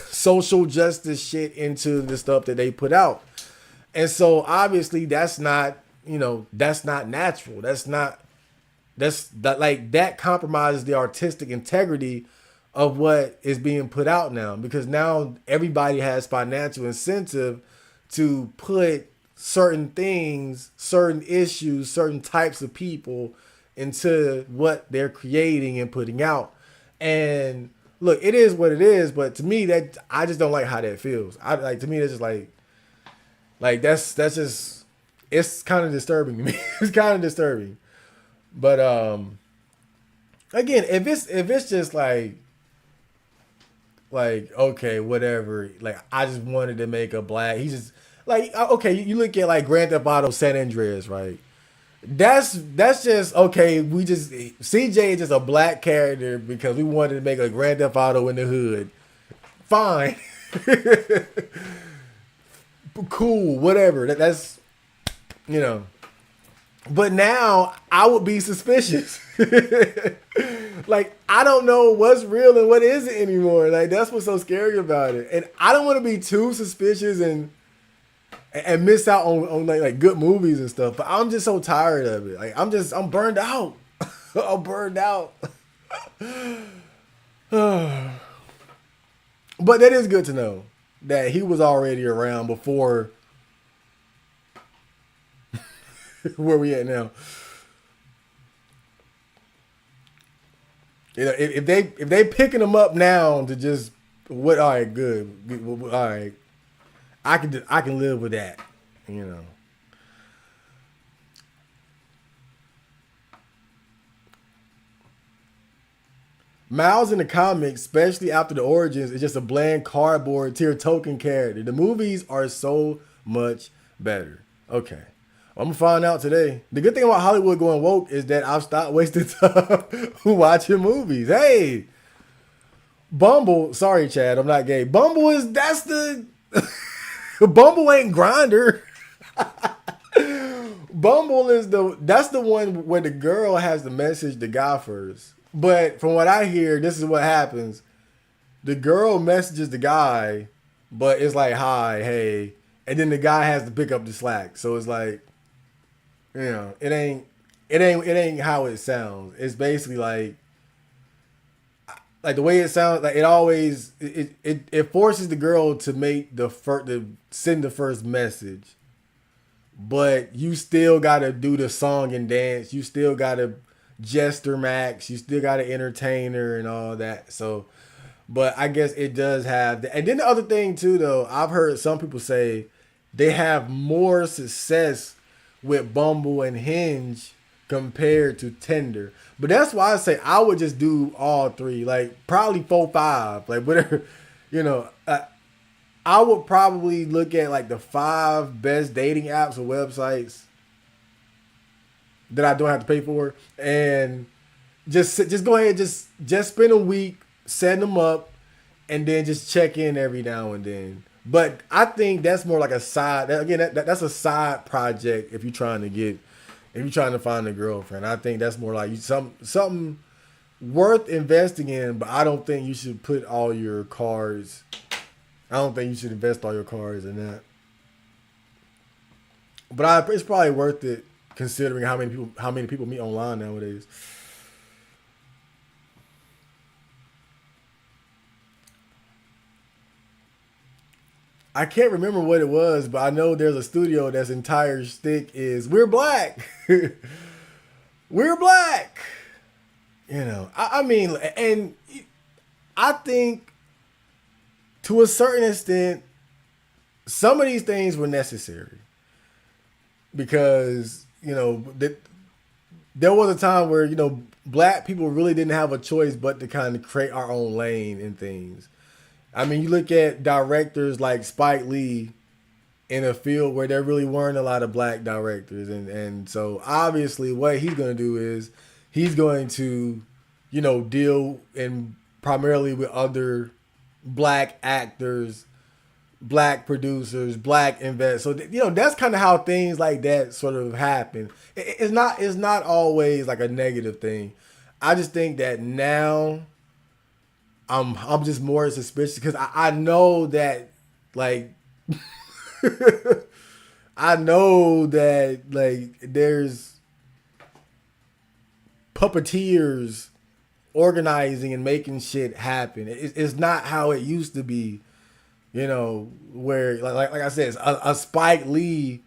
social justice shit into the stuff that they put out. And so obviously that's not, that's not natural. That compromises the artistic integrity of what is being put out now, because now everybody has financial incentive to put certain things, certain issues, certain types of people into what they're creating and putting out. And look, it is what it is, but to me, that I just don't like how that feels. To me that's just like that's just, it's kind of disturbing to me. It's kind of disturbing. But again, if it's just like okay, whatever, like I just wanted to make a black, he's just like, okay, you look at like Grand Theft Auto San Andreas, right? That's just okay. We just, CJ is just a black character because we wanted to make a Grand Theft Auto in the hood. Fine, cool, whatever. That's But now I would be suspicious. Like, I don't know what's real and what isn't anymore. Like, that's what's so scary about it. And I don't want to be too suspicious and miss out on like good movies and stuff. But I'm just so tired of it. Like, I'm burned out. I'm burned out. But that is good to know that he was already around before where we at now. If they picking him up now to just what? All right, good. All right, I can live with that. Miles in the comics, especially after the origins, is just a bland cardboard tier token character. The movies are so much better. Okay. I'm gonna find out today. The good thing about Hollywood going woke is that I've stopped wasting time watching movies. Hey, Bumble. Sorry, Chad, I'm not gay. That's the Bumble ain't Grinder. Bumble is that's the one where the girl has to message the guy first. But from what I hear, this is what happens. The girl messages the guy, but it's like, hi, hey, and then the guy has to pick up the slack. So it's like, it ain't how it sounds. It's basically like the way it sounds. Like, it always it forces the girl to make to send the first message, but you still gotta do the song and dance. You still gotta jester max. You still gotta entertain her and all that. So, but I guess it does have. And then the other thing too, though, I've heard some people say they have more success with Bumble and Hinge compared to Tinder. But that's why I say I would just do all three, like probably 4, 5, like whatever, I would probably look at like the 5 best dating apps or websites that I don't have to pay for, and just go ahead, just spend a week setting them up, and then just check in every now and then. But I think that's more like a side. That's a side project if you're trying to find a girlfriend. I think that's more like something worth investing in. But I don't think you should put all your cards. I don't think you should invest all your cards in that. But it's probably worth it considering how many people meet online nowadays. I can't remember what it was, but I know there's a studio that's entire shtick is we're black. We're black. I mean, and I think to a certain extent, some of these things were necessary because, there was a time where, black people really didn't have a choice but to kind of create our own lane in things. I mean, you look at directors like Spike Lee in a field where there really weren't a lot of black directors, and so obviously what he's going to do is he's going to, deal in primarily with other black actors, black producers, black investors. So that's kind of how things like that sort of happen. It's not always like a negative thing. I just think that now I'm just more suspicious because I know that like I know that like there's puppeteers organizing and making shit happen. It's not how it used to be, where like I said, a Spike Lee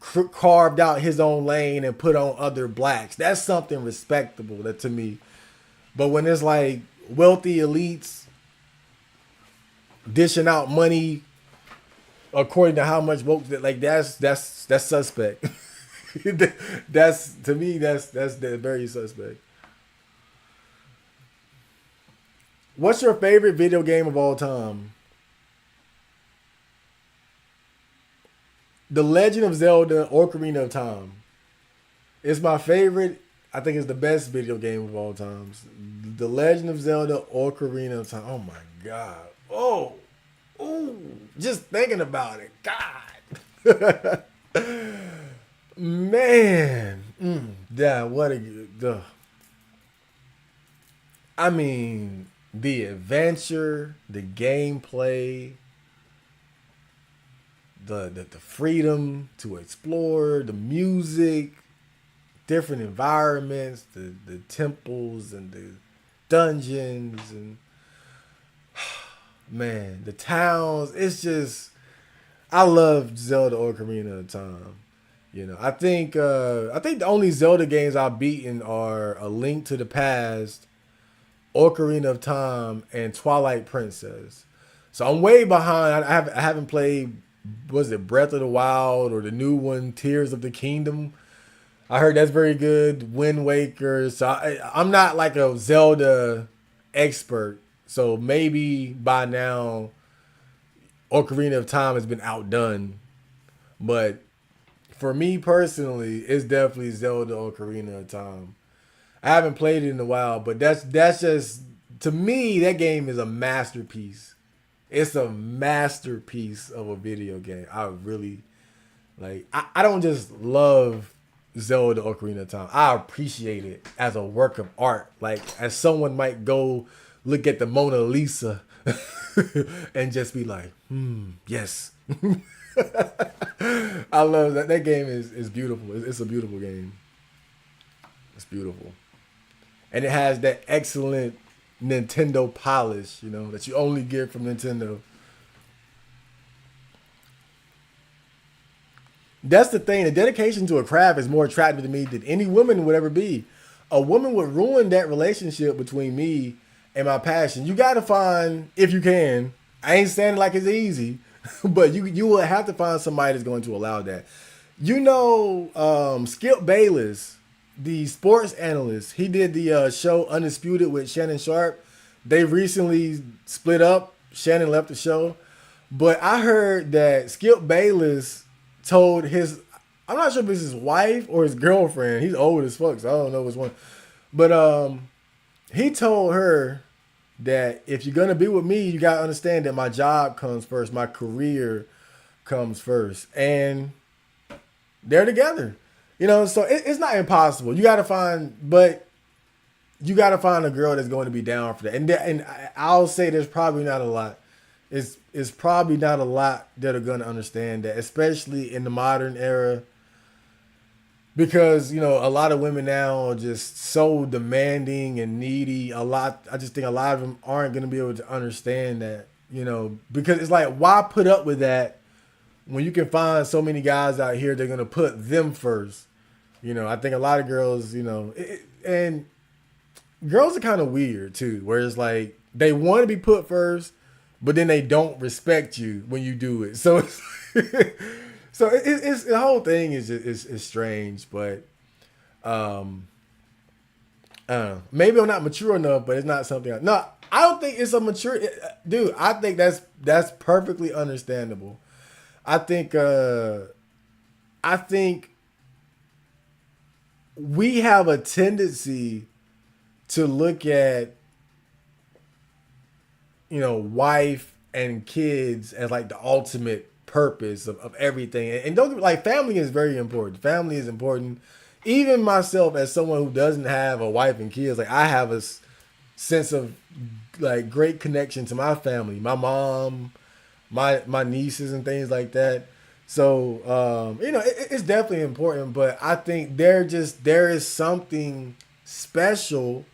carved out his own lane and put on other blacks. That's something respectable that to me. But when it's like wealthy elites dishing out money according to how much votes that like that's suspect. That's to me that's very suspect. What's your favorite video game of all time? The Legend of Zelda Ocarina of Time. It's my favorite. I think it's the best video game of all times. The Legend of Zelda Ocarina of Time. Oh my God. Oh. Ooh. Just thinking about it. God. Man. Yeah, what a good. I mean, the adventure, the gameplay, the freedom to explore, the music, different environments, the temples and the dungeons and man, the towns. It's just I love Zelda Ocarina of Time. I think the only Zelda games I've beaten are A Link to the Past, Ocarina of Time, and Twilight Princess. So I'm way behind. I haven't played, was it Breath of the Wild or the new one, Tears of the Kingdom? I heard that's very good. Wind Waker. So I'm not like a Zelda expert. So maybe by now, Ocarina of Time has been outdone. But for me personally, it's definitely Zelda Ocarina of Time. I haven't played it in a while, but that's just, to me, that game is a masterpiece. It's a masterpiece of a video game. I really like. I don't just love Zelda Ocarina of Time. I appreciate it as a work of art. Like as someone might go look at the Mona Lisa and just be like, yes. I love that. That game is beautiful. It's a beautiful game. It's beautiful. And it has that excellent Nintendo polish, that you only get from Nintendo. That's the thing. The dedication to a craft is more attractive to me than any woman would ever be. A woman would ruin that relationship between me and my passion. You got to find, if you can, I ain't saying like it's easy, but you will have to find somebody that's going to allow that. Skip Bayless, the sports analyst, he did the show Undisputed with Shannon Sharp. They recently split up. Shannon left the show. But I heard that Skip Bayless told I'm not sure if it's his wife or his girlfriend. He's old as fuck, so I don't know which one. But he told her that if you're going to be with me, you got to understand that my job comes first. My career comes first. And they're together. So it's not impossible. You got to find a girl that's going to be down for that. And I'll say there's probably not a lot. It's probably not a lot that are going to understand that, especially in the modern era. Because, a lot of women now are just so demanding and needy. I just think a lot of them aren't going to be able to understand that, because it's like, why put up with that when you can find so many guys out here that are going to put them first? I think a lot of girls, and girls are kind of weird too, where it's like they want to be put first, but then they don't respect you when you do it. So it's the whole thing is strange, but maybe I'm not mature enough, but it's not something. No, I don't think it's a mature dude. I think that's perfectly understandable. I think I think we have a tendency to look at, wife and kids as like the ultimate purpose of everything. And don't like, family is very important. Family is important. Even myself, as someone who doesn't have a wife and kids, like I have a sense of like great connection to my family, my mom, my nieces and things like that. So it's definitely important, but I think there is something special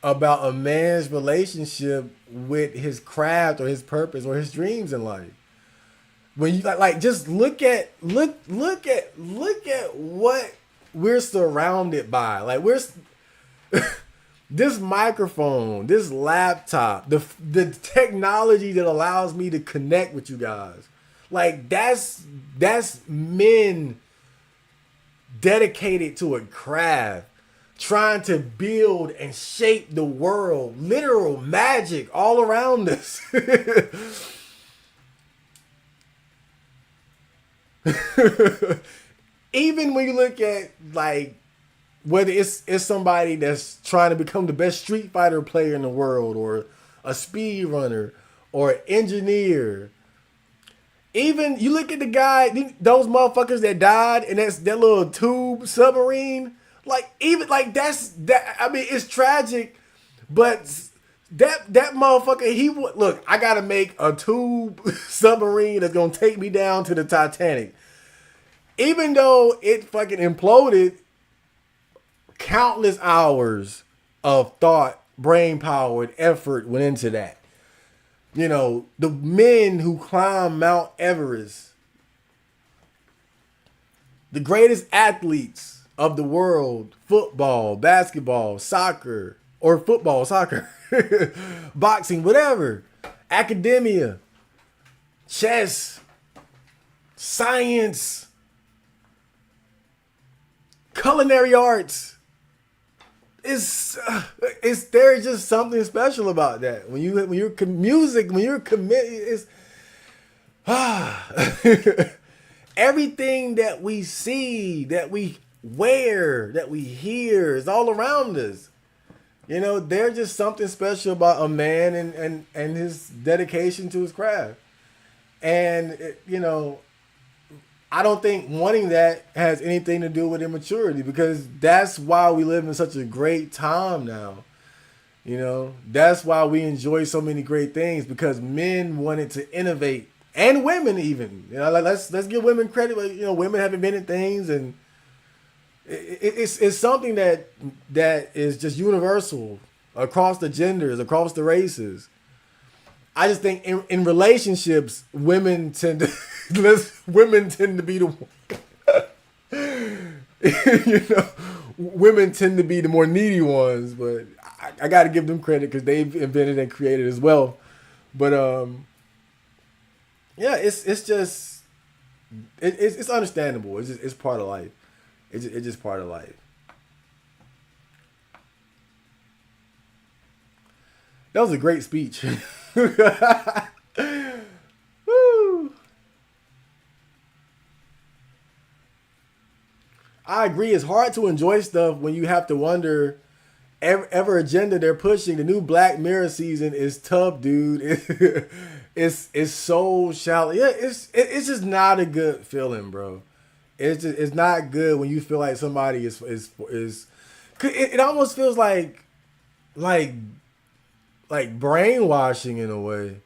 about a man's relationship with his craft or his purpose or his dreams in life. When you like just look at what we're surrounded by. Like this microphone, this laptop, the technology that allows me to connect with you guys. Like that's men dedicated to a craft, trying to build and shape the world. Literal magic all around us. Even when you look at like whether it's somebody that's trying to become the best Street Fighter player in the world, or a speed runner, or an engineer. Even you look at the guy, those motherfuckers that died in that little tube submarine. Like even like that's that. I mean, it's tragic, but that motherfucker, he would look. I gotta make a tube submarine that's gonna take me down to the Titanic. Even though it fucking imploded, countless hours of thought, brain power, and effort went into that. The men who climb Mount Everest, the greatest athletes of the world, football, basketball, soccer, or football, soccer, boxing, whatever, academia, chess, science, culinary arts. It's there's just something special about that. When you're music, when you're committed, it's everything that we see, that we wear, that we hear is all around us. There's just something special about a man and his dedication to his craft. And I don't think wanting that has anything to do with immaturity, because that's why we live in such a great time now. That's why we enjoy so many great things, because men wanted to innovate, and women even. Like let's give women credit. Women have invented things, and it's something that is just universal across the genders, across the races. I just think in relationships, women tend to women tend to be the women tend to be the more needy ones, but I got to give them credit because they've invented and created as well. But yeah, it's just it's understandable. It's part of life. It's just part of life. That was a great speech. Woo. I agree. It's hard to enjoy stuff when you have to wonder ever agenda they're pushing. The new Black Mirror season is tough, dude. It's so shallow. Yeah, it's just not a good feeling, bro. It's not good when you feel like somebody is it almost feels like brainwashing in a way.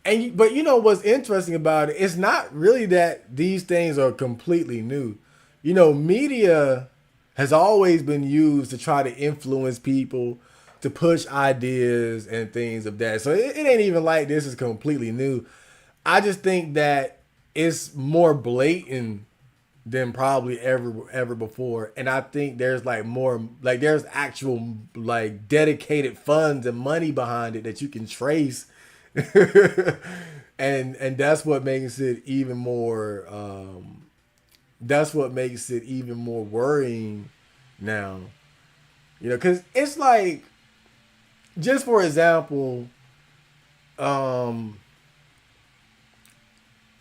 But what's interesting about it? It's not really that these things are completely new. Media has always been used to try to influence people, to push ideas and things of that. So it ain't even like this is completely new. I just think that it's more blatant than probably ever before, and I think there's like more, like there's actual like dedicated funds and money behind it that you can trace. and that's what makes it even more worrying now. Because it's like, just for example,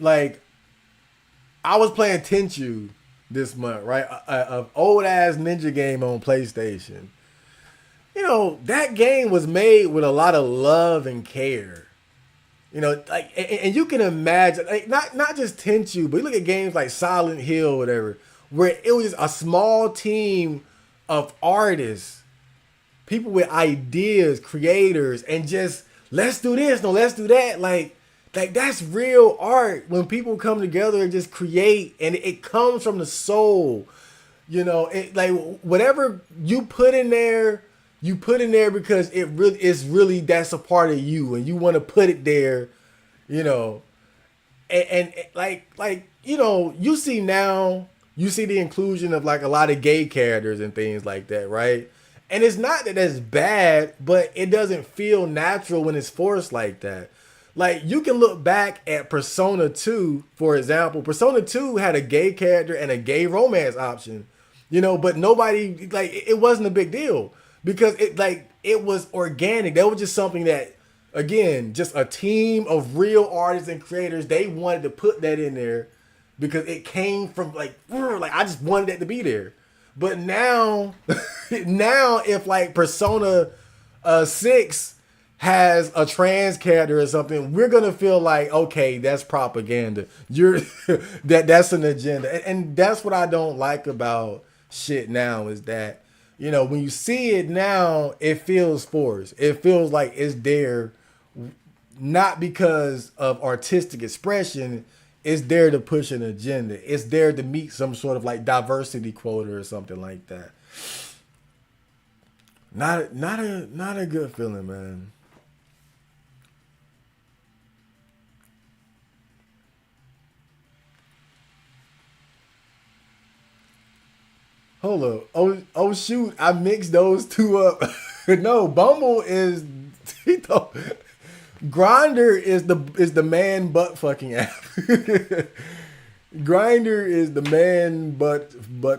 like I was playing Tenchu this month, right? A old ass ninja game on PlayStation. You know, that game was made with a lot of love and care. You know, like, and you can imagine, like, not just Tenchu, but you look at games like Silent Hill, or whatever, where it was just a small team of artists, people with ideas, creators, and just let's do this, no, let's do that. Like that's real art when people come together and just create, and it comes from the soul. You know, it, like whatever you put in there, you put in there because it's really that's a part of you, and you want to put it there. You know, and like you know, you see now, you see the inclusion of like a lot of gay characters and things like that, right? And it's not that that's bad, but it doesn't feel natural when it's forced like that. Like you can look back at Persona 2, for example. Persona 2 had a gay character and a gay romance option, you know, but nobody, like, it wasn't a big deal because it was organic. That was just something that, again, just a team of real artists and creators, they wanted to put that in there because it came from like I just wanted that to be there. But now, now if like Persona 6 has a trans character or something, we're gonna feel like, okay, that's propaganda. You're that's an agenda, and that's what I don't like about shit now is that, you know, when you see it now, it feels forced. It feels like it's there, not because of artistic expression. It's there to push an agenda. It's there to meet some sort of like diversity quota or something like that. Not a good feeling, man. Hold up. Oh shoot, I mixed those two up. No, Bumble is Grinder is the man butt fucking app. Grinder is the man butt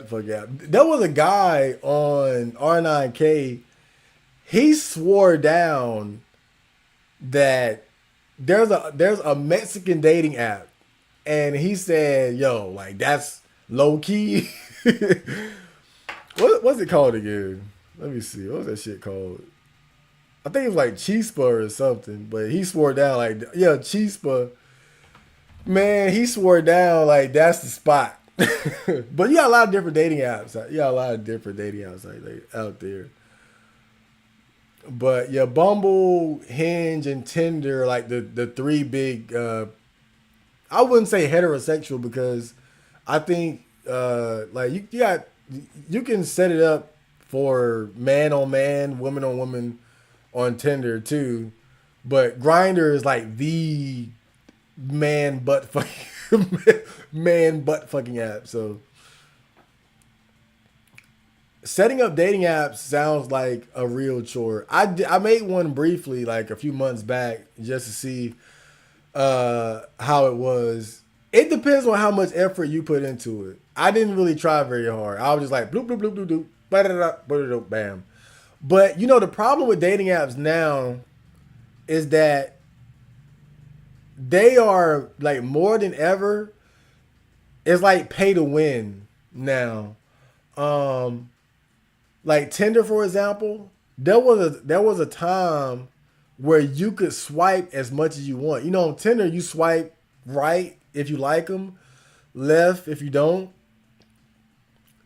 fuck app. There was a guy on R9K. He swore down that there's a Mexican dating app, and he said, "Yo, like that's low key." What's it called again? Let me see. What was that shit called? I think it was like Chispa or something. But he swore down like, yeah, Chispa. Man, he swore down like that's the spot. But you got a lot of different dating apps. You got a lot of different dating apps out there. But yeah, Bumble, Hinge, and Tinder, like the three big. I wouldn't say heterosexual because I think like you can set it up for man on man, woman on woman on Tinder too, but Grinder is like the man butt fucking app. So setting up dating apps sounds like a real chore. I made one briefly like a few months back just to see how it was. It depends on how much effort you put into it. I didn't really try very hard. I was just like bloop bloop bloop bloop bloop, ba-da-da, bam. But you know the problem with dating apps now is that they are like more than ever. It's like pay to win now. Like Tinder, for example, there was a time where you could swipe as much as you want. You know, on Tinder you swipe right if you like them, left if you don't.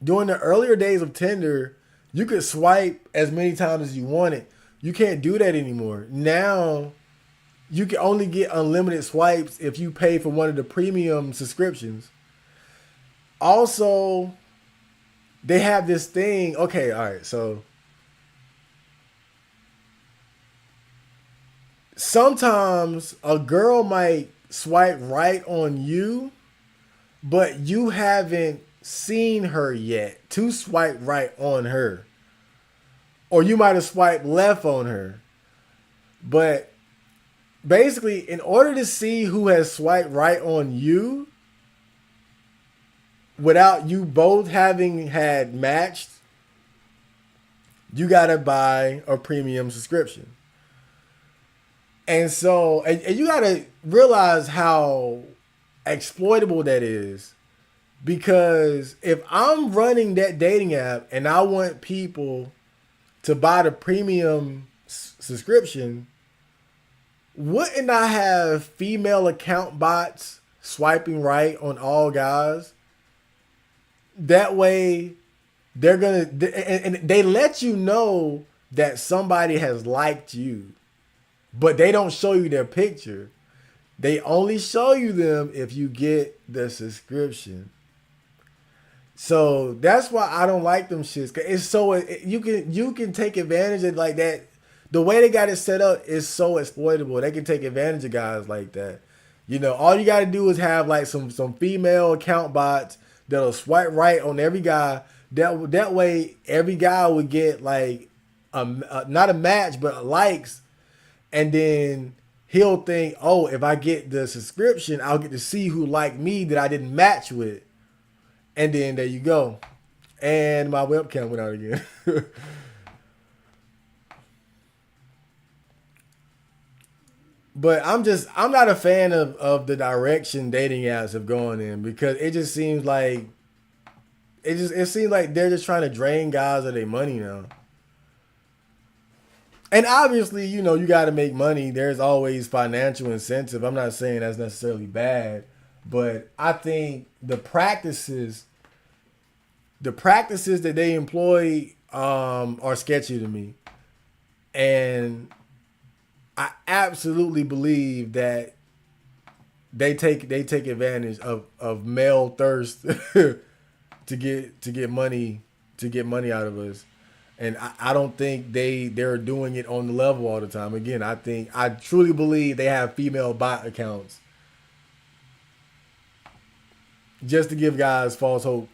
During the earlier days of Tinder, you could swipe as many times as you wanted. You can't do that anymore. Now, you can only get unlimited swipes if you pay for one of the premium subscriptions. Also, they have this thing. Okay, all right. So, sometimes a girl might swipe right on you, but you haven't seen her yet to swipe right on her. Or you might have swiped left on her. But basically, in order to see who has swiped right on you without you both having had matched, you gotta buy a premium subscription. And so, and you gotta realize how exploitable that is. Because if I'm running that dating app and I want people to buy the premium subscription, wouldn't I have female account bots swiping right on all guys? That way, they're gonna and they let you know that somebody has liked you, but they don't show you their picture. They only show you them if you get the subscription. So that's why I don't like them shits. 'Cause it's so you can take advantage of like that. The way they got it set up is so exploitable. They can take advantage of guys like that. All you got to do is have like some female account bots that'll swipe right on every guy. That way every guy would get like not a match but likes, and then he'll think, oh, if I get the subscription, I'll get to see who liked me that I didn't match with. And then there you go. And my webcam went out again. But I'm not a fan of the direction dating apps have gone in, because it just seems like it seems like they're just trying to drain guys of their money now. And obviously, you got to make money. There's always financial incentive. I'm not saying that's necessarily bad, but I think the practices that they employ are sketchy to me. And I absolutely believe that they take advantage of male thirst to get money out of us. And I don't think they're doing it on the level all the time. Again, I truly believe they have female bot accounts just to give guys false hope.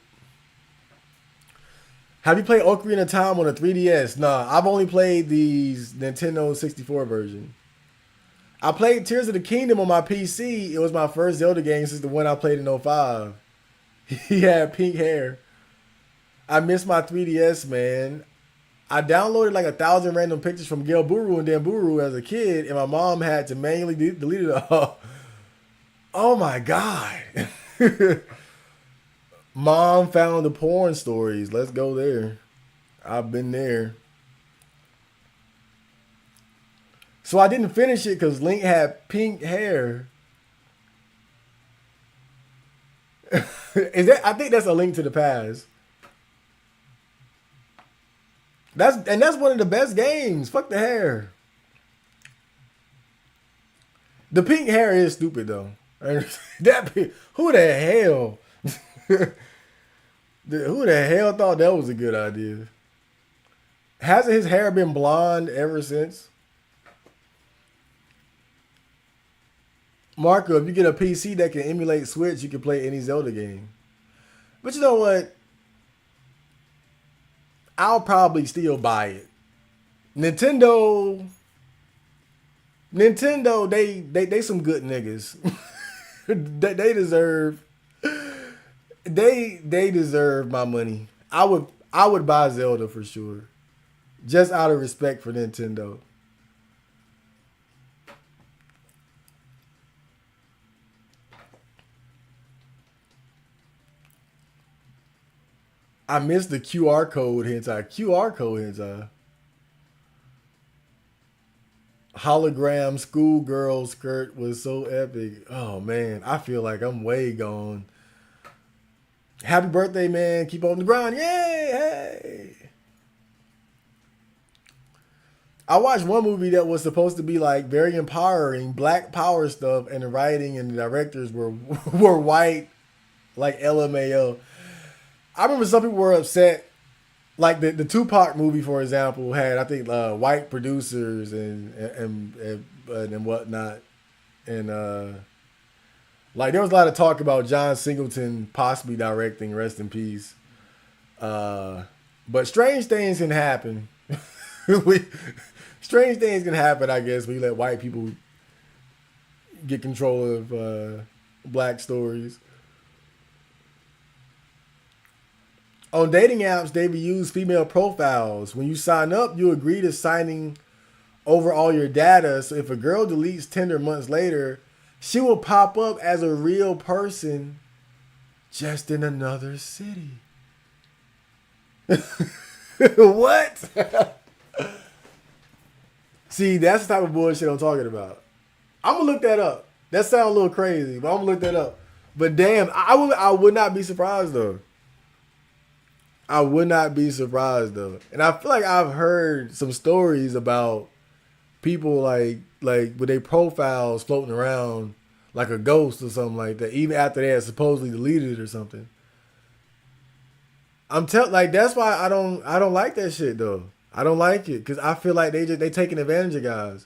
Have you played Ocarina of Time on a 3DS? Nah, I've only played the Nintendo 64 version. I played Tears of the Kingdom on my PC. It was my first Zelda game since the one I played in '05. He had pink hair. I miss my 3DS, man. I downloaded like 1,000 random pictures from Gale Buru and Dan Buru as a kid, and my mom had to manually delete it all. Oh my God. Mom found the porn stories. Let's go there. I've been there. So I didn't finish it because Link had pink hair. I think that's a Link to the Past. That's one of the best games. Fuck the hair. The pink hair is stupid though. Who the hell? Who the hell thought that was a good idea? Hasn't his hair been blonde ever since? Marco, if you get a PC that can emulate Switch, you can play any Zelda game. But you know what? I'll probably still buy it. Nintendo, they some good niggas. they deserve my money. I would buy Zelda for sure, just out of respect for Nintendo. I missed the QR code hentai. Hologram schoolgirl skirt was so epic. Oh man, I feel like I'm way gone. Happy birthday, man. Keep on the grind. Yay! Hey. I watched one movie that was supposed to be like very empowering, black power stuff, and the writing and the directors were white, like LMAO. I remember some people were upset. Like the Tupac movie, for example, had I think white producers and whatnot, and like there was a lot of talk about John Singleton possibly directing. Rest in peace. But strange things can happen. Strange things can happen, I guess, when you let white people get control of black stories. On dating apps, they use female profiles. When you sign up, you agree to signing over all your data. So if a girl deletes Tinder months later, she will pop up as a real person just in another city. What? See, that's the type of bullshit I'm talking about. I'm gonna look that up. That sounds a little crazy, but I'm gonna look that up. But damn, I would not be surprised though. I would not be surprised though. And I feel like I've heard some stories about people like with their profiles floating around like a ghost or something like that, even after they had supposedly deleted it or something. Like that's why I don't like that shit though. I don't like it because I feel like they taking advantage of guys.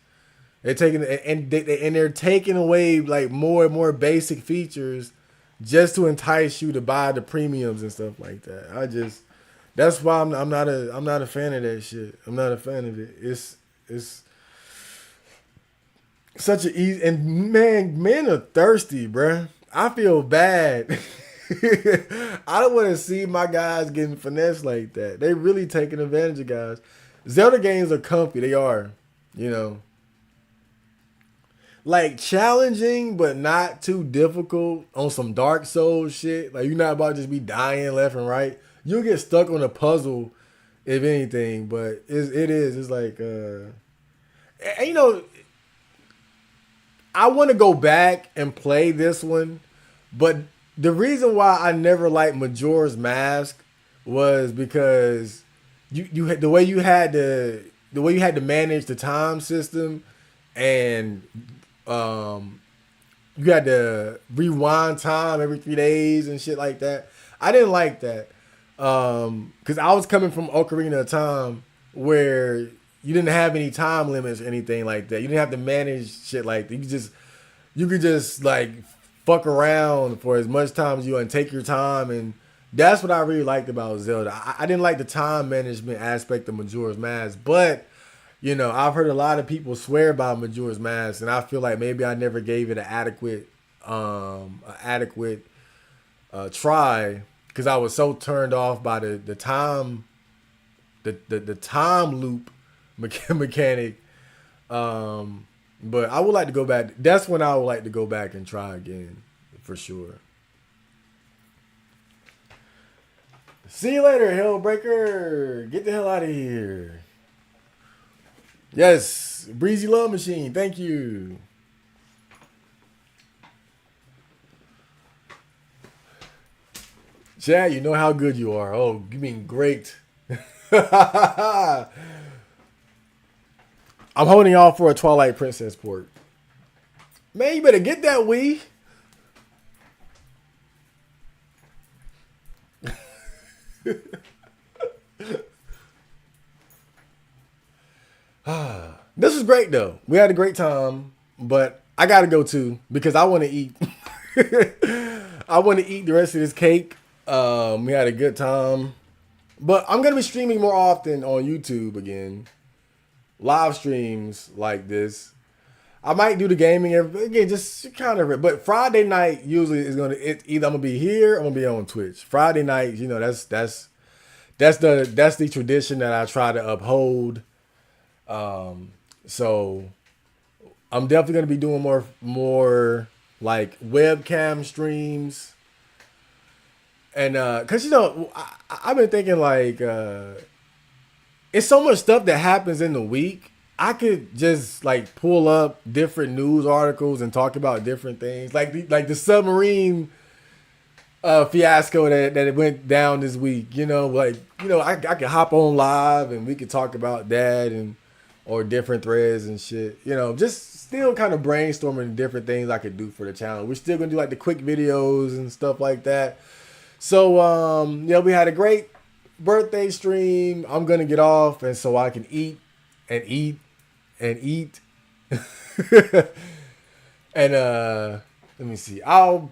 They're taking and they're taking away like more and more basic features just to entice you to buy the premiums and stuff like that. That's why I'm not a fan of that shit. I'm not a fan of it. It's such a easy and men are thirsty, bruh. I feel bad. I don't want to see my guys getting finessed like that. They really taking advantage of guys. Zelda games are comfy. They are, you know, like challenging but not too difficult on some Dark Souls shit. Like you're not about to just be dying left and right. You'll get stuck on a puzzle if anything, but it's like and, you know, I want to go back and play this one, but the reason why I never liked Majora's Mask was because you had the way you had to manage the time system, and you had to rewind time every 3 days and shit like that. I didn't like that because I was coming from Ocarina of Time where you didn't have any time limits or anything like that. You didn't have to manage shit like that. You could just like fuck around for as much time as you want and take your time, and that's what I really liked about Zelda. I didn't like the time management aspect of Majora's Mask, but you know, I've heard a lot of people swear by Majora's Mask, and I feel like maybe I never gave it an adequate try because I was so turned off by the time the time loop mechanic. But I would like to go back. That's when I would like to go back and try again, for sure. See you later, Hellbreaker. Get the hell out of here. Yes, Breezy Love Machine. Thank you. Chad, you know how good you are. Oh, you mean great. I'm holding y'all for a Twilight Princess port. Man, you better get that Wii. This was great though. We had a great time, but I gotta go too because I want to eat. I want to eat the rest of this cake. We had a good time, but I'm gonna be streaming more often on YouTube again. Live streams like this. I might do the gaming again, just kind of. But Friday night usually is either I'm gonna be here or I'm gonna be on Twitch. Friday night, you know, that's the tradition that I try to uphold. So I'm definitely gonna be doing more like webcam streams, and cause you know I've been thinking like it's so much stuff that happens in the week. I could just like pull up different news articles and talk about different things, like the submarine fiasco that it went down this week. You know, like I could hop on live and we could talk about that or different threads and shit. You know, just still kind of brainstorming different things I could do for the channel. We're still gonna do like the quick videos and stuff like that. So yeah, we had a great birthday stream. I'm gonna get off and so I can eat and eat and eat. And let me see. I'll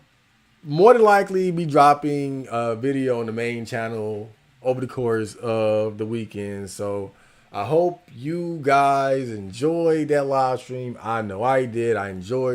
more than likely be dropping a video on the main channel over the course of the weekend. So I hope you guys enjoyed that live stream. I know I did. I enjoyed